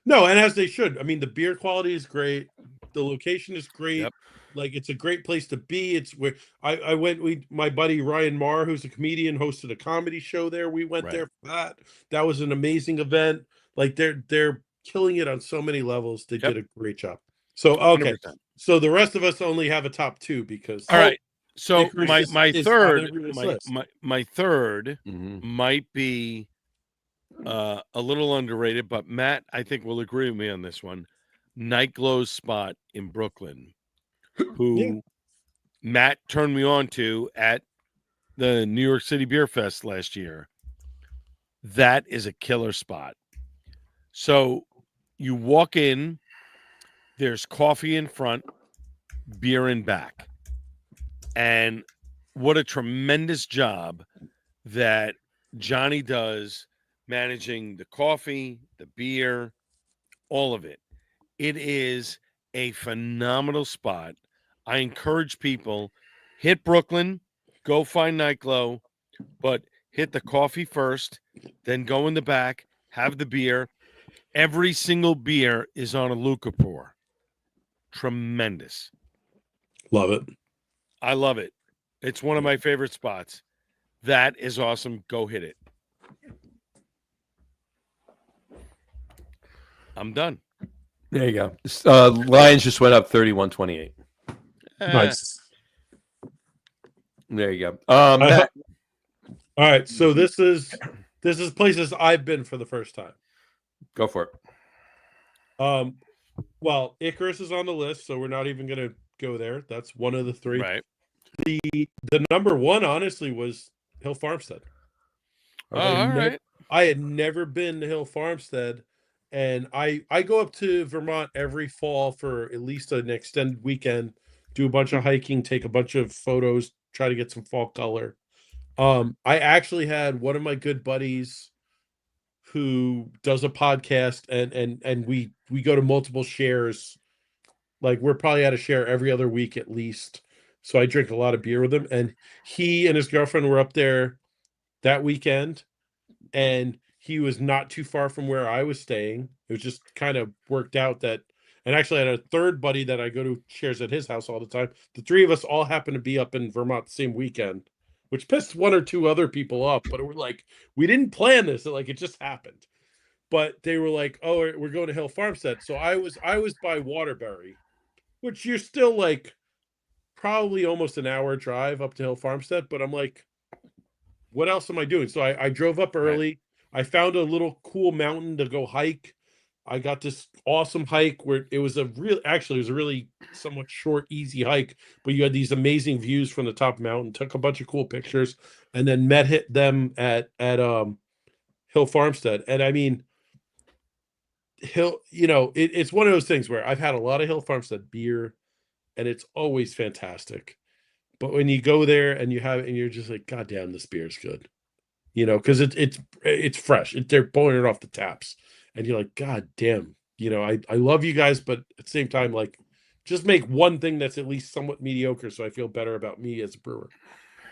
No, and as they should. I mean, the beer quality is great. The location is great. Yep. Like it's a great place to be. It's where I went. My buddy Ryan Marr, who's a comedian, hosted a comedy show there. We went Right. there for that. That was an amazing event. Like they're killing it on so many levels. They Yep. did a great job. So okay, 100%. so the rest of us only have a top 2 because All right. So Icarus my is on third everyone's my, list. my third Mhm. might be a little underrated, but Matt, I think will agree with me on this one. Night Glow's spot in Brooklyn, who Yeah. Matt turned me on to at the New York City Beer Fest last year. That is a killer spot. So you walk in, there's coffee in front, beer in back. And what a tremendous job that Johnny does managing the coffee, the beer, all of it. It is a phenomenal spot. I encourage people, hit Brooklyn, go find Nightglow, but hit the coffee first, then go in the back, have the beer. Every single beer is on a Luca pour. Tremendous. Love it. I love it. It's one of my favorite spots. That is awesome. Go hit it. I'm done. There you go. Lions just went up 31-28. Nice. There you go. All Matt, right, so this is places I've been for the first time. go for it. Well, Icarus is on the list, so we're not even going to go there. That's one of the 3. Right. The number 1, honestly, was Hill Farmstead. Oh, all right. I had never been to Hill Farmstead, and I go up to Vermont every fall for at least an extended weekend, do a bunch of hiking, take a bunch of photos, try to get some fall color. I actually had one of my good buddies who does a podcast, and we go to multiple shares. Like we're probably at a share every other week at least. So I drink a lot of beer with him, and he and his girlfriend were up there that weekend, and he was not too far from where I was staying. It was just kind of worked out that, and actually I had a third buddy that I go to shares at his house all the time. The 3 of us all happened to be up in Vermont the same weekend, which pissed 1 or 2 other people off, but we're like, we didn't plan this. Like it just happened. But they were like, oh, we're going to Hill Farmstead. So I was by Waterbury, which you're still like probably almost an hour drive up to Hill Farmstead. But I'm like, what else am I doing? So I drove up early. Right. I found a little cool mountain to go hike. I got this awesome hike where it was actually it was a really somewhat short, easy hike, but you had these amazing views from the top of the mountain, took a bunch of cool pictures, and then hit them at Hill Farmstead. And I mean, it's one of those things where I've had a lot of Hill Farmstead beer, and it's always fantastic. But when you go there and you're just like, God damn, this beer is good. Because it's fresh. They're pulling it off the taps. And you're like, God damn, I love you guys, but at the same time, like, just make one thing that's at least somewhat mediocre so I feel better about me as a brewer,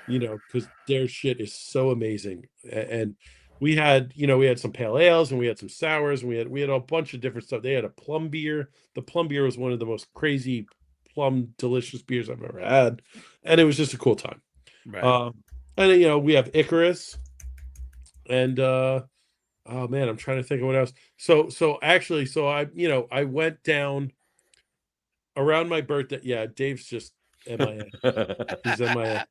because their shit is so amazing. And we had some pale ales and we had some sours and we had a bunch of different stuff. They had a plum beer. The plum beer was one of the most crazy plum delicious beers I've ever had. And it was just a cool time. Right. And we have Icarus and oh man, I'm trying to think of what else. So I went down around my birthday. Yeah, Dave's just MIA. He's MIA.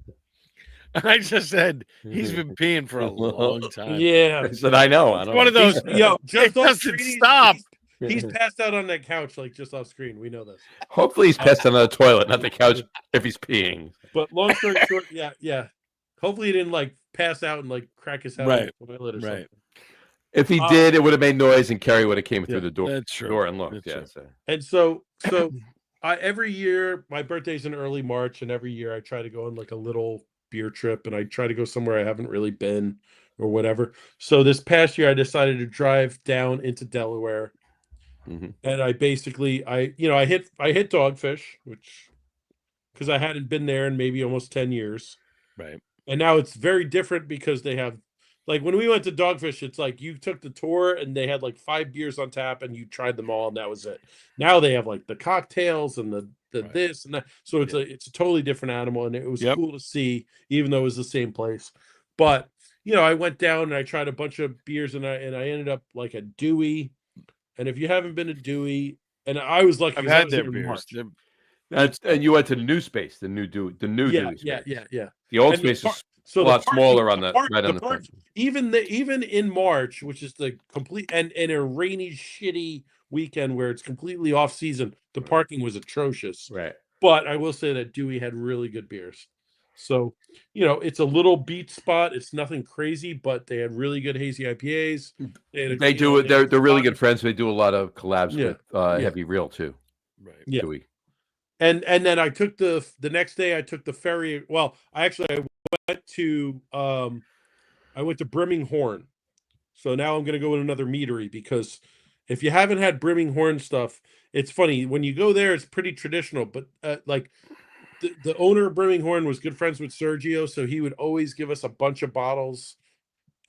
I just said he's been peeing for a long time. Yeah. I said, I know. I It's don't one of know. those. Just It off doesn't screen, stop. He's passed out on that couch, like just off screen. We know this. Hopefully he's pissed on the toilet, not the couch if he's peeing. But long story short, yeah. Hopefully he didn't like pass out and like crack his head Right. on the toilet or Right. something. If he did, it would have made noise and Kerry would have came through the door. That's true. Door and looked. That's Yeah. true. And so every year my birthday's in early March, and every year I try to go on like a little beer trip, and I try to go somewhere I haven't really been or whatever. So this past year I decided to drive down into Delaware, and I basically I hit Dogfish, which because I hadn't been there in maybe almost 10 years. Right. And now it's very different because they have, like, when we went to Dogfish, it's like you took the tour and they had like 5 beers on tap and you tried them all and that was it. Now they have like the cocktails and the Right. this and that. So it's a totally different animal, and it was cool to see, even though it was the same place. But I went down and I tried a bunch of beers, and I ended up like at Dewey. And if you haven't been to Dewey, and I was lucky, I've 'cause I had was their there in beers. March. And you went to the new space, the new Dewey space. Yeah. The old And the space is So a lot smaller on the right on the park, front. even in March, which is the complete and a rainy, shitty weekend where it's completely off season, the parking was atrocious. Right. But I will say that Dewey had really good beers. So it's a little beat spot. It's nothing crazy, but they had really good hazy IPAs. They do it. They're really good friends. They do a lot of collabs with Heavy Real too. Right. Yeah. Dewey. And then I took the next day I took the ferry. Well, I went to Brimminghorn. So now I'm going to go in another meadery, because if you haven't had Brimminghorn stuff, it's funny when you go there. It's pretty traditional, but like the owner of Brimminghorn was good friends with Sergio, so he would always give us a bunch of bottles,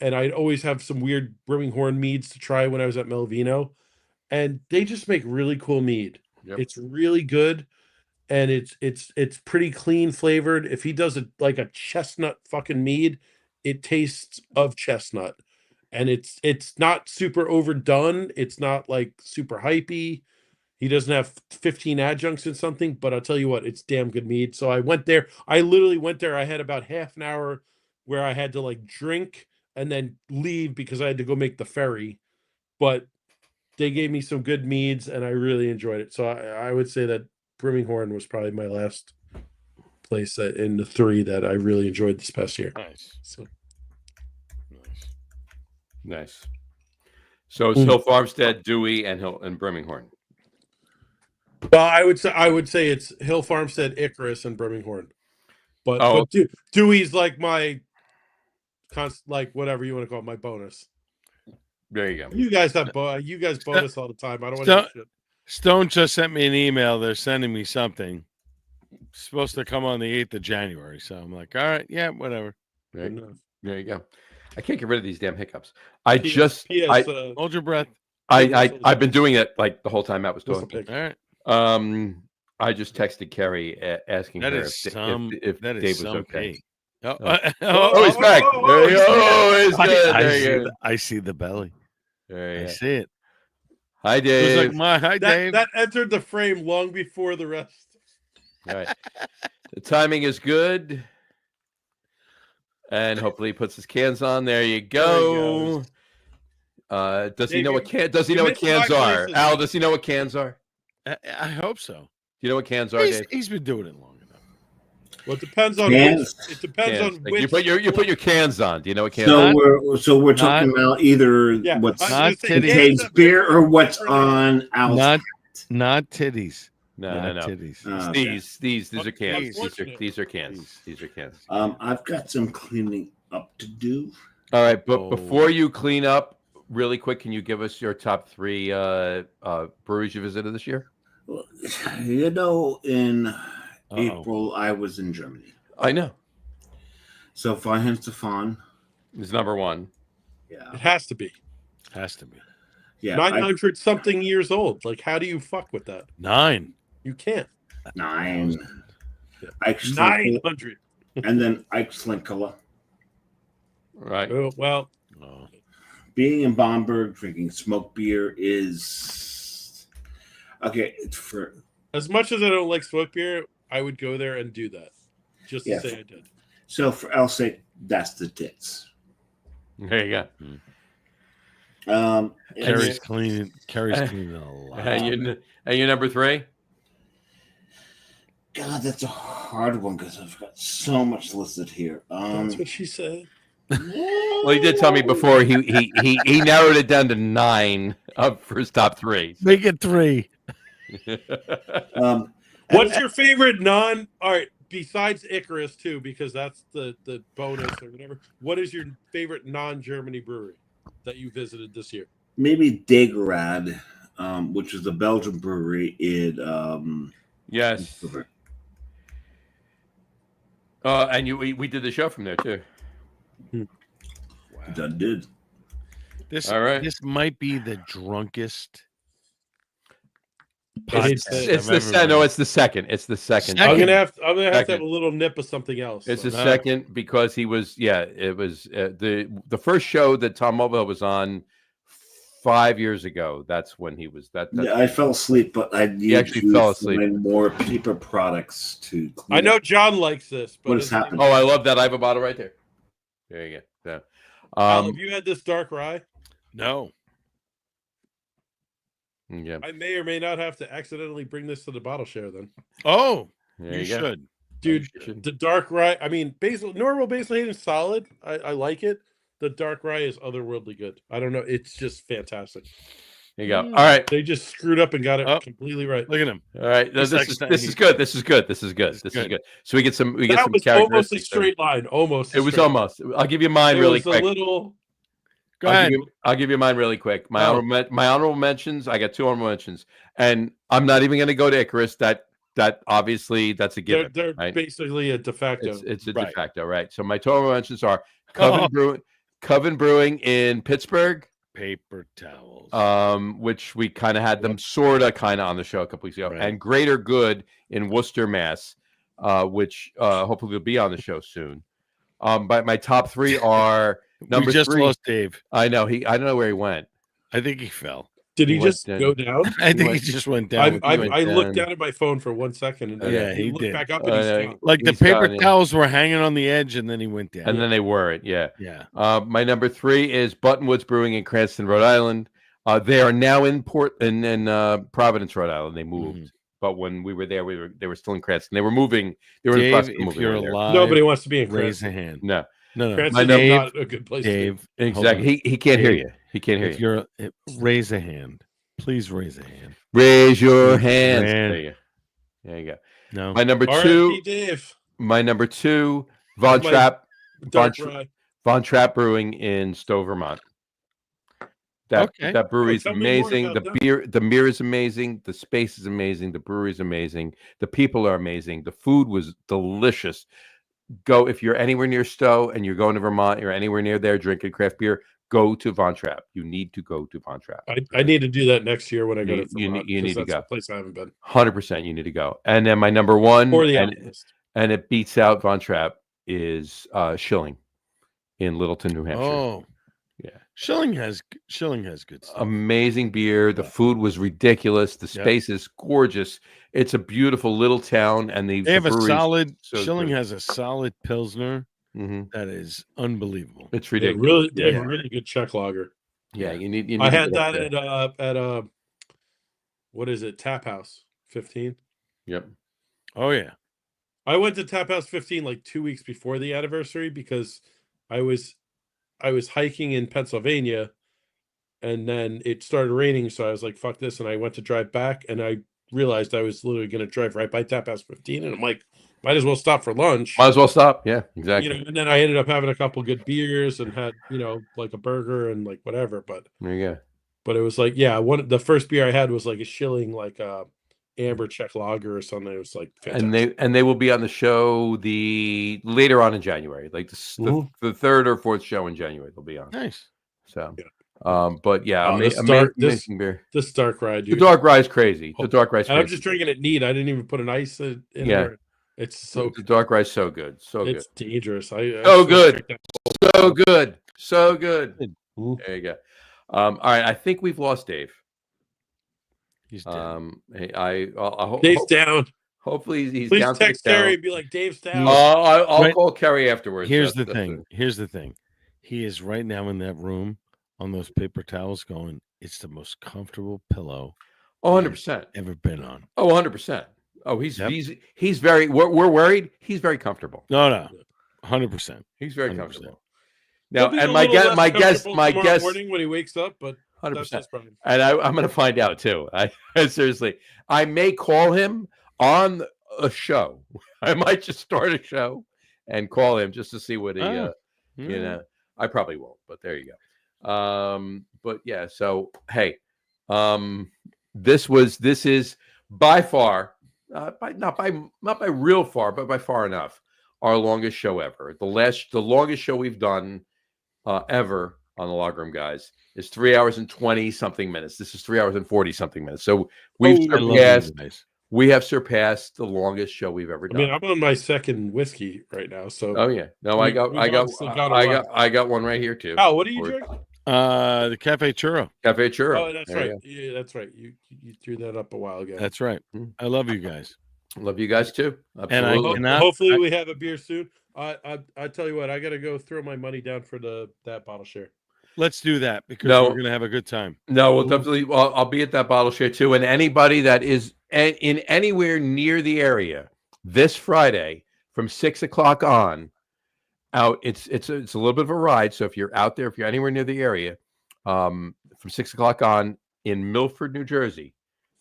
and I'd always have some weird Brimminghorn meads to try when I was at Melvino, and they just make really cool mead. Yep. It's really good. And it's pretty clean flavored. If he does like a chestnut fucking mead, it tastes of chestnut, and it's not super overdone. It's not like super hypey. He doesn't have 15 adjuncts in something, but I'll tell you what, it's damn good mead. So I went there. I literally went there. I had about half an hour where I had to like drink and then leave because I had to go make the ferry. But they gave me some good meads, and I really enjoyed it. So I would say that Brimminghorn was probably my last place in the 3 that I really enjoyed this past year. Nice. So Nice. So it's Hill Farmstead, Dewey, and Brimminghorn. well, I would say it's Hill Farmstead, Icarus, and Brimminghorn. But Dewey's like my like whatever you want to call it, my bonus. There you go. You guys have bonus all the time. I don't want to shit. Stone just sent me an email. They're sending me something. It's supposed to come on the 8th of January. So I'm like, all right, yeah, whatever. There you go. I can't get rid of these damn hiccups. Hold your breath. I've been doing it like the whole time Matt was talking. All right. I just texted Kerry asking her if Dave was okay. He's back. There you go. He's good. I see the belly. I see it. Hi, Dave. Hi, Dave. That entered the frame long before the rest. All right. The timing is good. And hopefully he puts his cans on. There you go. Does he Dave, know what Does he you know what missed cans my are? places. Al, does he know what cans are? I hope so. Do you know what cans are, Dave? He's been doing it long enough. Well, it depends on Cans. which. It depends Cans. on Like, which. you put your cans on. Do you know what cans So are? we're not- talking about either Yeah, what's I was not gonna say titty- cans contains have beer or different- what's different- on Al's. Not titties. No. Not titties. Okay. These are cans. Unfortunate. These are cans. These are cans. I've got some cleaning up to do. All right, but Oh. before you clean up, really quick, can you give us your top 3 breweries you visited this year? Well, you know, in Uh-oh. April I was in Germany. I know. So Stefan. It's number 1. Yeah. It has to be Has to be Yeah. 900 something years old. Like, how do you fuck with that? 9. You can't. 9. Yeah. Eichslinkel, 900. and then Eichslinkel. Right. Oh, well, Oh. Being in Bamberg, drinking smoked beer is okay. For as much as I don't like smoke beer, I would go there and do that. Just to Yeah. say I did. so for Al's sake, that's the tits. There you go. And Carrie's cleaning a lot. And your number 3? God, that's a hard one because I've got so much listed here. That's what she said. Well, he did tell me before he narrowed it down to 9 for his top 3. Make it 3. What's your favorite non? All right, besides Icarus too, because that's the bonus or whatever. What is your favorite non-Germany brewery that you visited this year? Maybe Dagerad, which is a Belgian brewery in Yes. And we did the show from there too. That did. All right. This might be the drunkest. It's It's the second. No, it's the second. It's the second. I'm gonna have to have Second. a little nip of something else. It's so. the second because he was. Yeah, it was the first show that Tom Mulvihill was on 5 years ago. That's when he was. That's Yeah, I fell asleep, but I need actually to fell asleep. find more paper products to clean I know up. John likes this, but What has happened? Oh, I love that. I have a bottle right there. There you go. So, Al, have you had this dark rye? No. yeah, I may or may not have to accidentally bring this to the bottle share then. Oh, there you go. should. Dude, You should. the dark rye, I mean, normal basil Hayden is solid. I like it. The dark rye is otherworldly good. I don't know. It's just fantastic. There you go. All right. They just screwed up and got it Oh. completely right. Look at him. All right. No, This this next time is he- good. This is good. This is good. This is This is good. good. So we get some That was almost a characteristics there. straight line. Almost. a It was straight almost. I'll give you mine line. It really was quick. a little. Go ahead. I'll give you mine really quick. My honorable mentions. I got 2 honorable mentions, and I'm not even going to go to Icarus. That obviously that's a given. They're right? basically a de facto. It's a Right. de facto, right? So my 2 honorable mentions are Coven Brewing in Pittsburgh, Paper towels. which we kind of had them sort of on the show a couple weeks ago, Right. and Greater Good in Worcester, Mass, which hopefully will be on the show soon. But my top 3 are number we just 3. lost Dave. I know I don't know where he went. I think he fell. Did he He went just down. go down? I think he went- just went down. I went looked down. down at my phone for 1 second and Yeah, he looked did. back up and he's gone. Like the He's paper gone, yeah. towels were hanging on the edge, and then he went down. And then they were it, yeah. yeah. My number 3 is Buttonwoods Brewing in Cranston, Rhode Island. They are now in Providence, Rhode Island. They moved, Mhm. but when we were there, they were still in Cranston. They were moving. They were in the Dave, process of if moving you're over there. alive, Nobody wants to be in raise Cranston. a hand. No, No. Cranston's Dave, not a good place to be. Dave, exactly. He can't hear Dave, you. He can't hear if you. you're raise a hand, please raise a hand. Raise your hands. Man. There you go. There you go. No. My number R.I.P. 2. Dave. My number 2. Von My- Trapp. Dark Von, rye. Von Trapp Brewing in Stowe, Vermont. Okay. That brewery's tell me more amazing. about The that. beer is amazing. The space is amazing. The brewery is amazing. The people are amazing. The food was delicious. Go if you're anywhere near Stowe and you're going to Vermont, you're anywhere near there drinking craft beer, go to Von Trapp. You need to go to Von Trapp. I need to do that next year when I go to You Vermont, need 'cause to that's go. a place I haven't been. 100% you need to go. And then my number 1 Or the and, Alchemist. and it beats out Von Trapp is Schilling in Littleton, New Hampshire. Oh, Yeah. Schilling has good stuff. Amazing beer. The food was ridiculous. The Yeah. space is gorgeous. It's a beautiful little town, and They have a brewery's solid. so Schilling good. has a solid pilsner Mhm. that is unbelievable. It's They ridiculous. have Yeah. a really good Czech lager. Yeah, you need. I to had get up that there. at what is it? Tap House 15. Yep. Oh yeah. I went to Tap House 15 like 2 weeks before the anniversary because I was hiking in Pennsylvania, and then it started raining, so I was like, "Fuck this!" And I went to drive back, and I realized I was literally going to drive right by Tap House 15, and I'm like, might as well stop for lunch. Might as well stop. Yeah, You exactly. know, and then I ended up having a couple good beers and had, like a burger and like whatever. But There you go. it was like, yeah, the first beer I had was like a Schilling, like a amber Czech lager or something. It was like fantastic. And they will be on the show later on in January, like the third or fourth show in January. They'll be on. Nice. So, Yeah. but yeah, This amazing beer. This dark ride, The dude. dark rye's crazy. The dark rye's And crazy. I'm just drinking it neat. I didn't even put an ice in Yeah. it. It's so The dark rye's so good. So good. it's dangerous. So good. So good. So good. Mhm. There you go. All right. I think we've lost Dave. He's dead. Hey, Dave's down. hopefully he's Please down. text Terry and be like, Dave's down. I'll Right. call Kerry afterwards. Here's the thing. Here's the thing. He is right now in that room on those paper towels going, it's the most comfortable pillow 100%. ever been on. Oh, 100%. Oh, he's Yep. he's very. We're worried. He's very comfortable. No. 100%. He's very 100%. comfortable. Now, He'll be and a my little less guess, comfortable tomorrow morning when he wakes up, but 100%. that's his problem. And I'm going to find out too. I seriously, I may call him on a show. I might just start a show and call him just to see what he. I probably won't, but there you go. But yeah, so hey, this is by far, not by real far, but by far enough, our longest show ever. The longest show we've done ever on the Log Room Guys is 3 hours and 20 something minutes. This is 3 hours and 40 something minutes. So we have surpassed the longest show we've ever done. I mean, I'm on my second whiskey right now, so. Oh yeah, no, I got one right here too. Oh, what are you drinking? The Cafe Churro. Cafe Churro. Oh, that's right. Yeah, that's right. You threw that up a while ago. That's right. I love you guys. Love you guys too. Absolutely. And hopefully we have a beer soon. I tell you what, I got to go throw my money down for that bottle share. Let's do that because we're going to have a good time. No, we'll definitely. Well, I'll be at that bottle share too. And anybody that is in anywhere near the area this Friday from 6 o'clock on out, it's a little bit of a ride. So if you're out there, if you're anywhere near the area, from 6 o'clock on in Milford, New Jersey,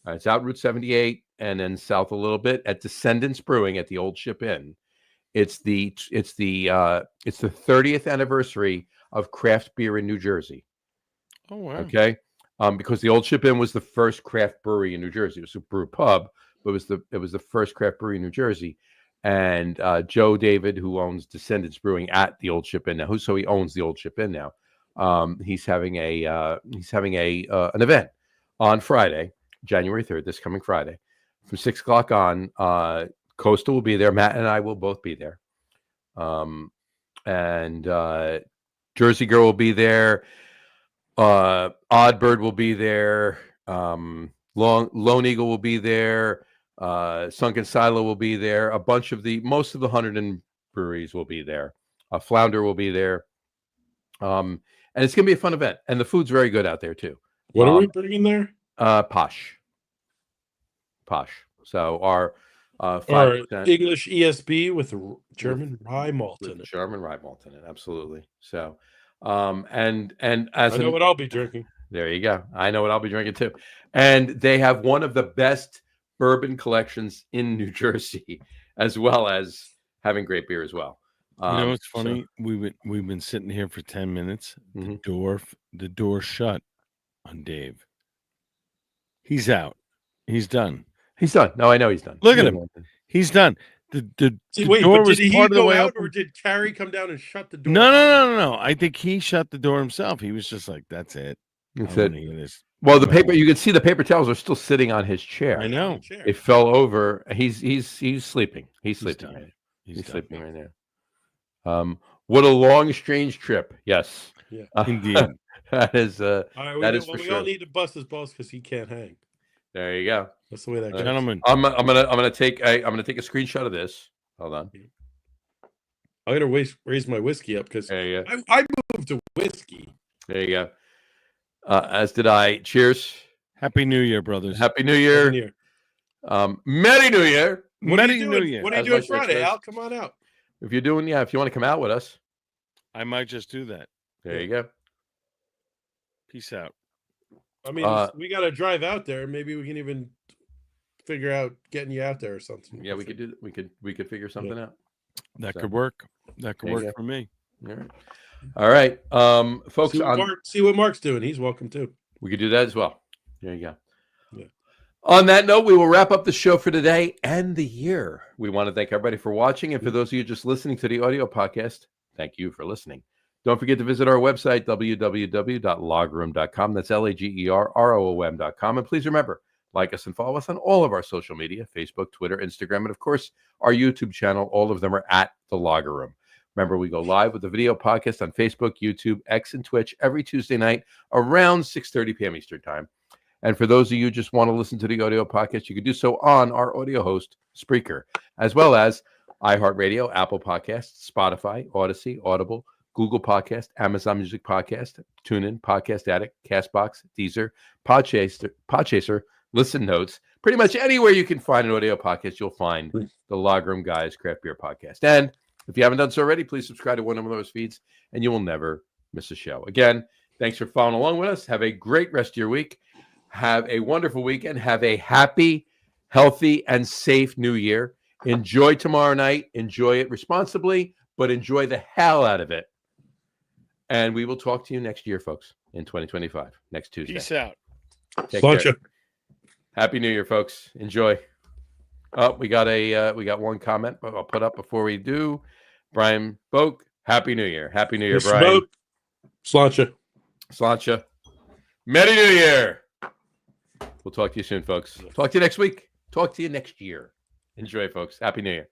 it's out Route 78 and then south a little bit at Descendants Brewing at the Old Ship Inn. It's the 30th anniversary of craft beer in New Jersey. Oh wow! Okay, because the Old Ship Inn was the first craft brewery in New Jersey. It was a brew pub, but it was the first craft brewery in New Jersey. And Joe David, who owns Descendants Brewing at the Old Ship Inn now, so he owns the Old Ship Inn now. He's having an event on Friday, January 3rd, this coming Friday, from 6 o'clock on. Costa will be there. Matt and I will both be there. And Jersey Girl will be there. Odd Bird will be there. Lone Eagle will be there. Sunken Silo will be there. Most of the Hunterdon breweries will be there. Flounder will be there. And it's gonna be a fun event. And the food's very good out there too. What are we bringing there? Posh. So our 5% English ESB with German rye malt in it. German rye malt in it, absolutely. So, and as I know what I'll be drinking. There you go. I know what I'll be drinking too. And they have one of the best bourbon collections in New Jersey, as well as having great beer as well. You know what's funny? So, we've been sitting here for 10 minutes. The door shut on Dave. He's out. He's done. He's done. No, I know he's done. Look at him. He's done. The door was did he part of the go way out, open. or did Carrie come down and shut the door? No. I think he shut the door himself. He was just like, "That's it." That's it. Well, the paper. You can see the paper towels are still sitting on his chair. I know. It fell over. He's sleeping. He's sleeping. Done. Right now. He's sleeping right now. What a long, strange trip. Yes. Yeah. Indeed. That is. All right, for we sure. all need to bust his balls because he can't hang. There you go. That's the way that goes. Gentlemen. I'm gonna take a screenshot of this. Hold on. I'm gonna raise my whiskey up because There you go. I moved to whiskey. There you go. As did I. Cheers. Happy New Year, brothers. Happy New Year. Here. Merry New Year. What are Merry you New doing? Year. What are you As doing my church Friday, says. Al? Come on out. If you want to come out with us, I might just do that. there you go. Peace out. I mean, we got to drive out there. Maybe we can even figure out getting you out there or something. Yeah, we could do. We could figure something out. That So, could work. That could there you work for me. All right. Folks, See what Mark's doing. He's welcome too. we could do that as well. There you go. Yeah. On that note, we will wrap up the show for today and the year. We want to thank everybody for watching. And for those of you just listening to the audio podcast, thank you for listening. Don't forget to visit our website, www.logroom.com. That's LAGERROOM.com. And please remember, like us and follow us on all of our social media, Facebook, Twitter, Instagram, and of course, our YouTube channel. All of them are at The Lager Room. Remember, we go live with the video podcast on Facebook, YouTube, X, and Twitch every Tuesday night around 6:30 p.m. Eastern Time. And for those of you who just want to listen to the audio podcast, you can do so on our audio host, Spreaker, as well as iHeartRadio, Apple Podcasts, Spotify, Odyssey, Audible, Google Podcast, Amazon Music Podcast, TuneIn, Podcast Addict, Castbox, Deezer, Podchaser, Listen Notes. Pretty much anywhere you can find an audio podcast, you'll find the Lager Room Guys Craft Beer Podcast. And if you haven't done so already, please subscribe to one of those feeds, and you will never miss a show. Again, thanks for following along with us. Have a great rest of your week. Have a wonderful weekend. Have a happy, healthy, and safe New Year. Enjoy tomorrow night. Enjoy it responsibly, but enjoy the hell out of it. And we will talk to you next year, folks, in 2025, next Tuesday. Peace out. Take Lunch. care. Happy New Year, folks. Enjoy. Oh, we got one comment I'll put up before we do. Brian Boak, Happy New Year. Happy New Year, Brian. Sláinte. Sláinte. Merry New Year. We'll talk to you soon, folks. Talk to you next week. Talk to you next year. Enjoy, folks. Happy New Year.